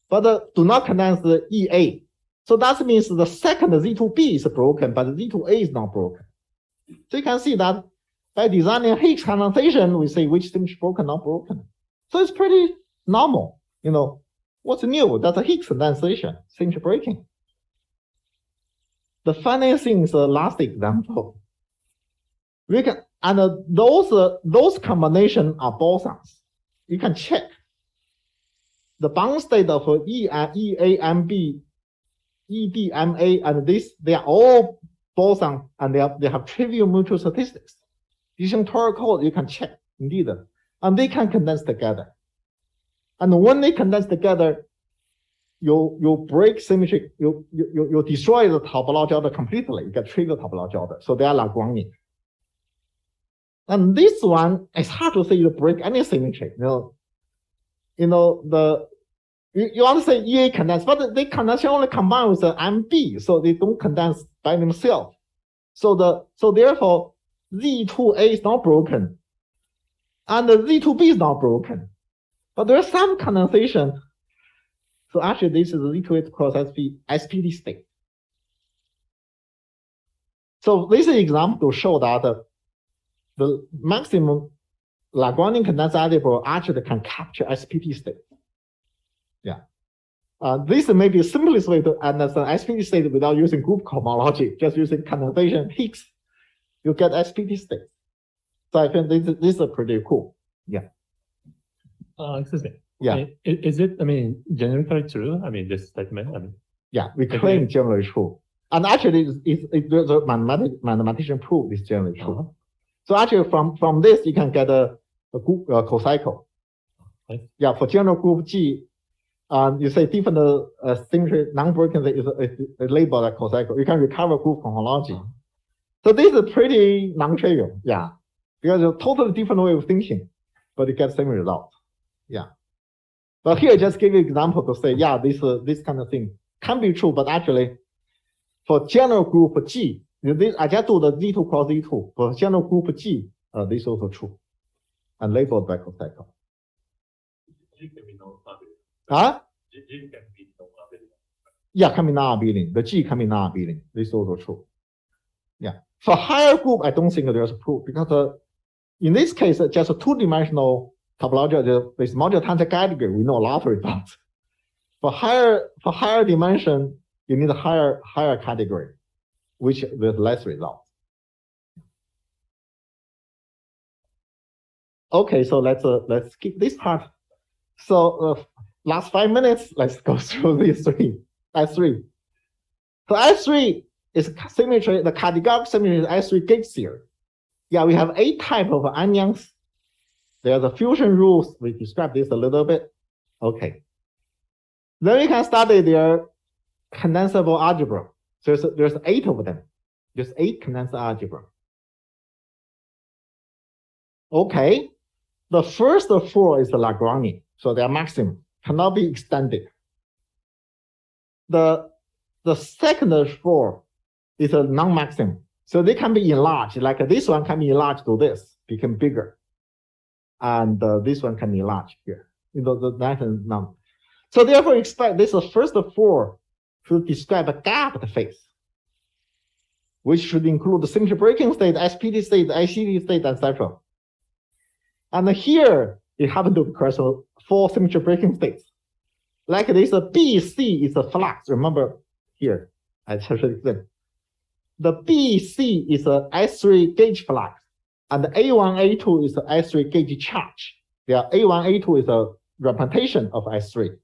but do not condense the EA. So that means the second Z2B is broken, but the Z2A is not broken. So you can see that by designing Higgs condensation, we say which symmetry broken, not broken. So it's pretty normal. You know, what's new? That's a Higgs condensation, symmetry breaking. The funny thing is the last example. We can, and those combination are bosons. You can check the bound state of EAMB, EBMA, and this, they are all boson, and they have trivial mutual statistics. Using Tor code, you can check indeed, and they can condense together. And when they condense together, you break symmetry, you destroy the topological order completely. You get trivial topological order. So they are Lagrangian. And this one, it's hard to say you break any symmetry. You want to say EA condense, but they condense only combine with the MB, so they don't condense by themselves. So therefore, Z2A is not broken, and the Z2B is not broken. But there is some condensation. So actually, this is Z2A cross SPD state. So this is an example to show that the maximum Lagrangian condensed algebra actually can capture SPD state. Yeah. This may be the simplest way to understand SPD state without using group cohomology, just using condensation Higgs. You get SPD state. So I think this is pretty cool. Yeah. Excuse me. Yeah. Is it, generically true? This statement? Yeah, we claim generally true. And actually, the mathematician proof is generally true. So actually, from this, you can get a group cocycle. Yeah, for general group G, you say different symmetry non-broken is labeled as cocycle. You can recover group cohomology. So this is pretty non-trivial, yeah, because it's a totally different way of thinking, but you get same result. Yeah. But here, just give you an example to say, yeah, this kind of thing can be true, but actually, for general group G, I just do the Z2 cross Z2. For general group G, this is also true, and labeled by cocycle. G can be non-abelian. Huh? G can be non-abelian. Yeah, can be non-abelian. The G can be non-abelian. This is also true. Yeah. For higher group, I don't think there's a proof because in this case, just a two-dimensional topology with modular tensor category, we know a lot of results. For higher dimension, you need a higher category, which with less results. Okay, so let's skip this part. So last 5 minutes, let's go through these three. S3. So S3 is symmetry. The categorical symmetry is S3 gauge theory. Yeah, we have 8 types of anions. There are the fusion rules. We described this a little bit. Okay. Then we can study their condensable algebra. So there's 8 of them. There's 8 condensed algebra. Okay. The first 4 is the Lagrangian. So they are maximum, cannot be extended. The second 4 is a non-maximum. So they can be enlarged. Like this one can be enlarged to this, become bigger. And this one can be enlarged here. That is none. So therefore, expect this first 4 to describe a gapped phase, which should include the symmetry breaking state, SPD state, ICD state, etc. And here, it happens to correspond 4 symmetry breaking states. Like this, BC is a flux. Remember here, I should explain. The BC is a S3 gauge flux, and the A1, A2 is the S3 gauge charge. The A1, A2 is a representation of S3,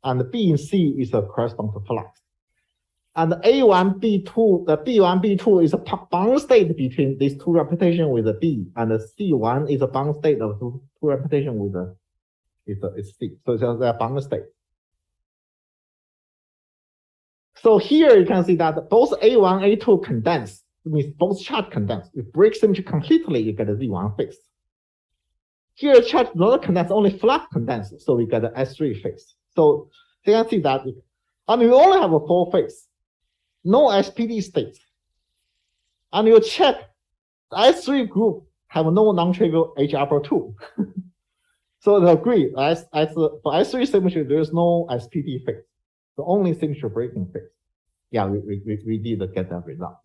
and B and C is a corresponding flux. And the A1, B2, the B1, B2 is a bound state between these 2 representations with the B, and the C1 is a bound state of 2 representations with the it's C. So it's a bound state. So here you can see that both A1, A2 condense. It means both charge condense. If break symmetry completely, you get a Z1 phase. Here charge not condense, only flux condense. So we get an S3 phase. So you can see that. And we only have a 4 phase. No SPD states. And you check the S3 group have no non-trivial H upper 2. So they agree, for S3 symmetry, there is no SPD phase. The only symmetry breaking phase. Yeah, we did get that result.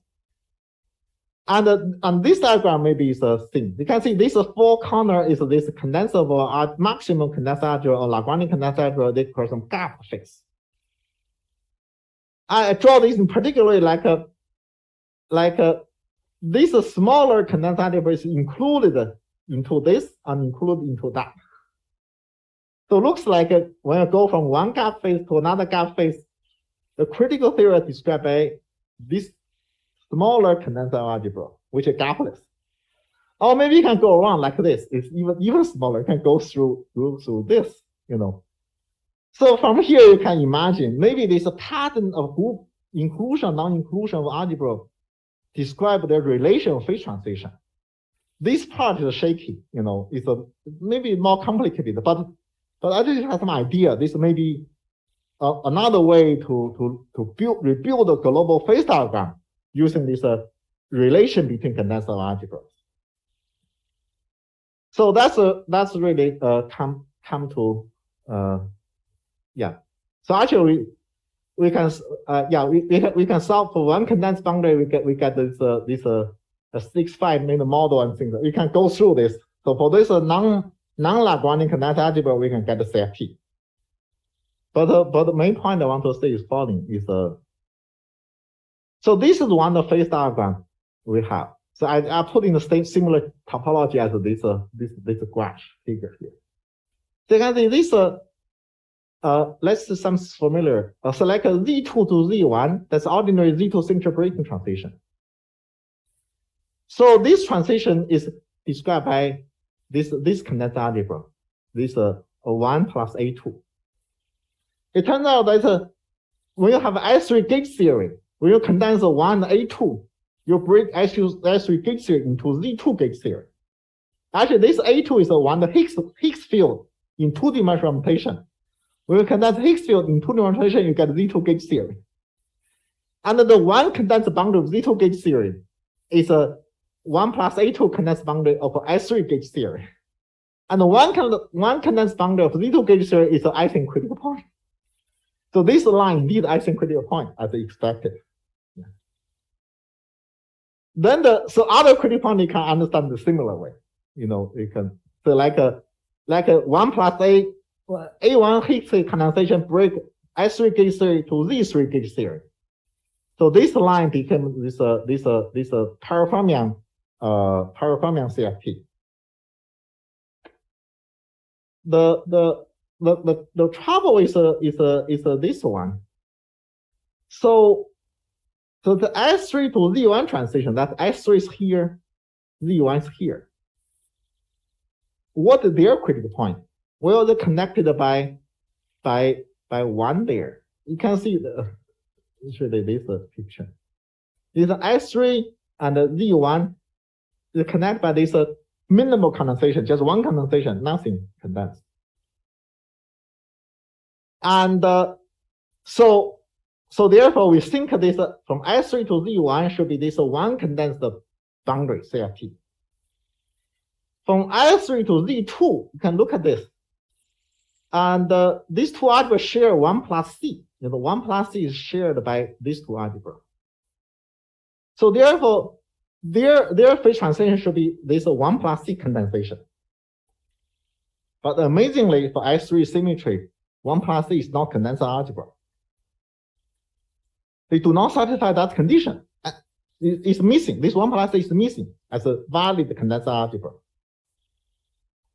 And this diagram maybe is a thing. You can see this four corner is this condensable maximum condensed algebra or Lagrangian condensed algebra. They call some gap fix. I draw this in particularly this smaller condensed algebra is included into this and included into that. So it looks like when you go from one gap phase to another gap phase, the critical theory is described by this smaller condensed algebra, which is gapless. Or maybe you can go around like this. It's even smaller. You can go through this, you know. So from here, you can imagine maybe there's a pattern of group inclusion, non-inclusion of algebra describe the relation of phase transition. This part is shaky, you know, it's maybe more complicated, but I just have some idea. This may be another way to rebuild the global phase diagram using this relation between condensed algebras. So that's really come to yeah. So actually we can solve for one condensed boundary. We get this a 6-5 minute model and things. We can go through this. So for this non-Lagrangian condensed algebra, we can get the CFT. But the main point I want to say is following is so this is one of the phase diagram we have. So I put in the same similar topology as this graph figure here. So you can see this let's see some familiar. So like a Z2 to Z1, that's ordinary Z2 symmetry breaking transition. So this transition is described by this condensed algebra, this 1 plus A2. It turns out that when you have S3 gauge theory, when you condense 1 A2, you break S3 gauge theory into Z2 gauge theory. Actually, this A2 is the Higgs field in 2-dimensional mutation. When you condense Higgs field in 2-dimensional mutation, you get Z2 gauge theory. And the one condensed boundary of Z2 gauge theory is a 1 plus A2 condensed boundary of S3 gauge theory. And the one condensed boundary of Z2 gauge theory is the Ising critical point. So this line indeed Ising critical point as expected. Yeah. Then so other critical point you can understand the similar way. You know, you can so like a 1 plus A1 Higgs condensation break S3 gauge theory to Z3 gauge theory. So this line became this parafermion CFT. The trouble is this one. So the S3 to Z1 transition, that S3 is here, Z1 is here. What is their critical point? Well, they're connected by one there. You can see usually this picture. This S3 and Z1 is connected by this minimal condensation, just one condensation, nothing condensed. And so therefore we think this from S3 to Z1 should be this one condensed boundary CFT. From S3 to Z2, you can look at this. And these two algebras share 1 plus C. You know, 1 plus C is shared by these two algebras. So therefore, their phase transition should be this 1 plus C condensation. But amazingly, for S3 symmetry, 1 plus C is not condensed algebra. They do not satisfy that condition. It's missing. This 1 plus C is missing as a valid condensed algebra.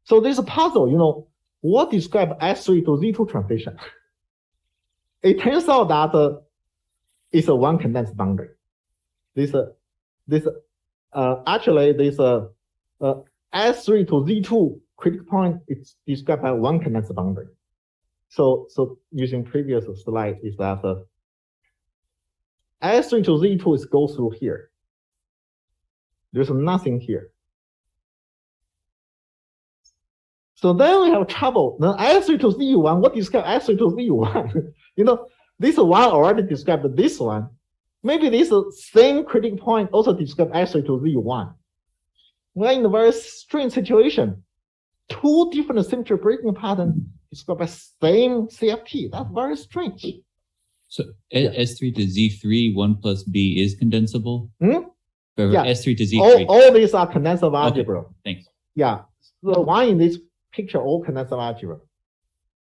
So there's a puzzle, you know, what describes S3 to Z2 transition? It turns out that it's a one condensed boundary. Actually, this S3 to Z2 critical point is described by one condensed boundary. So using previous slide is that S3 to Z2 is go through here. There's nothing here. So then we have trouble. Then S3 to Z1, what describes S3 to Z1? You know, this one already described this one. Maybe this same critical point also describes S3 to Z1. We're in a very strange situation. Two different symmetry breaking patterns describe the same CFT. That's very strange. So S3 to Z3, 1 plus B is condensable? Yeah. S3 to Z3. All these are condensive algebra. Okay. Thanks. Yeah. The one in this picture, all condensive algebra.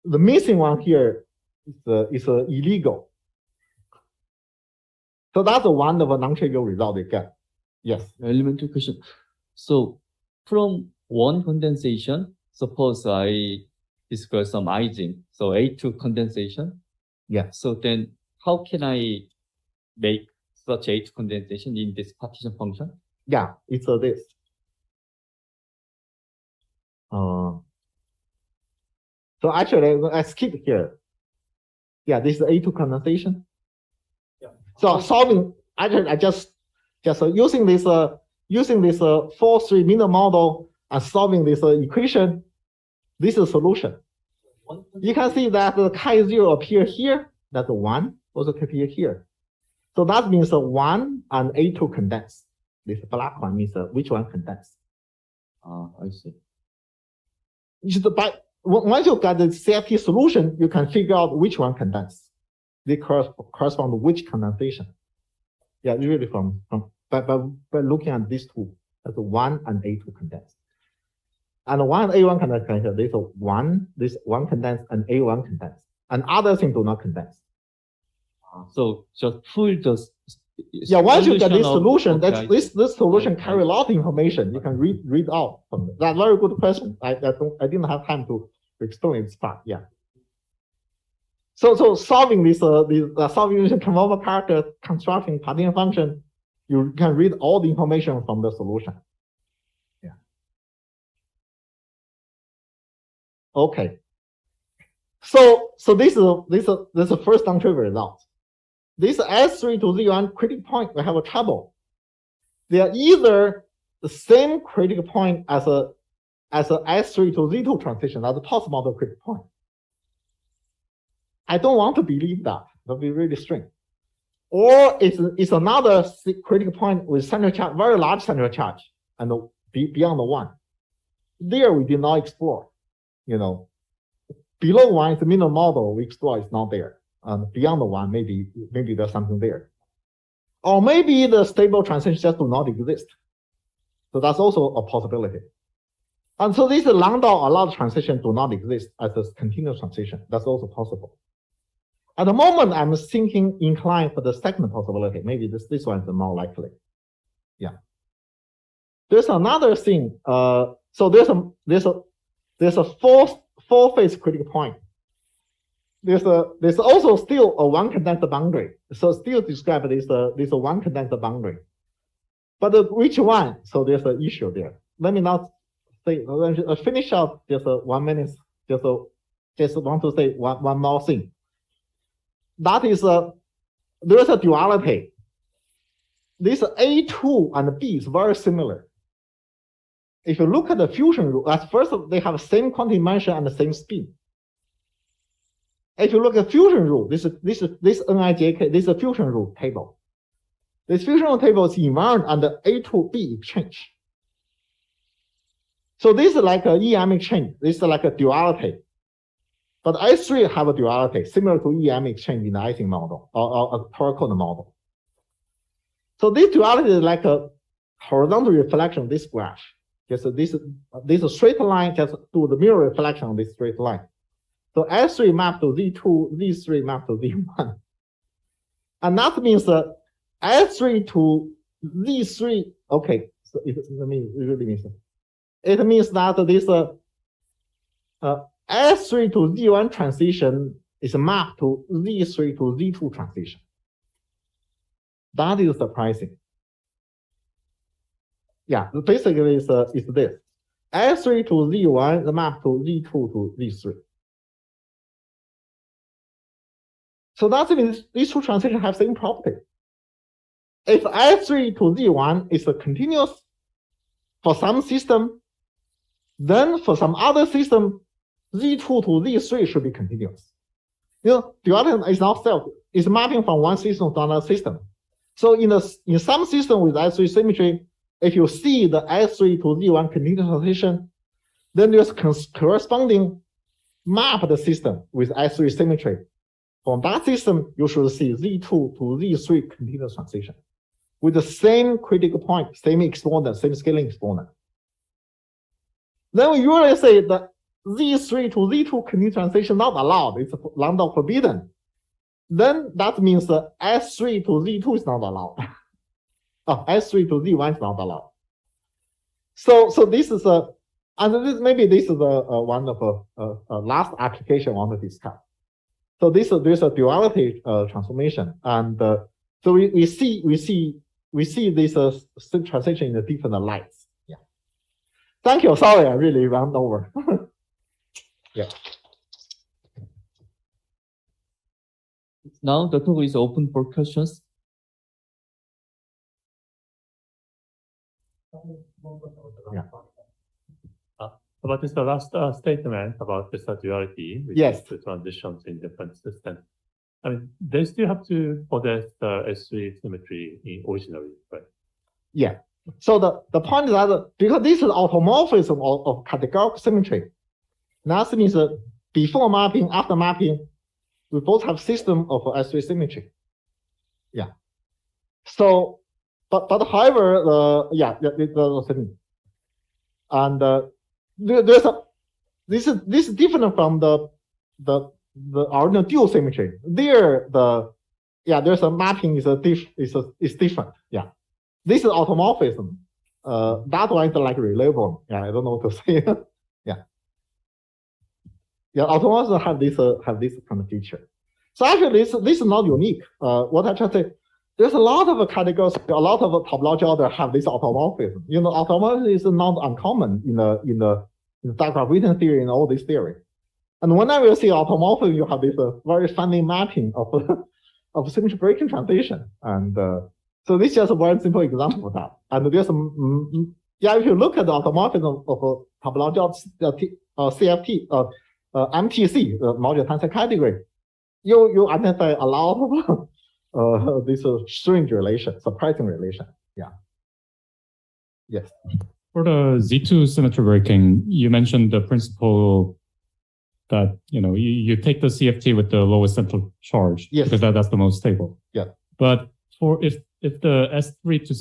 The missing one here is illegal. So that's one of a non-trivial result they get. Yes. Elementary question. So from one condensation, suppose I discuss some Ising, so A2 condensation. Yeah. So then how can I make such A2 condensation in this partition function? Yeah, it's this. So actually, I skip here. Yeah, this is A2 condensation. Yeah. So solving, actually, I just using this 4-3 minimum model and solving this equation. This is solution. You can see that the chi0 appear here. That's 1 also appear here. So that means 1 and A2 condense. This black one means which one condense. I see. Once you get the CFT solution, you can figure out which one condense. They correspond to which condensation. Yeah, really by looking at these two, that's 1 and A2 condense. And 1 and A1 condense, this one condense and A1 condense. And other things do not condense. So just pull those. Yeah, once you get this solution, this solution carry a lot of information. You can read out from it. That's a very good question. I didn't have time to explain this part. Yeah. So solving solving using conformal character constructing partition function, you can read all the information from the solution. Yeah. Okay. So this is the first non-trivial result. This S3 to Z1 critical point, we have a trouble. They are either the same critical point as a S3 to Z2 transition, that's a post-model critical point. I don't want to believe that. That'll be really strange. Or it's another critical point with central charge, very large central charge, and beyond the 1. There we did not explore. Below 1 is the minimum model we explore is not there. And beyond the 1, maybe there's something there. Or maybe the stable transition just do not exist. So that's also a possibility. And so this Landau a lot of transition do not exist as a continuous transition. That's also possible. At the moment, I'm thinking inclined for the second possibility. Maybe this one is more likely. Yeah. There's another thing. So there's a four-phase critical point. There's also still a one condenser boundary. So still described this a one condenser boundary. But which one? So there's an issue there. Let me not say, finish up just 1 minute. Just want to say one more thing. That is there's a duality. This A2 and B is very similar. If you look at the fusion rule, at first they have the same quantity dimension and the same spin. If you look at fusion rule, this NIJK, this is a fusion rule table. This fusion rule table is invariant under A2B exchange. So this is like an EM exchange. This is like a duality. But S3 have a duality similar to EM exchange in the Ising model or a Topological model. So this duality is like a horizontal reflection of this graph. Just this straight line just do the mirror reflection of this straight line. So S3 map to Z2, Z3 map to Z1. And that means that S3 to Z3, okay, so it really means it means that this S3 to Z1 transition is mapped to Z3 to Z2 transition. That is surprising. Yeah, basically it's this. S3 to Z1 is mapped to Z2 to Z3. So that means these two transitions have same property. If S3 to Z1 is a continuous for some system, then for some other system, Z2 to Z3 should be continuous. Duality is not self, it's mapping from one system to another system. So in some system with S3 symmetry, if you see the S3 to Z1 continuous transition, then there's corresponding mapped system with S3 symmetry. From that system, you should see Z2 to Z3 continuous transition with the same critical point, same exponent, same scaling exponent. Then we usually say that Z3 to Z2 continuous transition not allowed, it's lambda forbidden. Then that means S3 to Z2 is not allowed. Oh, S3 to Z1 is not allowed. So this is maybe this is one of last application I want to discuss. So there's a duality transformation, and so we see this transition in the different lights. Yeah. Thank you. Sorry, I really ran over. Yeah. Now the talk is open for questions. Yeah. About this last statement about this duality, which yes, is the transitions in different systems. I mean, they still have to possess the S3 symmetry originally, right? Yeah. So the point is that because this is automorphism of categorical symmetry, that means before mapping, after mapping, we both have system of S3 symmetry. Yeah. So, but however, and there's a this is different from the original dual symmetry. There there's a mapping is different. Yeah. This is automorphism. That one is like reliable. Yeah, I don't know what to say. Yeah. Yeah, automorphism have this kind of feature. So actually, this is not unique. What I try to say, there's a lot of categories, a lot of topological orders have this automorphism. You know, automorphism is not uncommon in the diagram theory and all this theory. And whenever you see automorphism, you have this very funny mapping of symmetry breaking transition. And so this is just a very simple example of that. And there's if you look at the automorphism of topological CFT, MTC, module tensor category, you identify a lot of this strange relation, surprising relation. Yeah. Yes. For the Z2 symmetry breaking, you mentioned the principle that you take the CFT with the lowest central charge, yes, because that's the most stable. Yeah. But for if the S3 to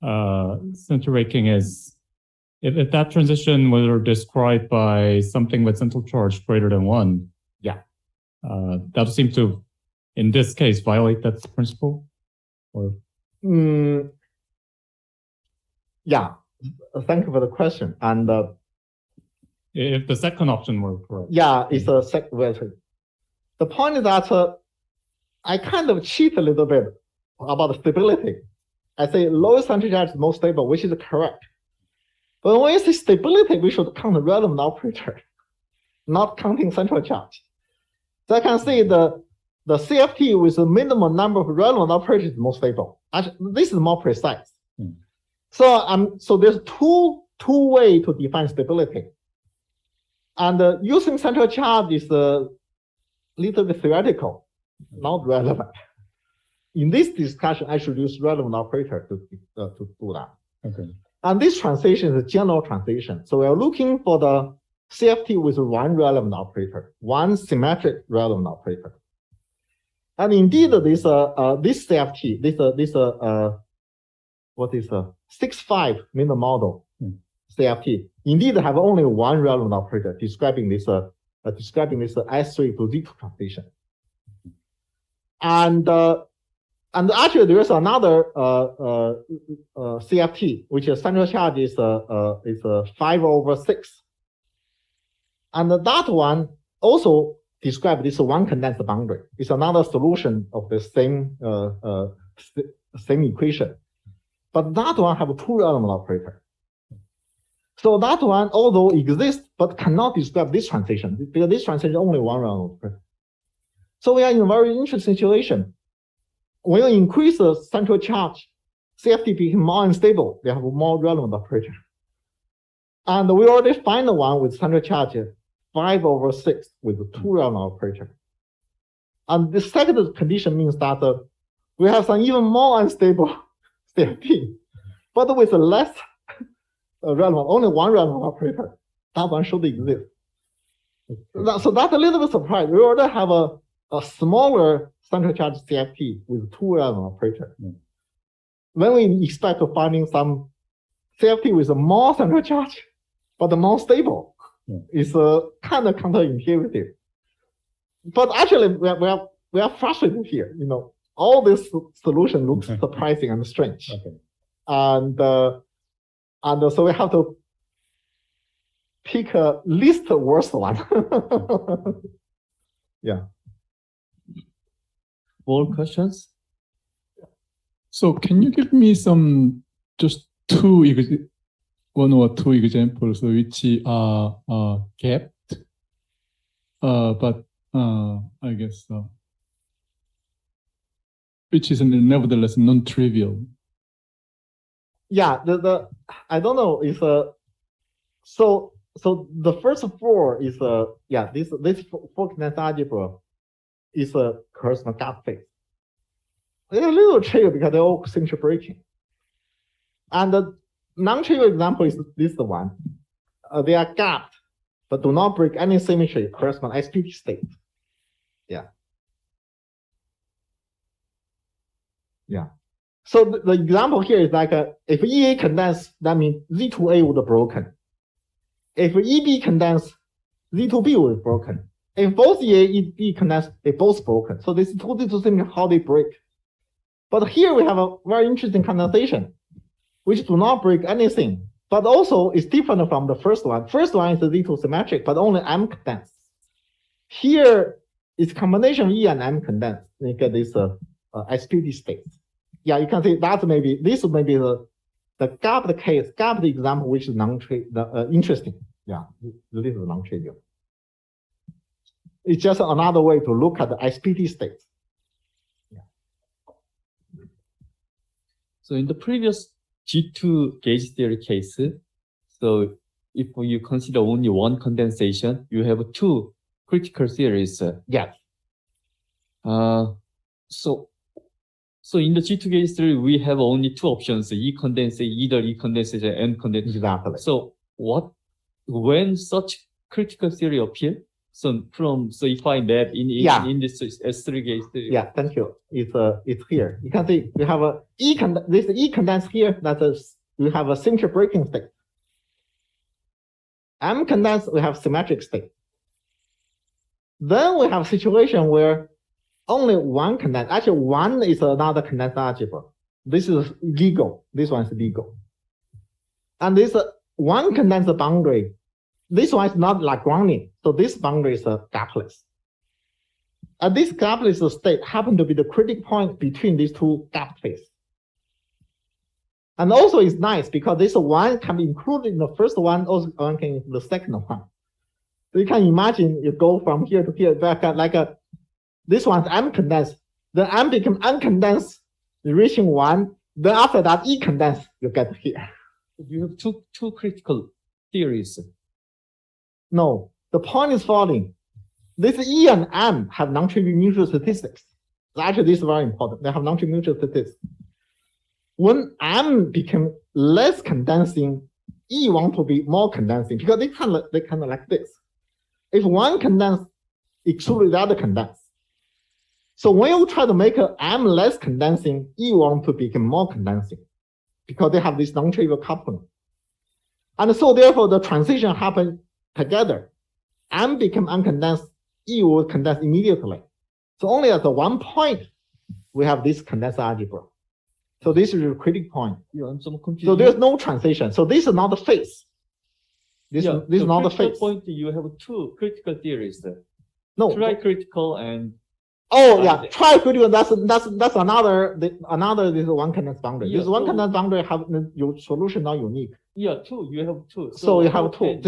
Z2 symmetry breaking is if that transition were described by something with central charge greater than 1, yeah, that would seem to, in this case, violate that principle? Or yeah, thank you for the question. And if the second option were correct, yeah, it's a second. The point is that I kind of cheat a little bit about the stability. I say lowest central charge is most stable, which is correct. But when we say stability, we should count the relevant operator, not counting central charge. So I can say the CFT with the minimum number of relevant operators is most stable. Actually, this is more precise. So there's two ways to define stability. And using central charge is a little bit theoretical, not relevant. In this discussion, I should use relevant operator to do that. Okay. And this transition is a general transition. So we are looking for the CFT with one relevant operator, one symmetric relevant operator. And indeed, this CFT, what is a 6-5 minimum model CFT, indeed have only one relevant operator describing this S3 to Z2 transition. And actually, there is another CFT, which is central charge is 5/6, and that one also describes this one condensed boundary. It's another solution of the same equation, but that one have two relevant operator. So that one, although exists, but cannot describe this transition because this transition is only one relevant operator. So we are in a very interesting situation. When you increase the central charge, CFT become more unstable. They have more relevant operator. And we already find the one with central charge 5/6 with two relevant operator. And the second condition means that we have some even more unstable CFT, but with less relevant, only one relevant operator. That one should exist. So that's a little bit surprised. We already have a smaller central charge CFT with two relevant operator. when we expect to finding some CFT with a more central charge, but more stable, it's kind of counterintuitive. But actually, we are frustrated here. You know, all this solution looks surprising and strange, and so we have to pick a least worst one. Yeah. More questions? So can you give me some just one or two examples which are gapped, but I guess which is nevertheless non-trivial? Yeah, I don't know. It's so the first four is this four condensed algebra is a corresponding gap phase. It's a little tricky because they're all symmetry breaking. And the non-trivial example is this one. They are gapped, but do not break any symmetry corresponding SPT state. Yeah. Yeah. So the example here is like if EA condensed, that means Z2A would have broken. If EB condensed, Z2B would have broken. If both EA, EB condensed, they both broken. So this is totally symmetry how they break. But here we have a very interesting condensation, which do not break anything, but also is different from the first one. First one is the Z2 symmetric, but only M condensed. Here is combination E and M condensed. You get this SPT state. Yeah, you can see that this may be the gapped case, gapped example, which is interesting. Yeah, this is non-trivial. It's just another way to look at the SPT state. So in the previous G2 gauge theory case, so if you consider only one condensation, you have two critical theories. Yes. So in the G2 gauge theory, we have only two options: E condensation, either E condensation and N condensation. Exactly. So when such critical theory appear? So if I map in this S3 gauge theory. Yeah, thank you. It's here. You can see we have this E condensed here. We have a symmetry breaking state. M condensed, we have symmetric state. Then we have a situation where only one condensed. Actually, one is another condensed algebra. This is legal. This one is legal. And this one condensed boundary. This one is not Lagrangian, so this boundary is gapless. And this gapless state happens to be the critical point between these two gap phases. And also it's nice because this one can be included in the first one, also one can include the second one. So you can imagine you go from here to here, like this one's M condensed, then M become uncondensed, reaching one, then after that E condensed, you get here. You have two critical theories. No, the point is following. This E and M have non-trivial mutual statistics. Actually, this is very important. They have non-trivial mutual statistics. When M become less condensing, E want to be more condensing because they kind of like this. If one condense, exclude the other condense. So when you try to make M less condensing, E want to become more condensing because they have this non-trivial coupling. And so therefore the transition happens together. M become uncondensed, E will condense immediately. So only at the one point, we have this condensed algebra. So this is a critical point. Yeah, I'm so confused. So there's no transition. So this is not the phase. This is not the phase. Point you have two critical theories. No. Tri-critical and tri-critical. That's another. This is one condensed boundary. This one condensed boundary have your solution not unique. Yeah, two. You have two. So you have two.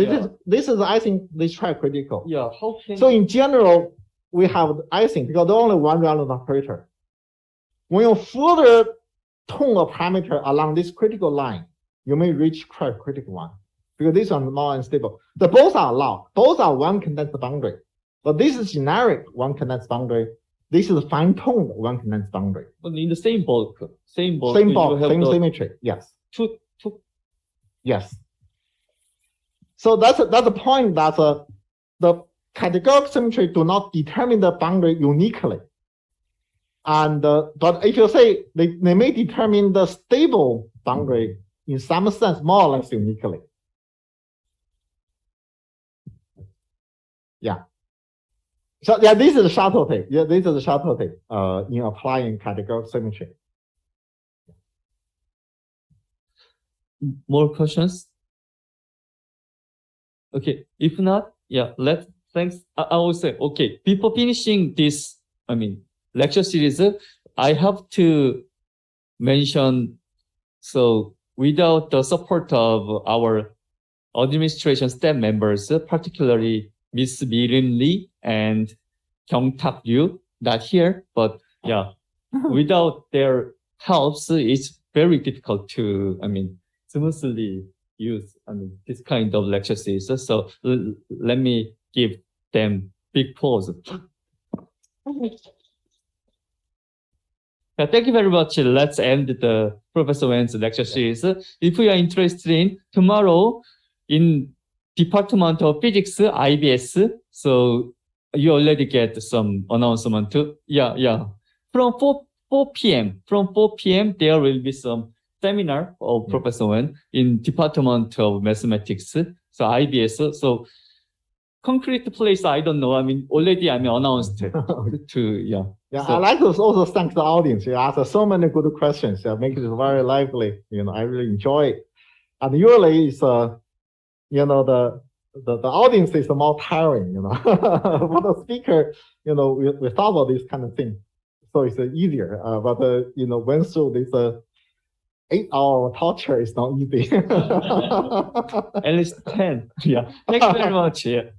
This is I think this tri-critical. Yeah. How can? So in general, we have I think because there's only one relevant operator. When you further tone a parameter along this critical line, you may reach tri-critical one because this one is more unstable. The both are allowed. Both are one condensed boundary, but this is generic one condensed boundary. This is fine-tuned one condensed boundary. But in the same bulk, same symmetry. Yes. Two. Yes. So that's the point that the categorical symmetry do not determine the boundary uniquely. And but if you say they may determine the stable boundary in some sense more or less uniquely. Yeah. So yeah, this is a subtlety. Yeah, this is a subtlety in applying categorical symmetry. More questions? Okay, if not, yeah, thanks. I will say, okay, before finishing this, lecture series, I have to mention, so without the support of our administration staff members, particularly Miss Mirin Lee and Kyung-tak Ryu, not here, but yeah, without their helps, it's very difficult to, smoothly use, this kind of lecture series. So let me give them big applause. Thank you very much. Let's end the Professor Wen's lecture series. If you are interested in tomorrow in Department of Physics, IBS, so you already get some announcement too. Yeah. From 4 p.m. there will be some seminar of Professor Wen in Department of Mathematics, so IBS. So concrete place, I don't know. Already announced to, yeah. Yeah, so, I like to also thank the audience. You asked so many good questions. Yeah, make it very lively. I really enjoy it. And usually it's, the audience is more tiring, for the speaker, we thought about this kind of thing. So it's easier. But, went through this 8-hour torture is not easy. at least 10. Yeah. Thank you very much. Yeah.